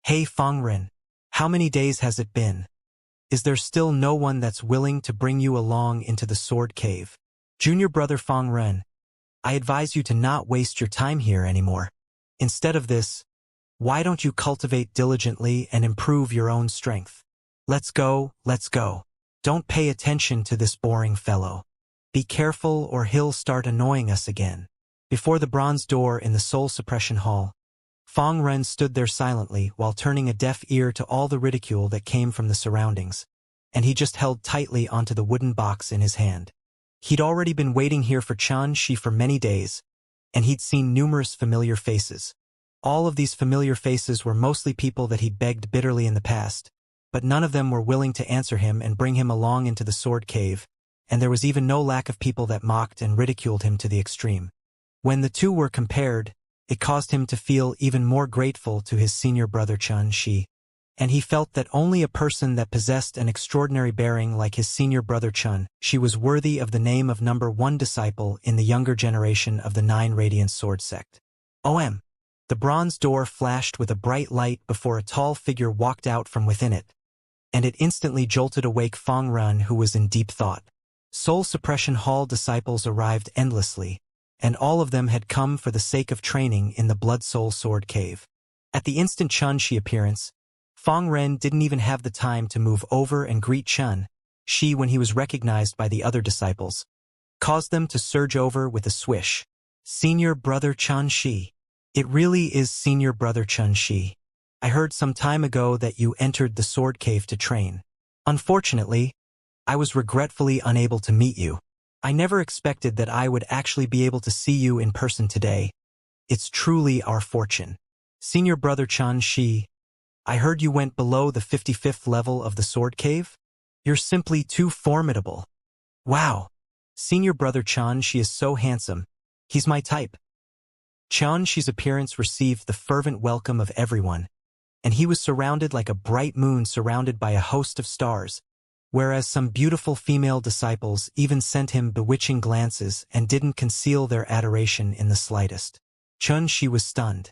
Hey Fangren, how many days has it been? Is there still no one that's willing to bring you along into the Sword Cave? Junior brother Fangren, I advise you to not waste your time here anymore. Instead of this, why don't you cultivate diligently and improve your own strength? Let's go, let's go. Don't pay attention to this boring fellow. Be careful or he'll start annoying us again. Before the bronze door in the soul suppression hall, Fang Ren stood there silently while turning a deaf ear to all the ridicule that came from the surroundings, and he just held tightly onto the wooden box in his hand. He'd already been waiting here for Xianxia for many days, and he'd seen numerous familiar faces. All of these familiar faces were mostly people that he'd begged bitterly in the past, but none of them were willing to answer him and bring him along into the Sword Cave, and there was even no lack of people that mocked and ridiculed him to the extreme. When the two were compared, it caused him to feel even more grateful to his senior brother Xianxia, and he felt that only a person that possessed an extraordinary bearing like his senior brother Xianxia was worthy of the name of #1 disciple in the younger generation of the 9 Radiant Sword Sect. OM. The bronze door flashed with a bright light before a tall figure walked out from within it, and it instantly jolted awake Fang Ren, who was in deep thought. Soul Suppression Hall disciples arrived endlessly, and all of them had come for the sake of training in the Blood Soul Sword Cave. At the instant Xianxia appearance, Fang Ren didn't even have the time to move over and greet Xianxia when he was recognized by the other disciples, caused them to surge over with a swish. Senior brother Xianxia. It really is senior brother Xianxia. I heard some time ago that you entered the Sword Cave to train. Unfortunately, I was regretfully unable to meet you. I never expected that I would actually be able to see you in person today. It's truly our fortune. Senior brother Xianxia, I heard you went below the 55th level of the sword cave? You're simply too formidable. Wow. Senior brother Xianxia is so handsome. He's my type. Xianxia's appearance received the fervent welcome of everyone, and he was surrounded like a bright moon surrounded by a host of stars, whereas some beautiful female disciples even sent him bewitching glances and didn't conceal their adoration in the slightest. Xianxia was stunned.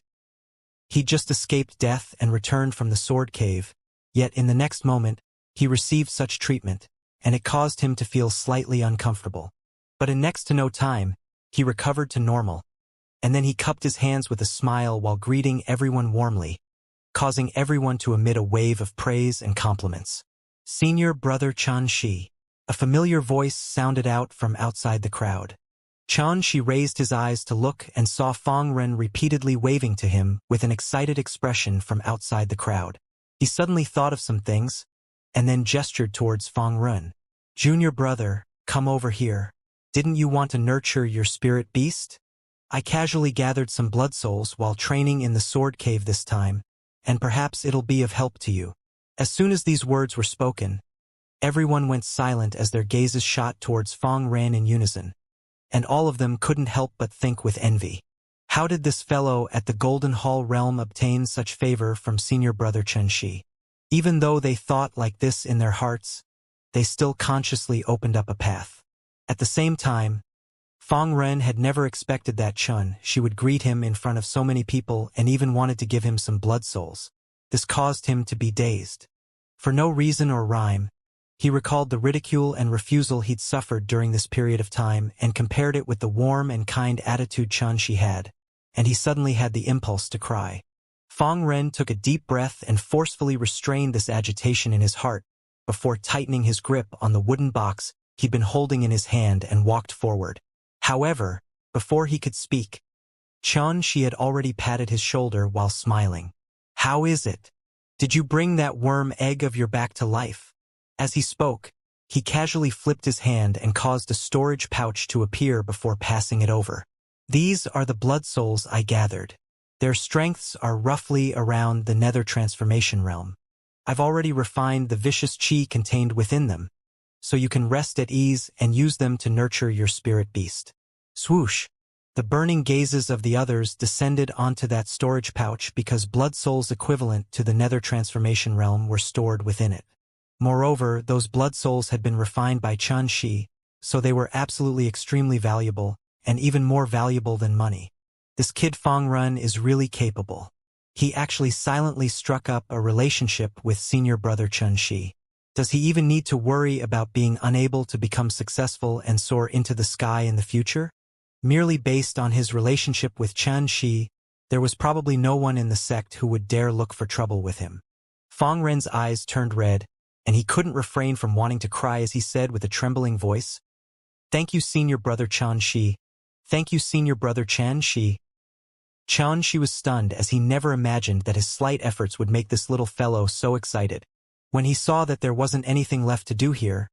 He'd just escaped death and returned from the sword cave, yet in the next moment, he received such treatment, and it caused him to feel slightly uncomfortable. But in next to no time, he recovered to normal, and then he cupped his hands with a smile while greeting everyone warmly, causing everyone to emit a wave of praise and compliments. Senior brother Xianxia. A familiar voice sounded out from outside the crowd. Xianxia raised his eyes to look and saw Fang Ren repeatedly waving to him with an excited expression from outside the crowd. He suddenly thought of some things, and then gestured towards Fang Ren. Junior brother, come over here. Didn't you want to nurture your spirit beast? I casually gathered some blood souls while training in the sword cave this time, and perhaps it'll be of help to you. As soon as these words were spoken, everyone went silent as their gazes shot towards Fang Ren in unison, and all of them couldn't help but think with envy. How did this fellow at the Golden Hall realm obtain such favor from senior brother Xianxia? Even though they thought like this in their hearts, they still consciously opened up a path. At the same time, Fang Ren had never expected that Xianxia would greet him in front of so many people and even wanted to give him some blood souls. This caused him to be dazed. For no reason or rhyme, he recalled the ridicule and refusal he'd suffered during this period of time and compared it with the warm and kind attitude Xianxia had, and he suddenly had the impulse to cry. Fang Ren took a deep breath and forcefully restrained this agitation in his heart before tightening his grip on the wooden box he'd been holding in his hand and walked forward. However, before he could speak, Xianxia had already patted his shoulder while smiling. How is it? Did you bring that worm egg of your back to life? As he spoke, he casually flipped his hand and caused a storage pouch to appear before passing it over. These are the blood souls I gathered. Their strengths are roughly around the nether transformation realm. I've already refined the vicious qi contained within them, so you can rest at ease and use them to nurture your spirit beast. Swoosh! The burning gazes of the others descended onto that storage pouch because blood souls equivalent to the nether transformation realm were stored within it. Moreover, those blood souls had been refined by Xianxia, so they were absolutely extremely valuable, and even more valuable than money. This kid Fang Ren is really capable. He actually silently struck up a relationship with senior brother Xianxia. Does he even need to worry about being unable to become successful and soar into the sky in the future? Merely based on his relationship with Xianxia, there was probably no one in the sect who would dare look for trouble with him. Fang Ren's eyes turned red, and he couldn't refrain from wanting to cry as he said with a trembling voice, "Thank you, senior brother Xianxia. Thank you, senior brother Xianxia." Xianxia was stunned as he never imagined that his slight efforts would make this little fellow so excited. When he saw that there wasn't anything left to do here,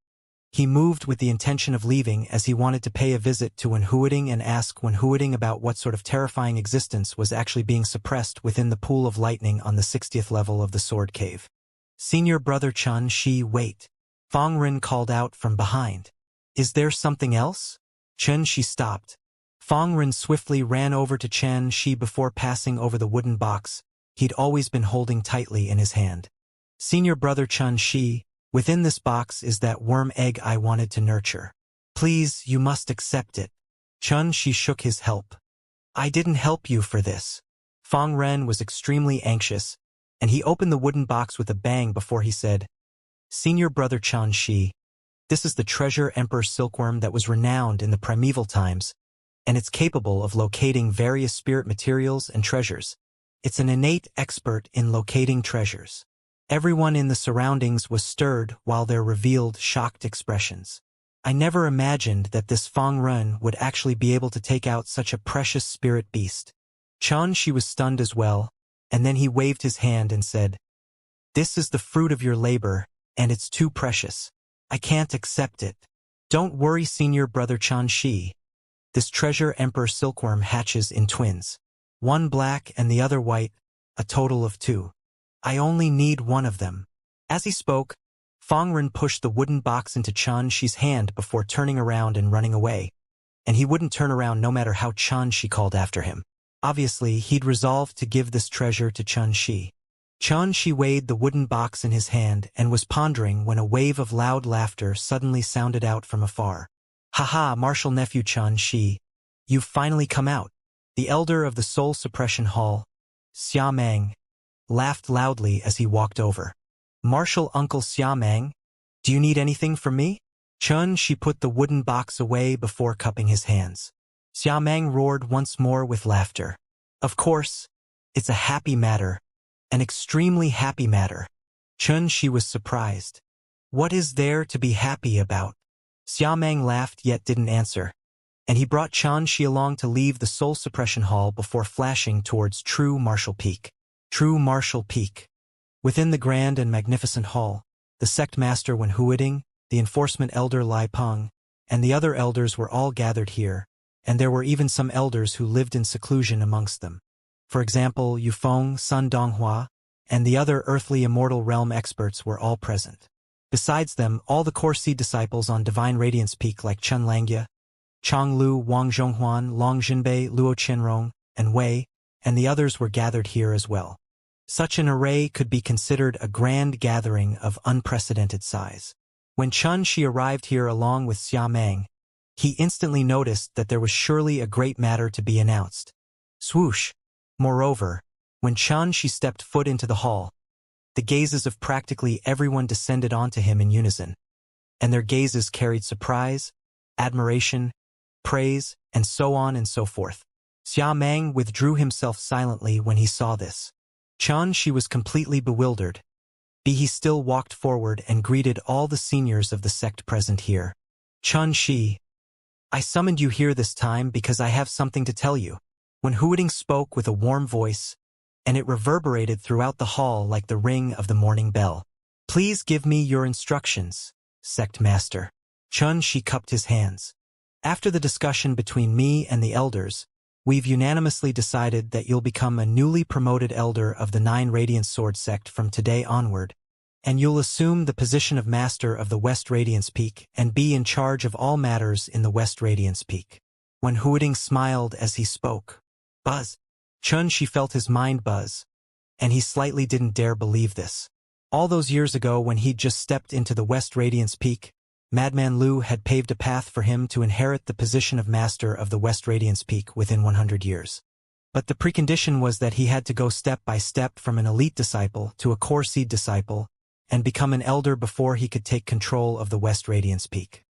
he moved with the intention of leaving as he wanted to pay a visit to Wenhuiting and ask Wenhuiting about what sort of terrifying existence was actually being suppressed within the pool of lightning on the 60th level of the sword cave. Senior brother Xianxia, wait. Fang Ren called out from behind. Is there something else? Xianxia stopped. Fang Ren swiftly ran over to Xianxia before passing over the wooden box he'd always been holding tightly in his hand. Senior brother Xianxia, within this box is that worm egg I wanted to nurture. Please, you must accept it. Xianxia shook his help. I didn't help you for this. Fang Ren was extremely anxious, and he opened the wooden box with a bang before he said, Senior brother Xianxia, this is the treasure emperor silkworm that was renowned in the primeval times, and it's capable of locating various spirit materials and treasures. It's an innate expert in locating treasures. Everyone in the surroundings was stirred while they revealed shocked expressions. I never imagined that this Fang Ren would actually be able to take out such a precious spirit beast. Xianxia was stunned as well, and then he waved his hand and said, This is the fruit of your labor, and it's too precious. I can't accept it. Don't worry, senior brother Xianxia. This treasure emperor silkworm hatches in twins. One black and the other white, a total of 2. I only need one of them. As he spoke, Fangren pushed the wooden box into Xianxia's hand before turning around and running away. And he wouldn't turn around no matter how Xianxia called after him. Obviously, he'd resolved to give this treasure to Xianxia. Xianxia weighed the wooden box in his hand and was pondering when a wave of loud laughter suddenly sounded out from afar. "Ha-ha, martial nephew Xianxia, you've finally come out." The elder of the Soul Suppression Hall, Xiamang, laughed loudly as he walked over. "Martial Uncle Xiamang, do you need anything from me?" Xianxia put the wooden box away before cupping his hands. Xiamang roared once more with laughter. "Of course, it's a happy matter. An extremely happy matter." Xianxia was surprised. "What is there to be happy about?" Xiamang laughed yet didn't answer, and he brought Xianxia along to leave the Soul Suppression Hall before flashing towards True Martial Peak. True Martial Peak. Within the grand and magnificent hall, the sect master Wen Huiding, the enforcement elder Lai Peng, and the other elders were all gathered here, and there were even some elders who lived in seclusion amongst them. For example, Yufeng, Sun Donghua, and the other earthly immortal realm experts were all present. Besides them, all the core seed disciples on Divine Radiance Peak like Chen Langia, Chang Lu, Wang Zhonghuan, Long Jinbei, Luo Qianrong, and Wei, and the others were gathered here as well. Such an array could be considered a grand gathering of unprecedented size. When Xianxia arrived here along with Xiamang, he instantly noticed that there was surely a great matter to be announced. Swoosh! Moreover, when Xianxia stepped foot into the hall, the gazes of practically everyone descended onto him in unison, and their gazes carried surprise, admiration, praise, and so on and so forth. Xiamang withdrew himself silently when he saw this. Xianxia was completely bewildered. He still walked forward and greeted all the seniors of the sect present here. "Xianxia, I summoned you here this time because I have something to tell you." When Huiding spoke with a warm voice, and it reverberated throughout the hall like the ring of the morning bell. "Please give me your instructions, sect master." Xianxia cupped his hands. "After the discussion between me and the elders, we've unanimously decided that you'll become a newly promoted elder of the 9 Radiant Sword sect from today onward, and you'll assume the position of master of the West Radiance Peak and be in charge of all matters in the West Radiance Peak." When Huiding smiled as he spoke. Buzz. Xianxia felt his mind buzz, and he slightly didn't dare believe this. All those years ago when he'd just stepped into the West Radiance Peak, Madman Lu had paved a path for him to inherit the position of master of the West Radiance Peak within 100 years. But the precondition was that he had to go step by step from an elite disciple to a core seed disciple and become an elder before he could take control of the West Radiance Peak.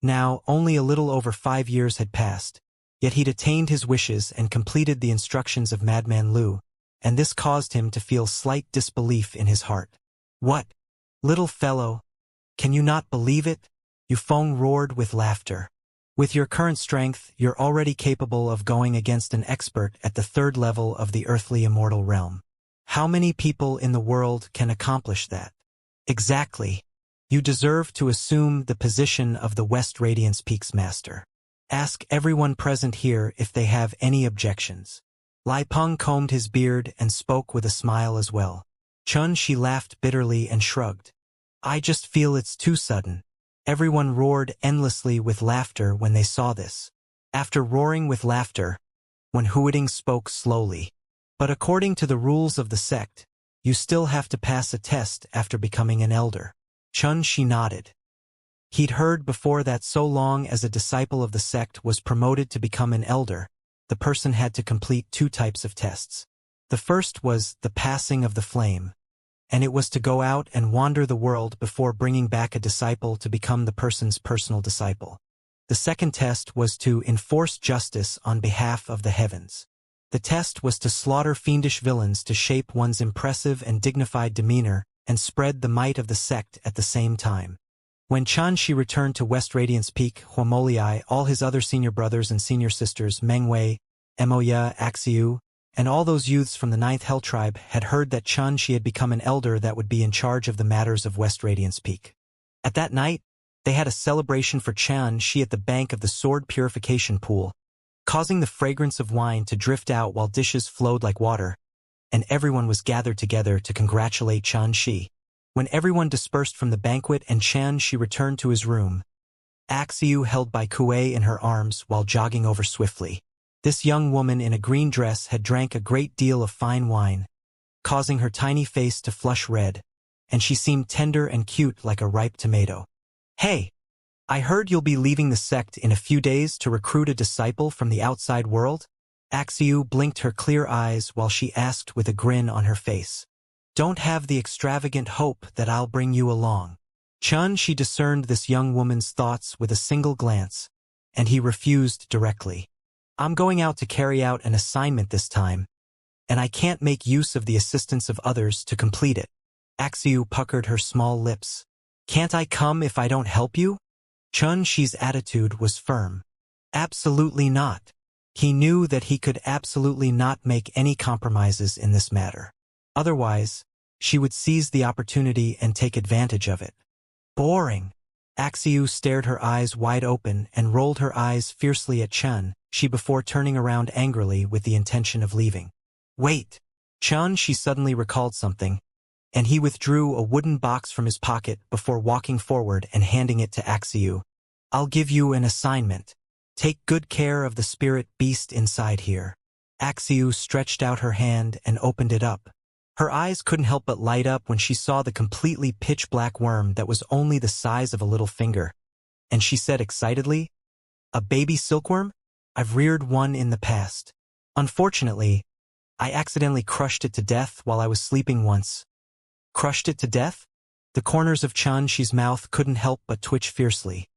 Now, only a little over 5 years had passed, yet he'd attained his wishes and completed the instructions of Madman Lu, and this caused him to feel slight disbelief in his heart. "What? Little fellow, can you not believe it?" Yufeng roared with laughter. "With your current strength, you're already capable of going against an expert at the 3rd level of the earthly immortal realm. How many people in the world can accomplish that?" "Exactly. You deserve to assume the position of the West Radiance Peak's master. Ask everyone present here if they have any objections." Lai Peng combed his beard and spoke with a smile as well. Xianxia laughed bitterly and shrugged. "I just feel it's too sudden." Everyone roared endlessly with laughter when they saw this. After roaring with laughter, when Huiding spoke slowly. "But according to the rules of the sect, you still have to pass a test after becoming an elder." Xianxia nodded. He'd heard before that so long as a disciple of the sect was promoted to become an elder, the person had to complete 2 types of tests. The first was the passing of the flame, and it was to go out and wander the world before bringing back a disciple to become the person's personal disciple. The second test was to enforce justice on behalf of the heavens. The test was to slaughter fiendish villains to shape one's impressive and dignified demeanor and spread the might of the sect at the same time. When Xianxia returned to West Radiance Peak, Huamoliai, all his other senior brothers and senior sisters, Mengwei, Emoya, Axiu, and all those youths from the 9th Hell Tribe had heard that Xianxia had become an elder that would be in charge of the matters of West Radiance Peak. At that night, They had a celebration for Xianxia at the bank of the sword purification pool, causing the fragrance of wine to drift out while dishes flowed like water, and everyone was gathered together to congratulate Xianxia. When everyone dispersed from the banquet and Xianxia returned to his room, Axiu held by Kuei in her arms while jogging over swiftly. This young woman in a green dress had drank a great deal of fine wine, causing her tiny face to flush red, and she seemed tender and cute like a ripe tomato. "Hey, I heard you'll be leaving the sect in a few days to recruit a disciple from the outside world?" Axiu blinked her clear eyes while she asked with a grin on her face. "Don't have the extravagant hope that I'll bring you along." She discerned this young woman's thoughts with a single glance, and he refused directly. "I'm going out to carry out an assignment this time, and I can't make use of the assistance of others to complete it." Axiu puckered her small lips. "Can't I come if I don't help you?" Xi's attitude was firm. "Absolutely not." He knew that he could absolutely not make any compromises in this matter. Otherwise, she would seize the opportunity and take advantage of it. "Boring." Axiu stared her eyes wide open and rolled her eyes fiercely at she before turning around angrily with the intention of leaving. "Wait." She suddenly recalled something, and he withdrew a wooden box from his pocket before walking forward and handing it to Axiu. "I'll give you an assignment. Take good care of the spirit beast inside here." Axiu stretched out her hand and opened it up. Her eyes couldn't help but light up when she saw the completely pitch-black worm that was only the size of a little finger, and she said excitedly, "A baby silkworm? I've reared one in the past. Unfortunately, I accidentally crushed it to death while I was sleeping once." "Crushed it to death?" The corners of Xi's mouth couldn't help but twitch fiercely,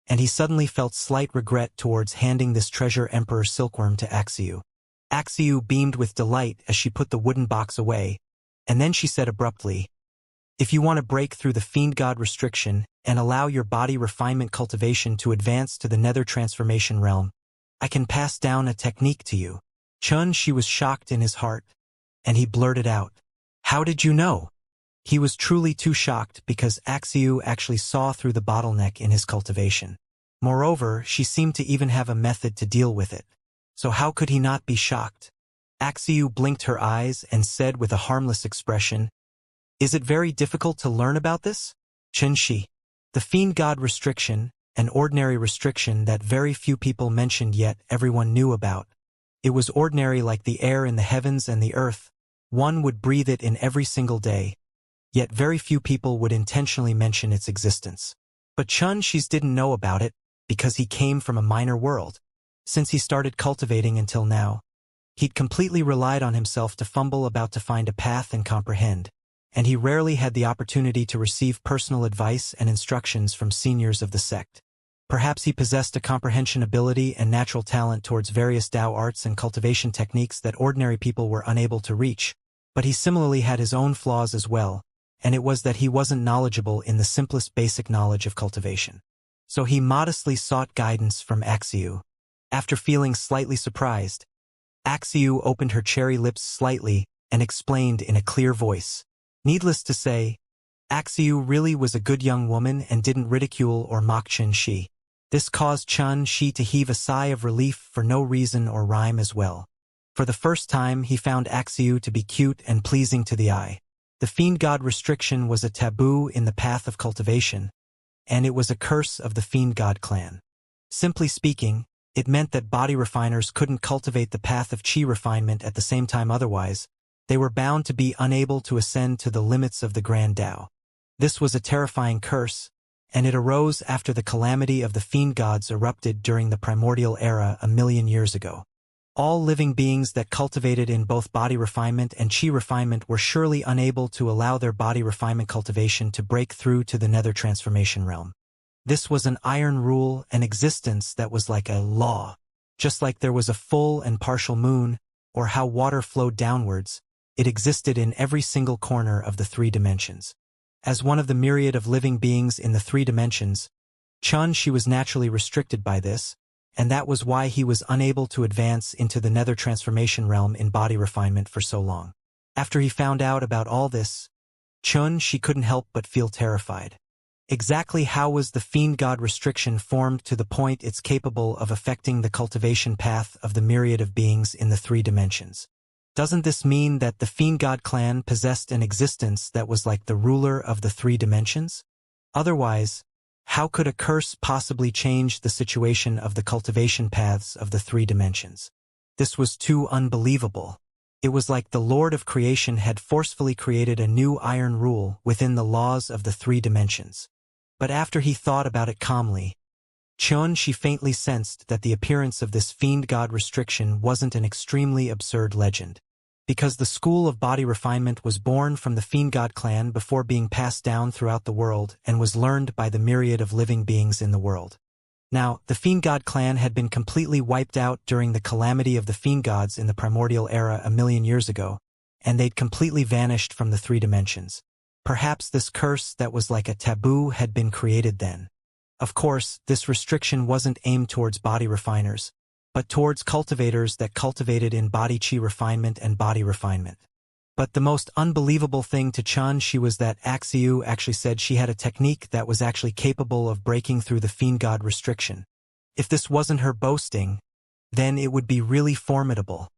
and he suddenly felt slight regret towards handing this treasure emperor silkworm to Axiu. Axiu beamed with delight as she put the wooden box away, and then she said abruptly, "If you want to break through the fiend god restriction and allow your body refinement cultivation to advance to the nether transformation realm, I can pass down a technique to you." She was shocked in his heart, and he blurted out, "How did you know?" He was truly too shocked because Axiu actually saw through the bottleneck in his cultivation. Moreover, she seemed to even have a method to deal with it. So how could he not be shocked? Axiu blinked her eyes and said with a harmless expression, "Is it very difficult to learn about this?" Xianxia. The fiend god restriction, an ordinary restriction that very few people mentioned yet everyone knew about. It was ordinary like the air in the heavens and the earth. One would breathe it in every single day. Yet very few people would intentionally mention its existence. But Xi's didn't know about it because he came from a minor world. Since he started cultivating until now, he'd completely relied on himself to fumble about to find a path and comprehend, and he rarely had the opportunity to receive personal advice and instructions from seniors of the sect. Perhaps he possessed a comprehension ability and natural talent towards various Dao arts and cultivation techniques that ordinary people were unable to reach, but he similarly had his own flaws as well, and it was that he wasn't knowledgeable in the simplest basic knowledge of cultivation. So he modestly sought guidance from Axiu. After feeling slightly surprised, Axiu opened her cherry lips slightly and explained in a clear voice. Needless to say, Axiu really was a good young woman and didn't ridicule or mock Xianxia. This caused Xianxia to heave a sigh of relief for no reason or rhyme as well. For the first time, he found Axiu to be cute and pleasing to the eye. The fiend god restriction was a taboo in the path of cultivation, and it was a curse of the fiend god clan. Simply speaking, it meant that body refiners couldn't cultivate the path of chi refinement at the same time, otherwise, they were bound to be unable to ascend to the limits of the Grand Dao. This was a terrifying curse, and it arose after the calamity of the fiend gods erupted during the primordial era 1,000,000 years ago. All living beings that cultivated in both body refinement and chi refinement were surely unable to allow their body refinement cultivation to break through to the nether transformation realm. This was an iron rule and existence that was like a law. Just like there was a full and partial moon, or how water flowed downwards, it existed in every single corner of the 3 dimensions. As one of the myriad of living beings in the 3 dimensions, she was naturally restricted by this, and that was why he was unable to advance into the nether transformation realm in body refinement for so long. After he found out about all this, she couldn't help but feel terrified. Exactly how was the fiend god restriction formed to the point it's capable of affecting the cultivation path of the myriad of beings in the three dimensions? Doesn't this mean that the fiend god clan possessed an existence that was like the ruler of the three dimensions? Otherwise, how could a curse possibly change the situation of the cultivation paths of the three dimensions? This was too unbelievable. It was like the Lord of Creation had forcefully created a new iron rule within the laws of the three dimensions. But after he thought about it calmly, she faintly sensed that the appearance of this fiend god restriction wasn't an extremely absurd legend. Because the school of body refinement was born from the fiend god clan before being passed down throughout the world and was learned by the myriad of living beings in the world. Now, the fiend god clan had been completely wiped out during the calamity of the fiend gods in the primordial era 1,000,000 years ago, and they'd completely vanished from the three dimensions. Perhaps this curse that was like a taboo had been created then. Of course, this restriction wasn't aimed towards body refiners, but towards cultivators that cultivated in body chi refinement and body refinement. But the most unbelievable thing to Xianxia was that Xianxia actually said she had a technique that was actually capable of breaking through the fiend god restriction. If this wasn't her boasting, then it would be really formidable.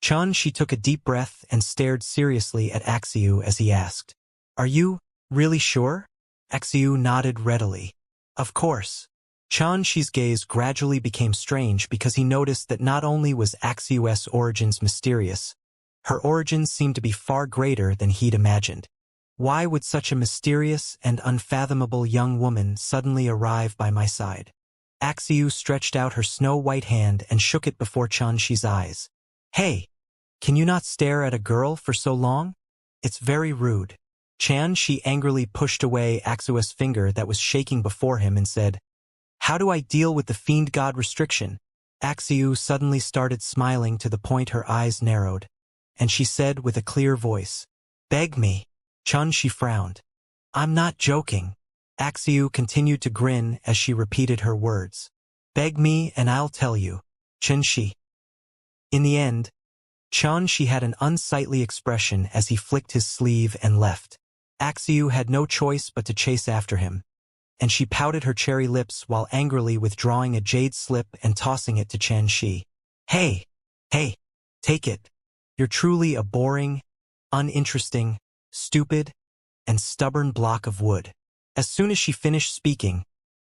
Xianxia took a deep breath and stared seriously at Xianxia as he asked, "Are you really sure?" Xianxia nodded readily. Of course. Xianxia's gaze gradually became strange because he noticed that not only was Xianxia's origins mysterious, her origins seemed to be far greater than he'd imagined. Why would such a mysterious and unfathomable young woman suddenly arrive by my side? Xianxia stretched out her snow-white hand and shook it before Xianxia's eyes. "Hey, can you not stare at a girl for so long? It's very rude." Xianxia angrily pushed away Xianxia's finger that was shaking before him and said, "How do I deal with the fiend god restriction?" Xianxia suddenly started smiling to the point her eyes narrowed, and she said with a clear voice, "Beg me." Xianxia frowned. "I'm not joking." Xianxia continued to grin as she repeated her words. "Beg me and I'll tell you." Xianxia. In the end, Xianxia had an unsightly expression as he flicked his sleeve and left. Xianxia had no choice but to chase after him, and she pouted her cherry lips while angrily withdrawing a jade slip and tossing it to Xianxia. Hey, take it. You're truly a boring, uninteresting, stupid, and stubborn block of wood." As soon as she finished speaking,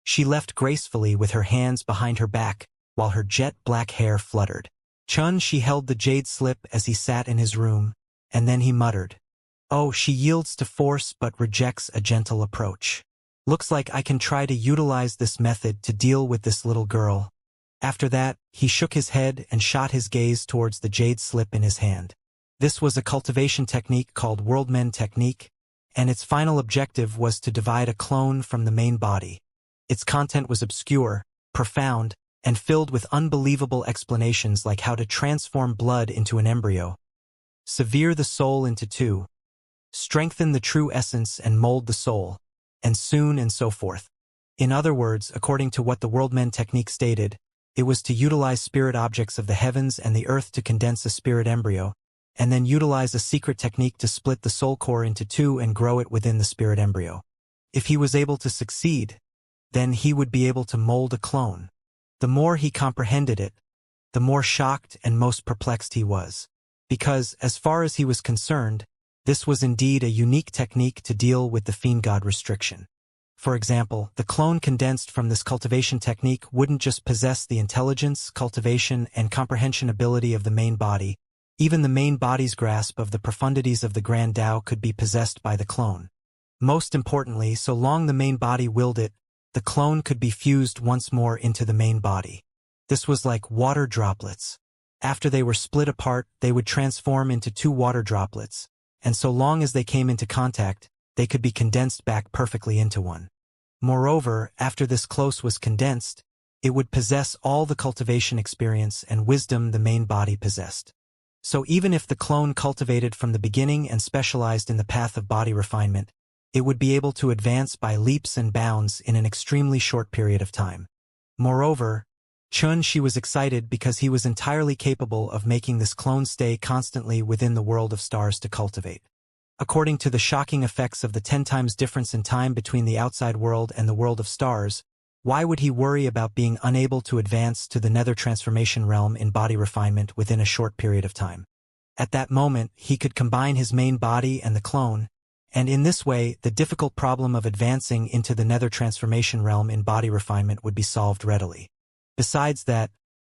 she left gracefully with her hands behind her back while her jet-black hair fluttered. Xianxia held the jade slip as he sat in his room, and then he muttered, "Oh, she yields to force but rejects a gentle approach. Looks like I can try to utilize this method to deal with this little girl." After that, he shook his head and shot his gaze towards the jade slip in his hand. This was a cultivation technique called Worldmen Technique, and its final objective was to divide a clone from the main body. Its content was obscure, profound, and filled with unbelievable explanations like how to transform blood into an embryo, sever the soul into two, strengthen the true essence and mold the soul, and so forth. In other words, according to what the Worldmen Technique stated, it was to utilize spirit objects of the heavens and the earth to condense a spirit embryo, and then utilize a secret technique to split the soul core into two and grow it within the spirit embryo. If he was able to succeed, then he would be able to mold a clone. The more he comprehended it, the more shocked and most perplexed he was. Because, as far as he was concerned, this was indeed a unique technique to deal with the fiend god restriction. For example, the clone condensed from this cultivation technique wouldn't just possess the intelligence, cultivation, and comprehension ability of the main body. Even the main body's grasp of the profundities of the Grand Tao could be possessed by the clone. Most importantly, so long the main body willed it, the clone could be fused once more into the main body. This was like water droplets. After they were split apart, they would transform into two water droplets, and so long as they came into contact, they could be condensed back perfectly into one. Moreover, after this close was condensed, it would possess all the cultivation experience and wisdom the main body possessed. So even if the clone cultivated from the beginning and specialized in the path of body refinement, it would be able to advance by leaps and bounds in an extremely short period of time. Moreover, Xianxia was excited because he was entirely capable of making this clone stay constantly within the world of stars to cultivate. According to the shocking effects of the 10 times difference in time between the outside world and the world of stars, why would he worry about being unable to advance to the nether transformation realm in body refinement within a short period of time? At that moment, he could combine his main body and the clone, and in this way, the difficult problem of advancing into the nether transformation realm in body refinement would be solved readily. Besides that,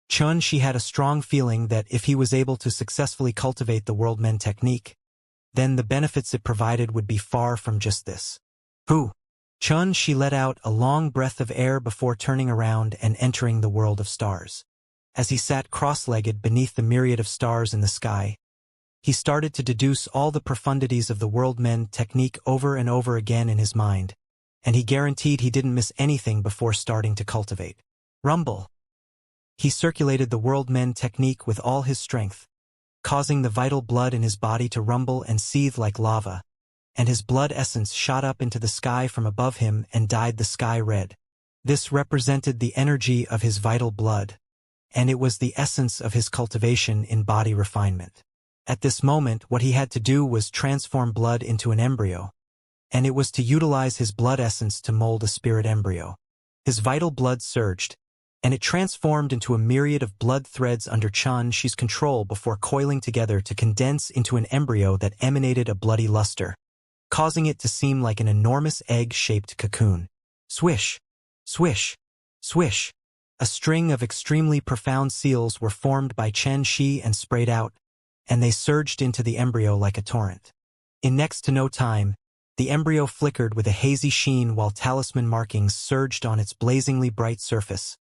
Xianxia had a strong feeling that if he was able to successfully cultivate the world men technique, then the benefits it provided would be far from just this. Who? Xianxia let out a long breath of air before turning around and entering the world of stars. As he sat cross-legged beneath the myriad of stars in the sky, he started to deduce all the profundities of the world men technique over and over again in his mind, and he guaranteed he didn't miss anything before starting to cultivate. Rumble. He circulated the world men technique with all his strength, causing the vital blood in his body to rumble and seethe like lava, and his blood essence shot up into the sky from above him and dyed the sky red. This represented the energy of his vital blood, and it was the essence of his cultivation in body refinement. At this moment, what he had to do was transform blood into an embryo, and it was to utilize his blood essence to mold a spirit embryo. His vital blood surged, and it transformed into a myriad of blood threads under Xianxia's control before coiling together to condense into an embryo that emanated a bloody luster, causing it to seem like an enormous egg-shaped cocoon. Swish, swish, swish. A string of extremely profound seals were formed by Xianxia and sprayed out, and they surged into the embryo like a torrent. In next to no time, the embryo flickered with a hazy sheen while talisman markings surged on its blazingly bright surface,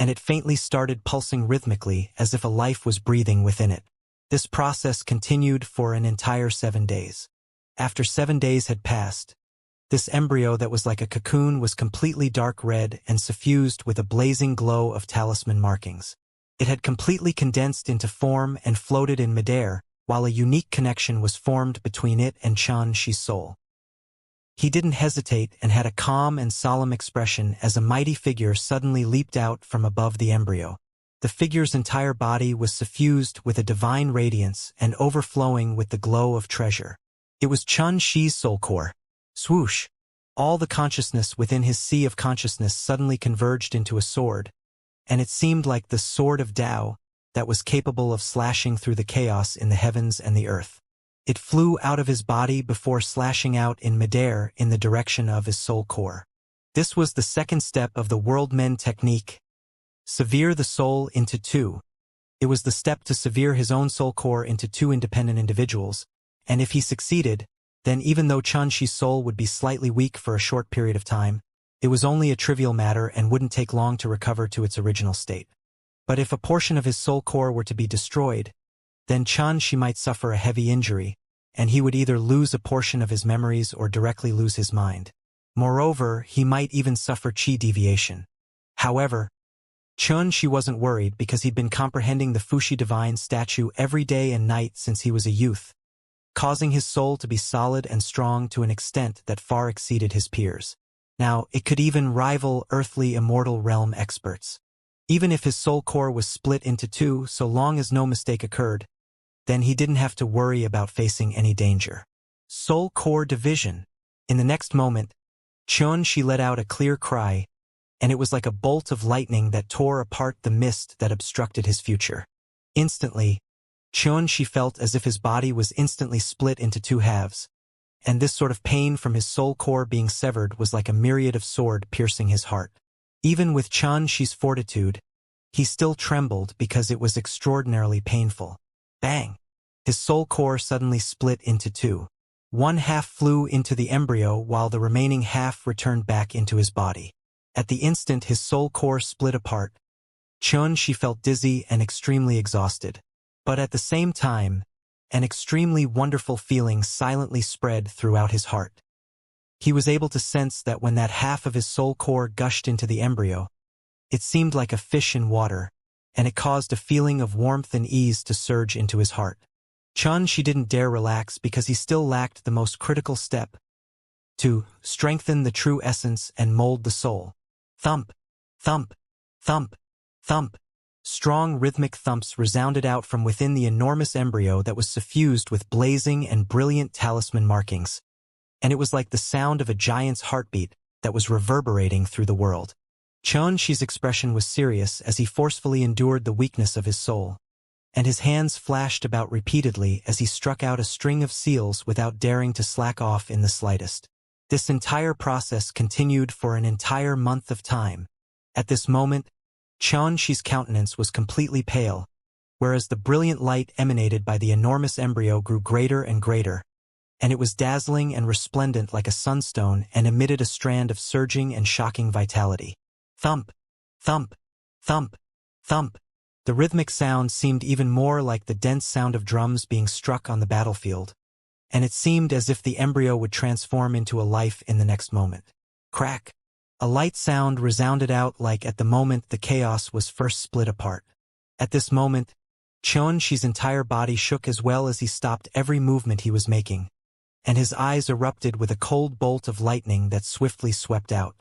and it faintly started pulsing rhythmically as if a life was breathing within it. This process continued for an entire 7 days. After 7 days had passed, this embryo that was like a cocoon was completely dark red and suffused with a blazing glow of talisman markings. It had completely condensed into form and floated in midair, while a unique connection was formed between it and Xianxia's soul. He didn't hesitate and had a calm and solemn expression as a mighty figure suddenly leaped out from above the embryo. The figure's entire body was suffused with a divine radiance and overflowing with the glow of treasure. It was Xianxia's soul core. Swoosh! All the consciousness within his sea of consciousness suddenly converged into a sword, and it seemed like the sword of Tao that was capable of slashing through the chaos in the heavens and the earth. It flew out of his body before slashing out in midair in the direction of his soul core. This was the second step of the world men technique. Sever the soul into two. It was the step to sever his own soul core into two independent individuals, and if he succeeded, then even though Xianxia's soul would be slightly weak for a short period of time, it was only a trivial matter and wouldn't take long to recover to its original state. But if a portion of his soul core were to be destroyed, then Xianxia might suffer a heavy injury, and he would either lose a portion of his memories or directly lose his mind. Moreover, he might even suffer chi deviation. However, Xianxia wasn't worried because he'd been comprehending the Fuxi divine statue every day and night since he was a youth, causing his soul to be solid and strong to an extent that far exceeded his peers. Now, it could even rival earthly immortal realm experts. Even if his soul core was split into two, so long as no mistake occurred, then he didn't have to worry about facing any danger. Soul core division. In the next moment, Xianxia let out a clear cry, and it was like a bolt of lightning that tore apart the mist that obstructed his future. Instantly, Xianxia felt as if his body was instantly split into two halves, and this sort of pain from his soul core being severed was like a myriad of sword piercing his heart. Even with Xianxia's fortitude, he still trembled because it was extraordinarily painful. Bang! His soul core suddenly split into two. One half flew into the embryo while the remaining half returned back into his body. At the instant his soul core split apart, Xianxia felt dizzy and extremely exhausted. But at the same time, an extremely wonderful feeling silently spread throughout his heart. He was able to sense that when that half of his soul core gushed into the embryo, it seemed like a fish in water, and it caused a feeling of warmth and ease to surge into his heart. Xianxia didn't dare relax because he still lacked the most critical step to strengthen the true essence and mold the soul. Thump, thump, thump, thump. Strong rhythmic thumps resounded out from within the enormous embryo that was suffused with blazing and brilliant talisman markings. And it was like the sound of a giant's heartbeat that was reverberating through the world. Xianxia's expression was serious as he forcefully endured the weakness of his soul, and his hands flashed about repeatedly as he struck out a string of seals without daring to slack off in the slightest. This entire process continued for an entire month of time. At this moment, Xianxia's countenance was completely pale, whereas the brilliant light emanated by the enormous embryo grew greater and greater, and it was dazzling and resplendent like a sunstone and emitted a strand of surging and shocking vitality. Thump, thump, thump, thump. The rhythmic sound seemed even more like the dense sound of drums being struck on the battlefield, and it seemed as if the embryo would transform into a life in the next moment. Crack! A light sound resounded out like at the moment the chaos was first split apart. At this moment, Xianxia's entire body shook as well as he stopped every movement he was making, and his eyes erupted with a cold bolt of lightning that swiftly swept out.